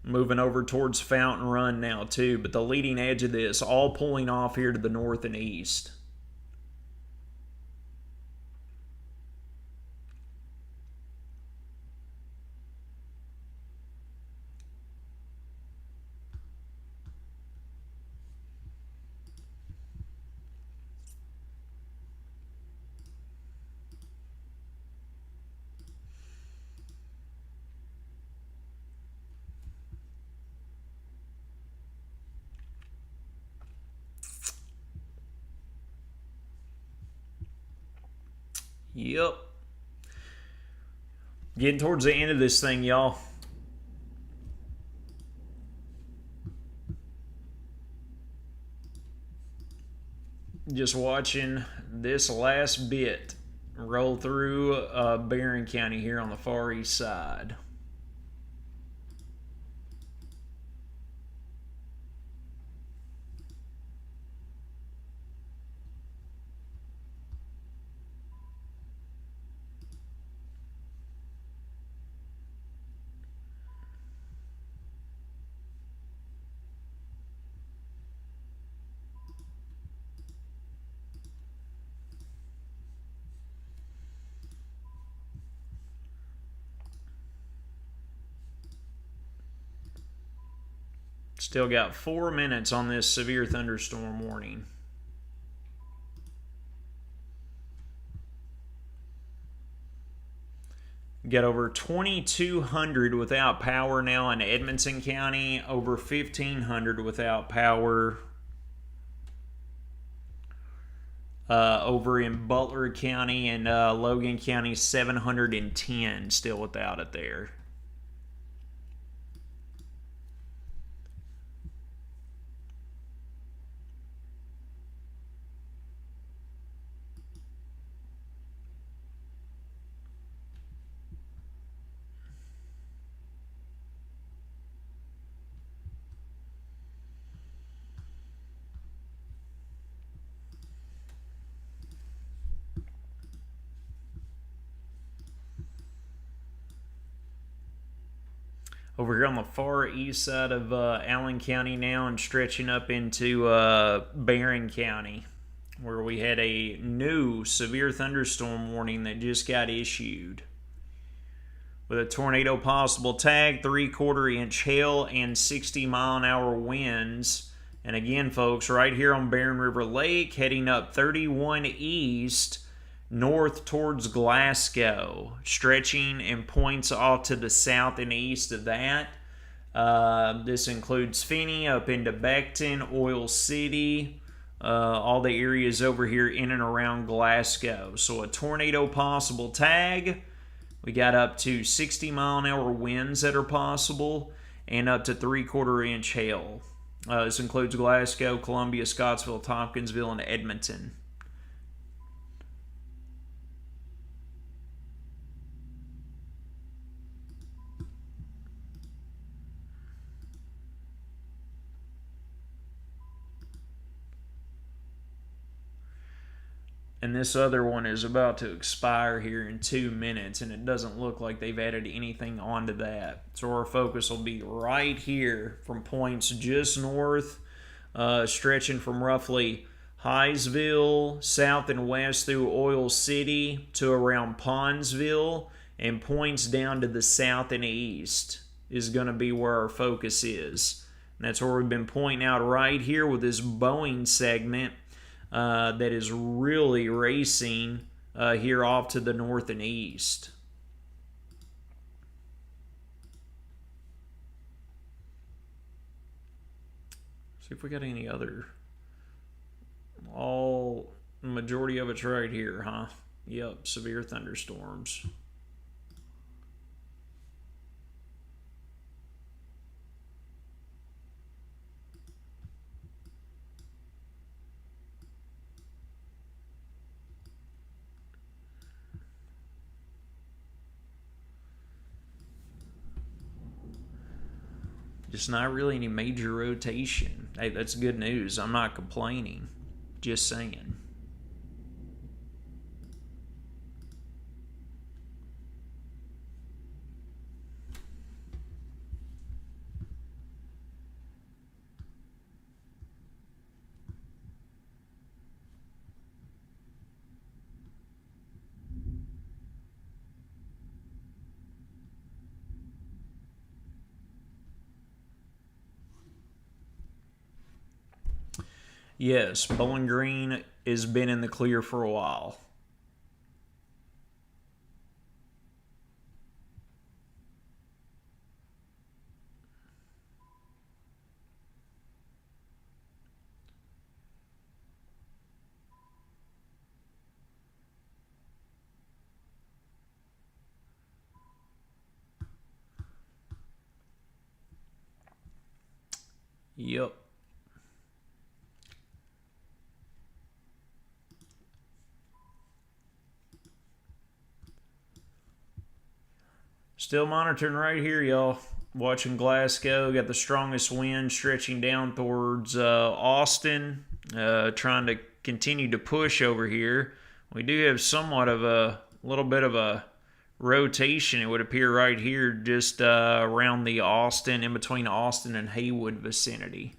Moving over towards Fountain Run now too, but the leading edge of this all pulling off here to the north and east. Yep. Getting towards the end of this thing, y'all. Just watching this last bit roll through Barron County here on the far east side. Still got 4 minutes on this severe thunderstorm warning. Got over 2,200 without power now in Edmonson County, over 1,500 without power over in Butler County, and Logan County 710 still without it there. Over here on the far east side of Allen County now, and stretching up into Barron County, where we had a new severe thunderstorm warning that just got issued. With a tornado possible tag, 3/4 inch hail, and 60-mile-an-hour winds. And again, folks, right here on Barron River Lake, heading up 31 east, north towards Glasgow, stretching and points off to the south and east of that. This includes Finney, up into Beckton, Oil City, all the areas over here in and around Glasgow. So a tornado possible tag. We got up to 60-mile-an-hour winds that are possible, and up to 3/4 inch hail. This includes Glasgow, Columbia, Scottsville, Tompkinsville, and Edmonton. And this other one is about to expire here in 2 minutes, and it doesn't look like they've added anything onto that. So our focus will be right here from points just north, stretching from roughly Highsville, south and west through Oil City to around Pondsville, and points down to the south and east is going to be where our focus is. And that's where we've been pointing out right here with this Boeing segment. That is really racing here off to the north and east. So See if we got any other. Majority of it's right here, huh? Yep, severe thunderstorms. Just not really any major rotation. Hey, that's good news. I'm not complaining. Just saying. Yes, Bowling Green has been in the clear for a while. Yep. Still monitoring right here, y'all. Watching Glasgow. Got the strongest wind stretching down towards Austin. Trying to continue to push over here. We do have somewhat of a little bit of a rotation, it would appear, right here, just around the Austin, in between Austin and Haywood vicinity.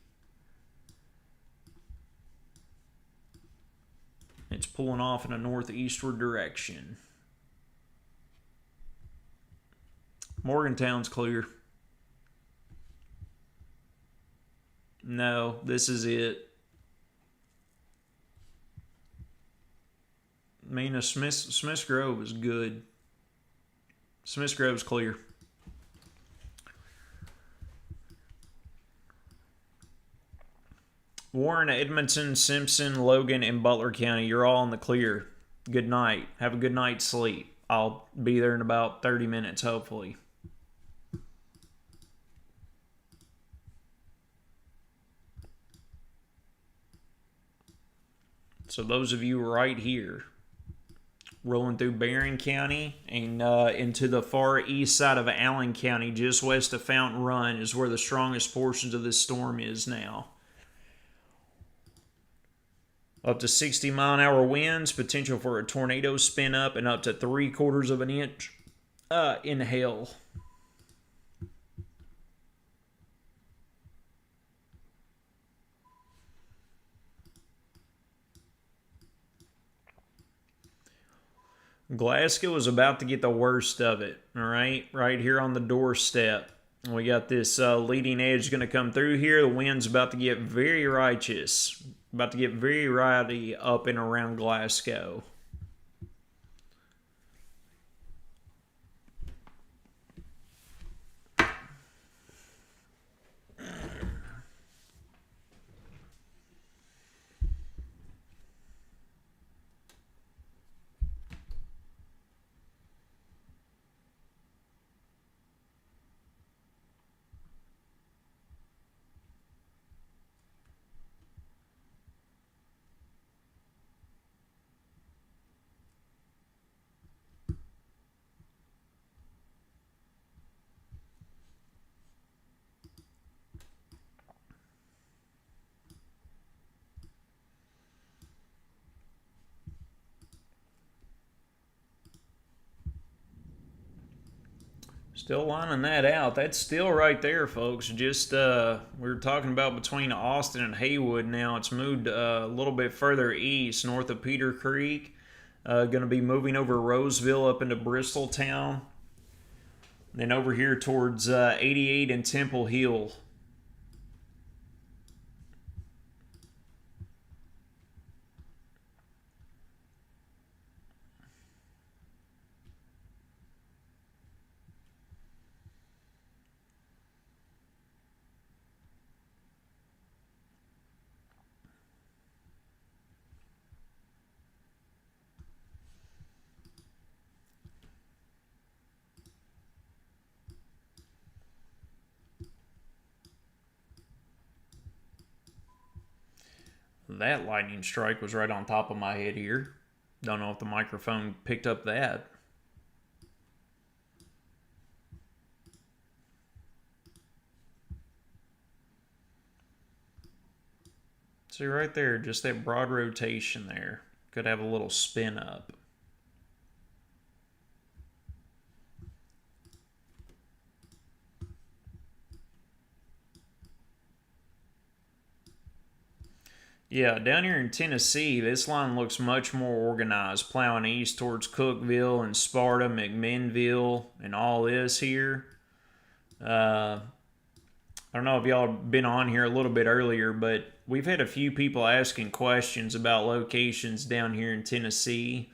It's pulling off in a northeastward direction. Morgantown's clear. No, this is it. Smith's Grove is good. Smith's Grove's clear. Warren, Edmonton, Simpson, Logan, and Butler County, you're all in the clear. Good night. Have a good night's sleep. I'll be there in about 30 minutes, hopefully. So those of you right here, rolling through Barron County and into the far east side of Allen County, just west of Fountain Run, is where the strongest portions of this storm is now. Up to 60-mile-an-hour winds, potential for a tornado spin up, and up to 3/4 of an inch in hail. Glasgow is about to get the worst of it, all right? Right here on the doorstep. We got this leading edge going to come through here. The wind's about to get very righteous, about to get very rowdy up and around Glasgow. Still lining that out. That's still right there, folks. Just we were talking about between Austin and Haywood. Now it's moved a little bit further east, north of Peter Creek. Going to be moving over Roseville up into Bristoltown. Then over here towards 88 and Temple Hill. That lightning strike was right on top of my head here. Don't know if the microphone picked up that. See right there, just that broad rotation there. Could have a little spin up. Yeah, down here in Tennessee, this line looks much more organized, plowing east towards Cookeville and Sparta, McMinnville, and all this here. I don't know if y'all been on here a little bit earlier, but we've had a few people asking questions about locations down here in Tennessee.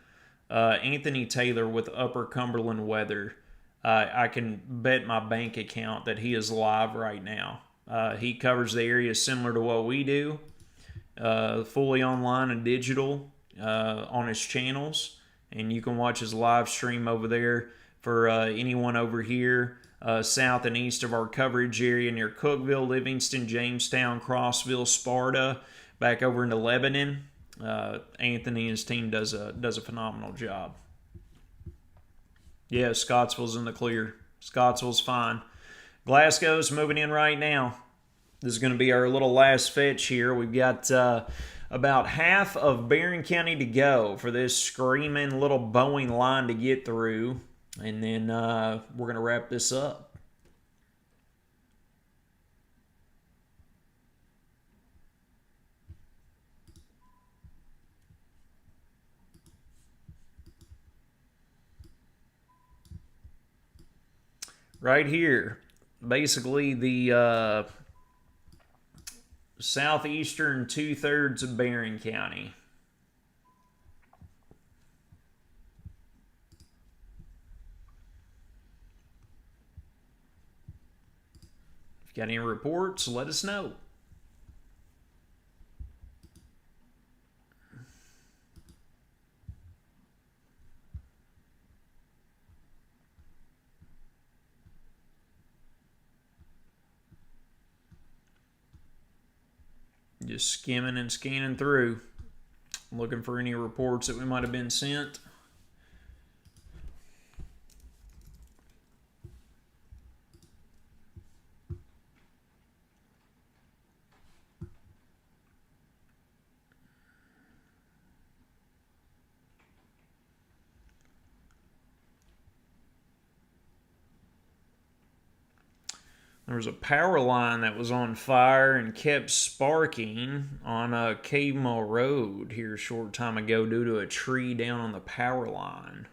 Anthony Taylor with Upper Cumberland Weather. I can bet my bank account that he is live right now. He covers the area similar to what we do. Fully online and digital on his channels, and you can watch his live stream over there for anyone over here south and east of our coverage area near Cookeville, Livingston, Jamestown, Crossville, Sparta, back over into Lebanon. Anthony and his team does a phenomenal job. Yeah, Scottsville's in the clear. Scottsville's fine. Glasgow's moving in right now. This is going to be our little last fetch here. We've got about half of Barron County to go for this screaming little Boeing line to get through. And then we're going to wrap this up. Right here, basically the southeastern 2/3 of Barron County. If you got any reports, let us know. Just skimming and scanning through, looking for any reports that we might have been sent. There was a power line that was on fire and kept sparking on Cave Mill Road here a short time ago due to a tree down on the power line.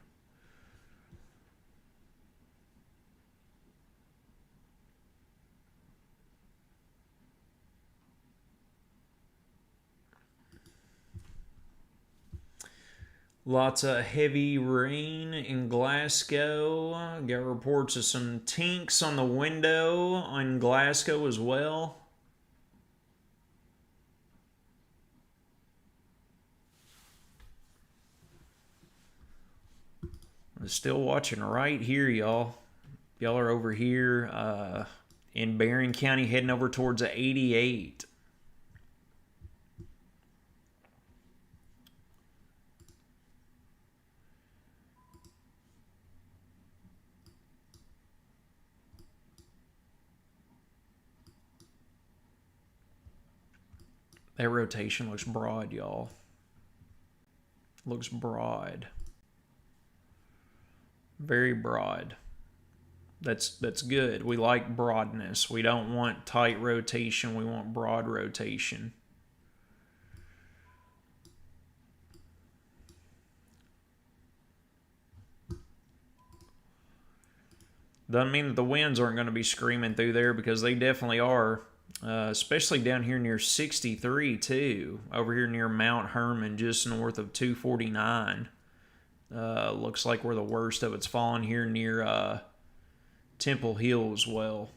Lots of heavy rain in Glasgow. Got reports of some tinks on the window in Glasgow as well. I'm still watching right here, y'all. Y'all are over here in Barron County heading over towards the 88. That rotation looks broad, y'all. Looks broad. Very broad. That's good. We like broadness. We don't want tight rotation. We want broad rotation. Doesn't mean that the winds aren't going to be screaming through there, because they definitely are. Especially down here near 63 too. Over here near Mount Herman, just north of 249. Looks like we're the worst of it's falling here near Temple Hill as well.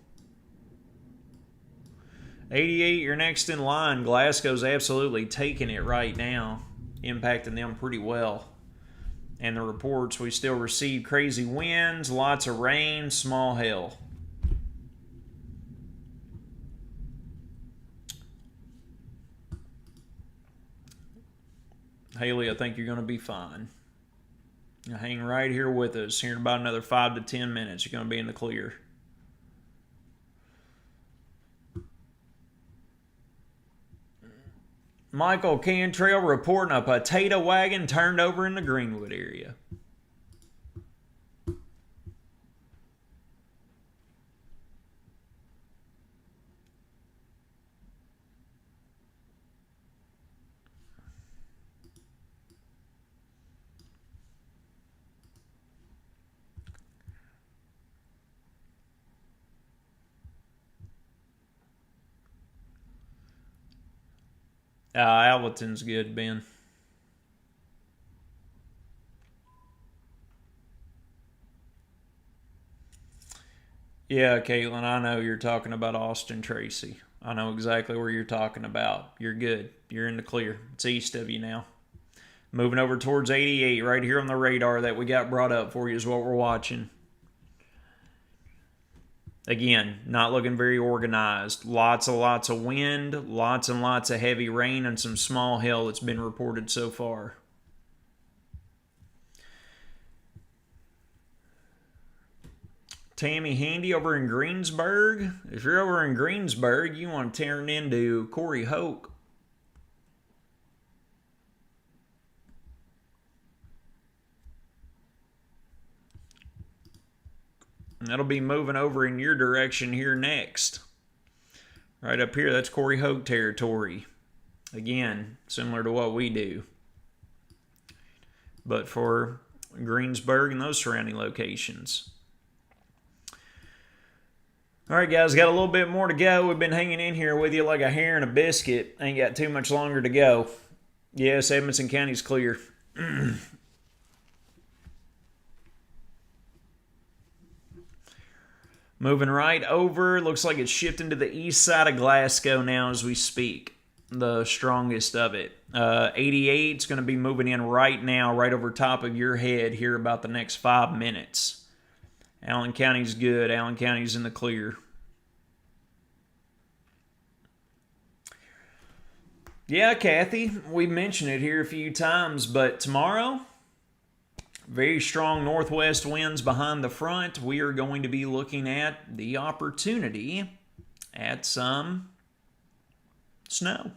88, you're next in line. Glasgow's absolutely taking it right now, impacting them pretty well. And the reports we still receive: crazy winds, lots of rain, small hail. Haley, I think you're going to be fine. Now hang right here with us. Here in about another 5 to 10 minutes, you're going to be in the clear. Michael Cantrell reporting a potato wagon turned over in the Greenwood area. Allenton's good, Ben. Yeah, Caitlin, I know you're talking about Austin Tracy. I know exactly where you're talking about. You're good. You're in the clear. It's east of you now. Moving over towards 88, right here on the radar that we got brought up for you is what we're watching. Again, not looking very organized. Lots of wind, lots and lots of heavy rain, and some small hail that's been reported so far. Tammy Handy over in Greensburg. If you're over in Greensburg, you want to turn into Corey Hoke. And that'll be moving over in your direction here next. Right up here, that's Corey Hoke territory. Again, similar to what we do. But for Greensburg and those surrounding locations. All right, guys, got a little bit more to go. We've been hanging in here with you like a hare and a biscuit. Ain't got too much longer to go. Yes, Edmonson County's clear. Moving right over. Looks like it's shifting to the east side of Glasgow now as we speak. The strongest of it. 88 is going to be moving in right now, right over top of your head here about the next 5 minutes. Allen County's good. Allen County's in the clear. Yeah, Kathy, we mentioned it here a few times, but tomorrow, very strong northwest winds behind the front. We are going to be looking at the opportunity at some snow.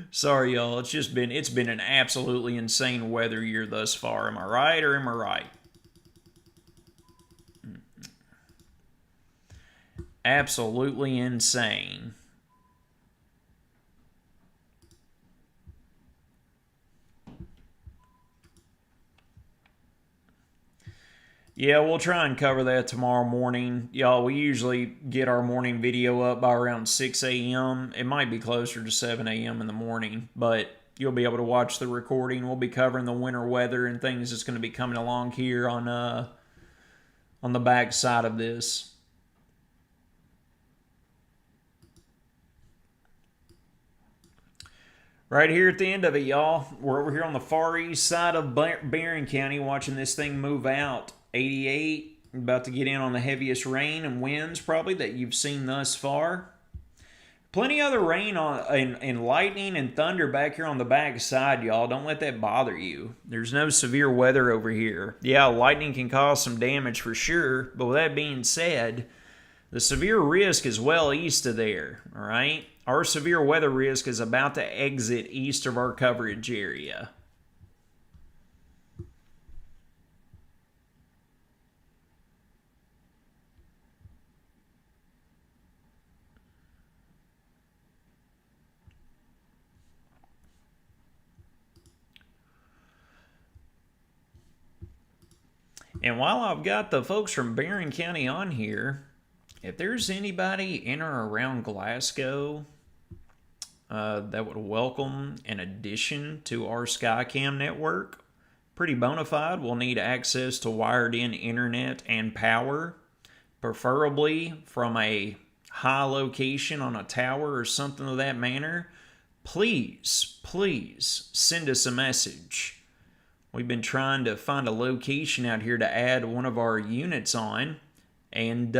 Sorry, y'all. It's been an absolutely insane weather year thus far. Am I right or am I right? Absolutely insane. Yeah, we'll try and cover that tomorrow morning. Y'all, we usually get our morning video up by around 6 a.m. It might be closer to 7 a.m. in the morning, but you'll be able to watch the recording. We'll be covering the winter weather and things that's going to be coming along here on the back side of this. Right here at the end of it, y'all. We're over here on the far east side of Barron County watching this thing move out. 88, about to get in on the heaviest rain and winds probably that you've seen thus far. Plenty other rain and lightning and thunder back here on the back side, y'all. Don't let that bother you. There's no severe weather over here. Yeah, lightning can cause some damage for sure, but with that being said, the severe risk is well east of there, all right? Our severe weather risk is about to exit east of our coverage area. And while I've got the folks from Barron County on here, if there's anybody in or around Glasgow that would welcome an addition to our Skycam network, pretty bona fide, we'll need access to wired-in internet and power, preferably from a high location on a tower or something of that manner. Please send us a message. We've been trying to find a location out here to add one of our units on, and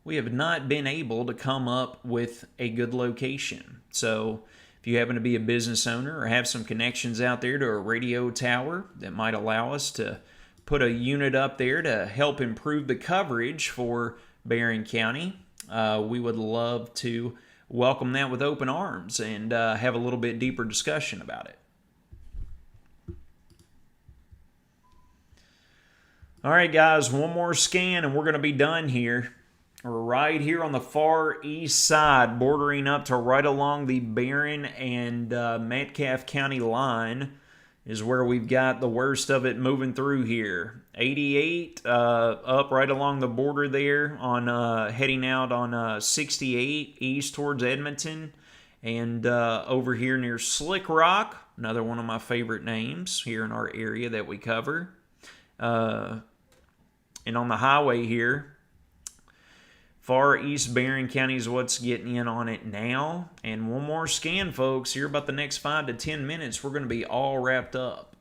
we have not been able to come up with a good location. So If you happen to be a business owner or have some connections out there to a radio tower that might allow us to put a unit up there to help improve the coverage for Barron County, we would love to welcome that with open arms and have a little bit deeper discussion about it. All right, guys, one more scan and we're going to be done here. We're right here on the far east side, bordering up to right along the Barron and Metcalfe County line is where we've got the worst of it moving through here. 88 up right along the border there on heading out on 68 east towards Edmonton, and over here near Slick Rock, another one of my favorite names here in our area that we cover. And on the highway here, far east Barron County is what's getting in on it now. And one more scan, folks. Here about the next 5 to 10 minutes, we're going to be all wrapped up.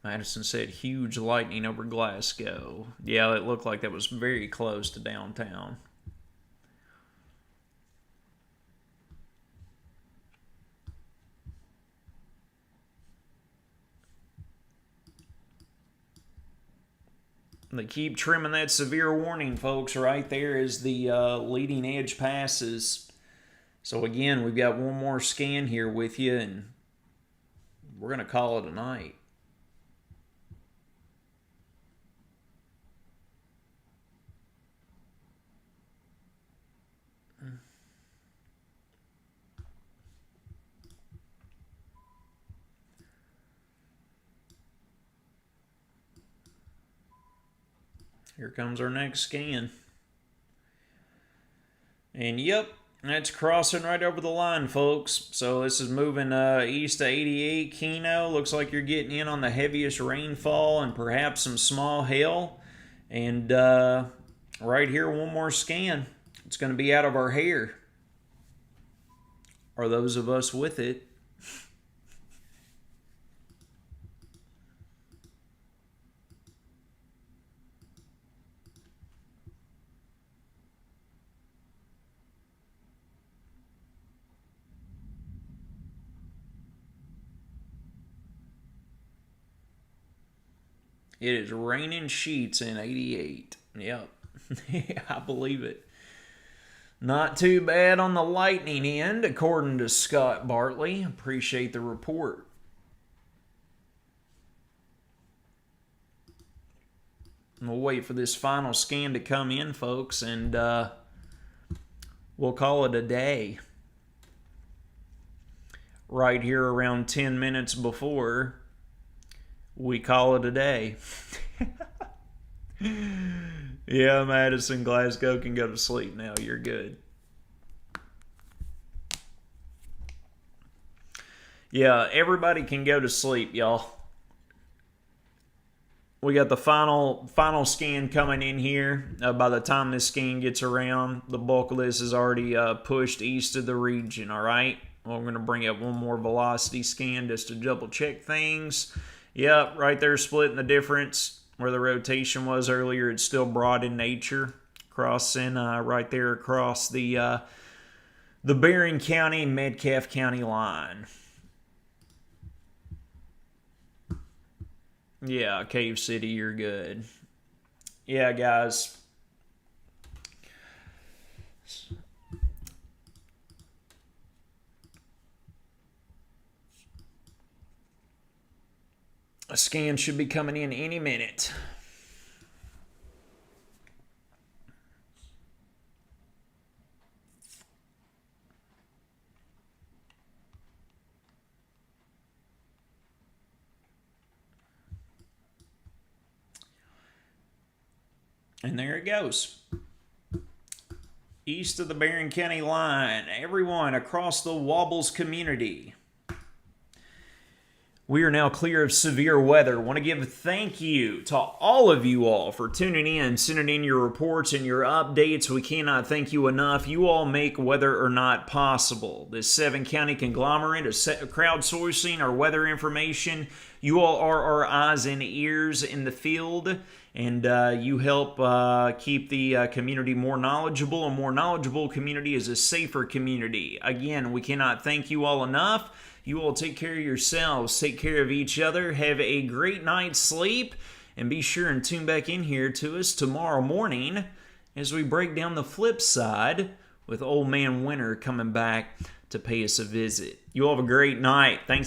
Madison said huge lightning over Glasgow. Yeah, it looked like that was very close to downtown. They keep trimming that severe warning, folks. Right there is the leading edge passes. So again, we've got one more scan here with you, and we're going to call it a night. Here comes our next scan. And yep, that's crossing right over the line, folks. So this is moving east to 88 Keno. Looks like you're getting in on the heaviest rainfall and perhaps some small hail. And right here, one more scan. It's going to be out of our hair. Or those of us with it. It is raining sheets in 88. Yep. Yeah, I believe it. Not too bad on the lightning end, according to Scott Bartley. Appreciate the report. We'll wait for this final scan to come in, folks, and we'll call it a day. Right here around 10 minutes before, we call it a day. Yeah, Madison, Glasgow can go to sleep now. You're good. Yeah, everybody can go to sleep, y'all. We got the final scan coming in here. By the time this scan gets around, the bulk of this is already pushed east of the region, all right? Well, we're going to bring up one more velocity scan just to double check things. Yep, right there splitting the difference where the rotation was earlier. It's still broad in nature, crossing right there across the Barron County, Metcalfe County line. Yeah, Cave City, you're good. Yeah, guys. A scan should be coming in any minute. And there it goes. East of the Barron County line, everyone across the WABBLES community. We are now clear of severe weather. Want to give a thank you to all of you all for tuning in, sending in your reports and your updates. We cannot thank you enough. You all make Weather or Not possible. This 7-county conglomerate is crowdsourcing our weather information You all are our eyes and ears in the field, and you help keep the community more knowledgeable. A more knowledgeable community is a safer community. Again, we cannot thank you all enough. You all take care of yourselves, take care of each other, have a great night's sleep, and be sure and tune back in here to us tomorrow morning as we break down the flip side with Old Man Winter coming back to pay us a visit. You all have a great night. Thanks.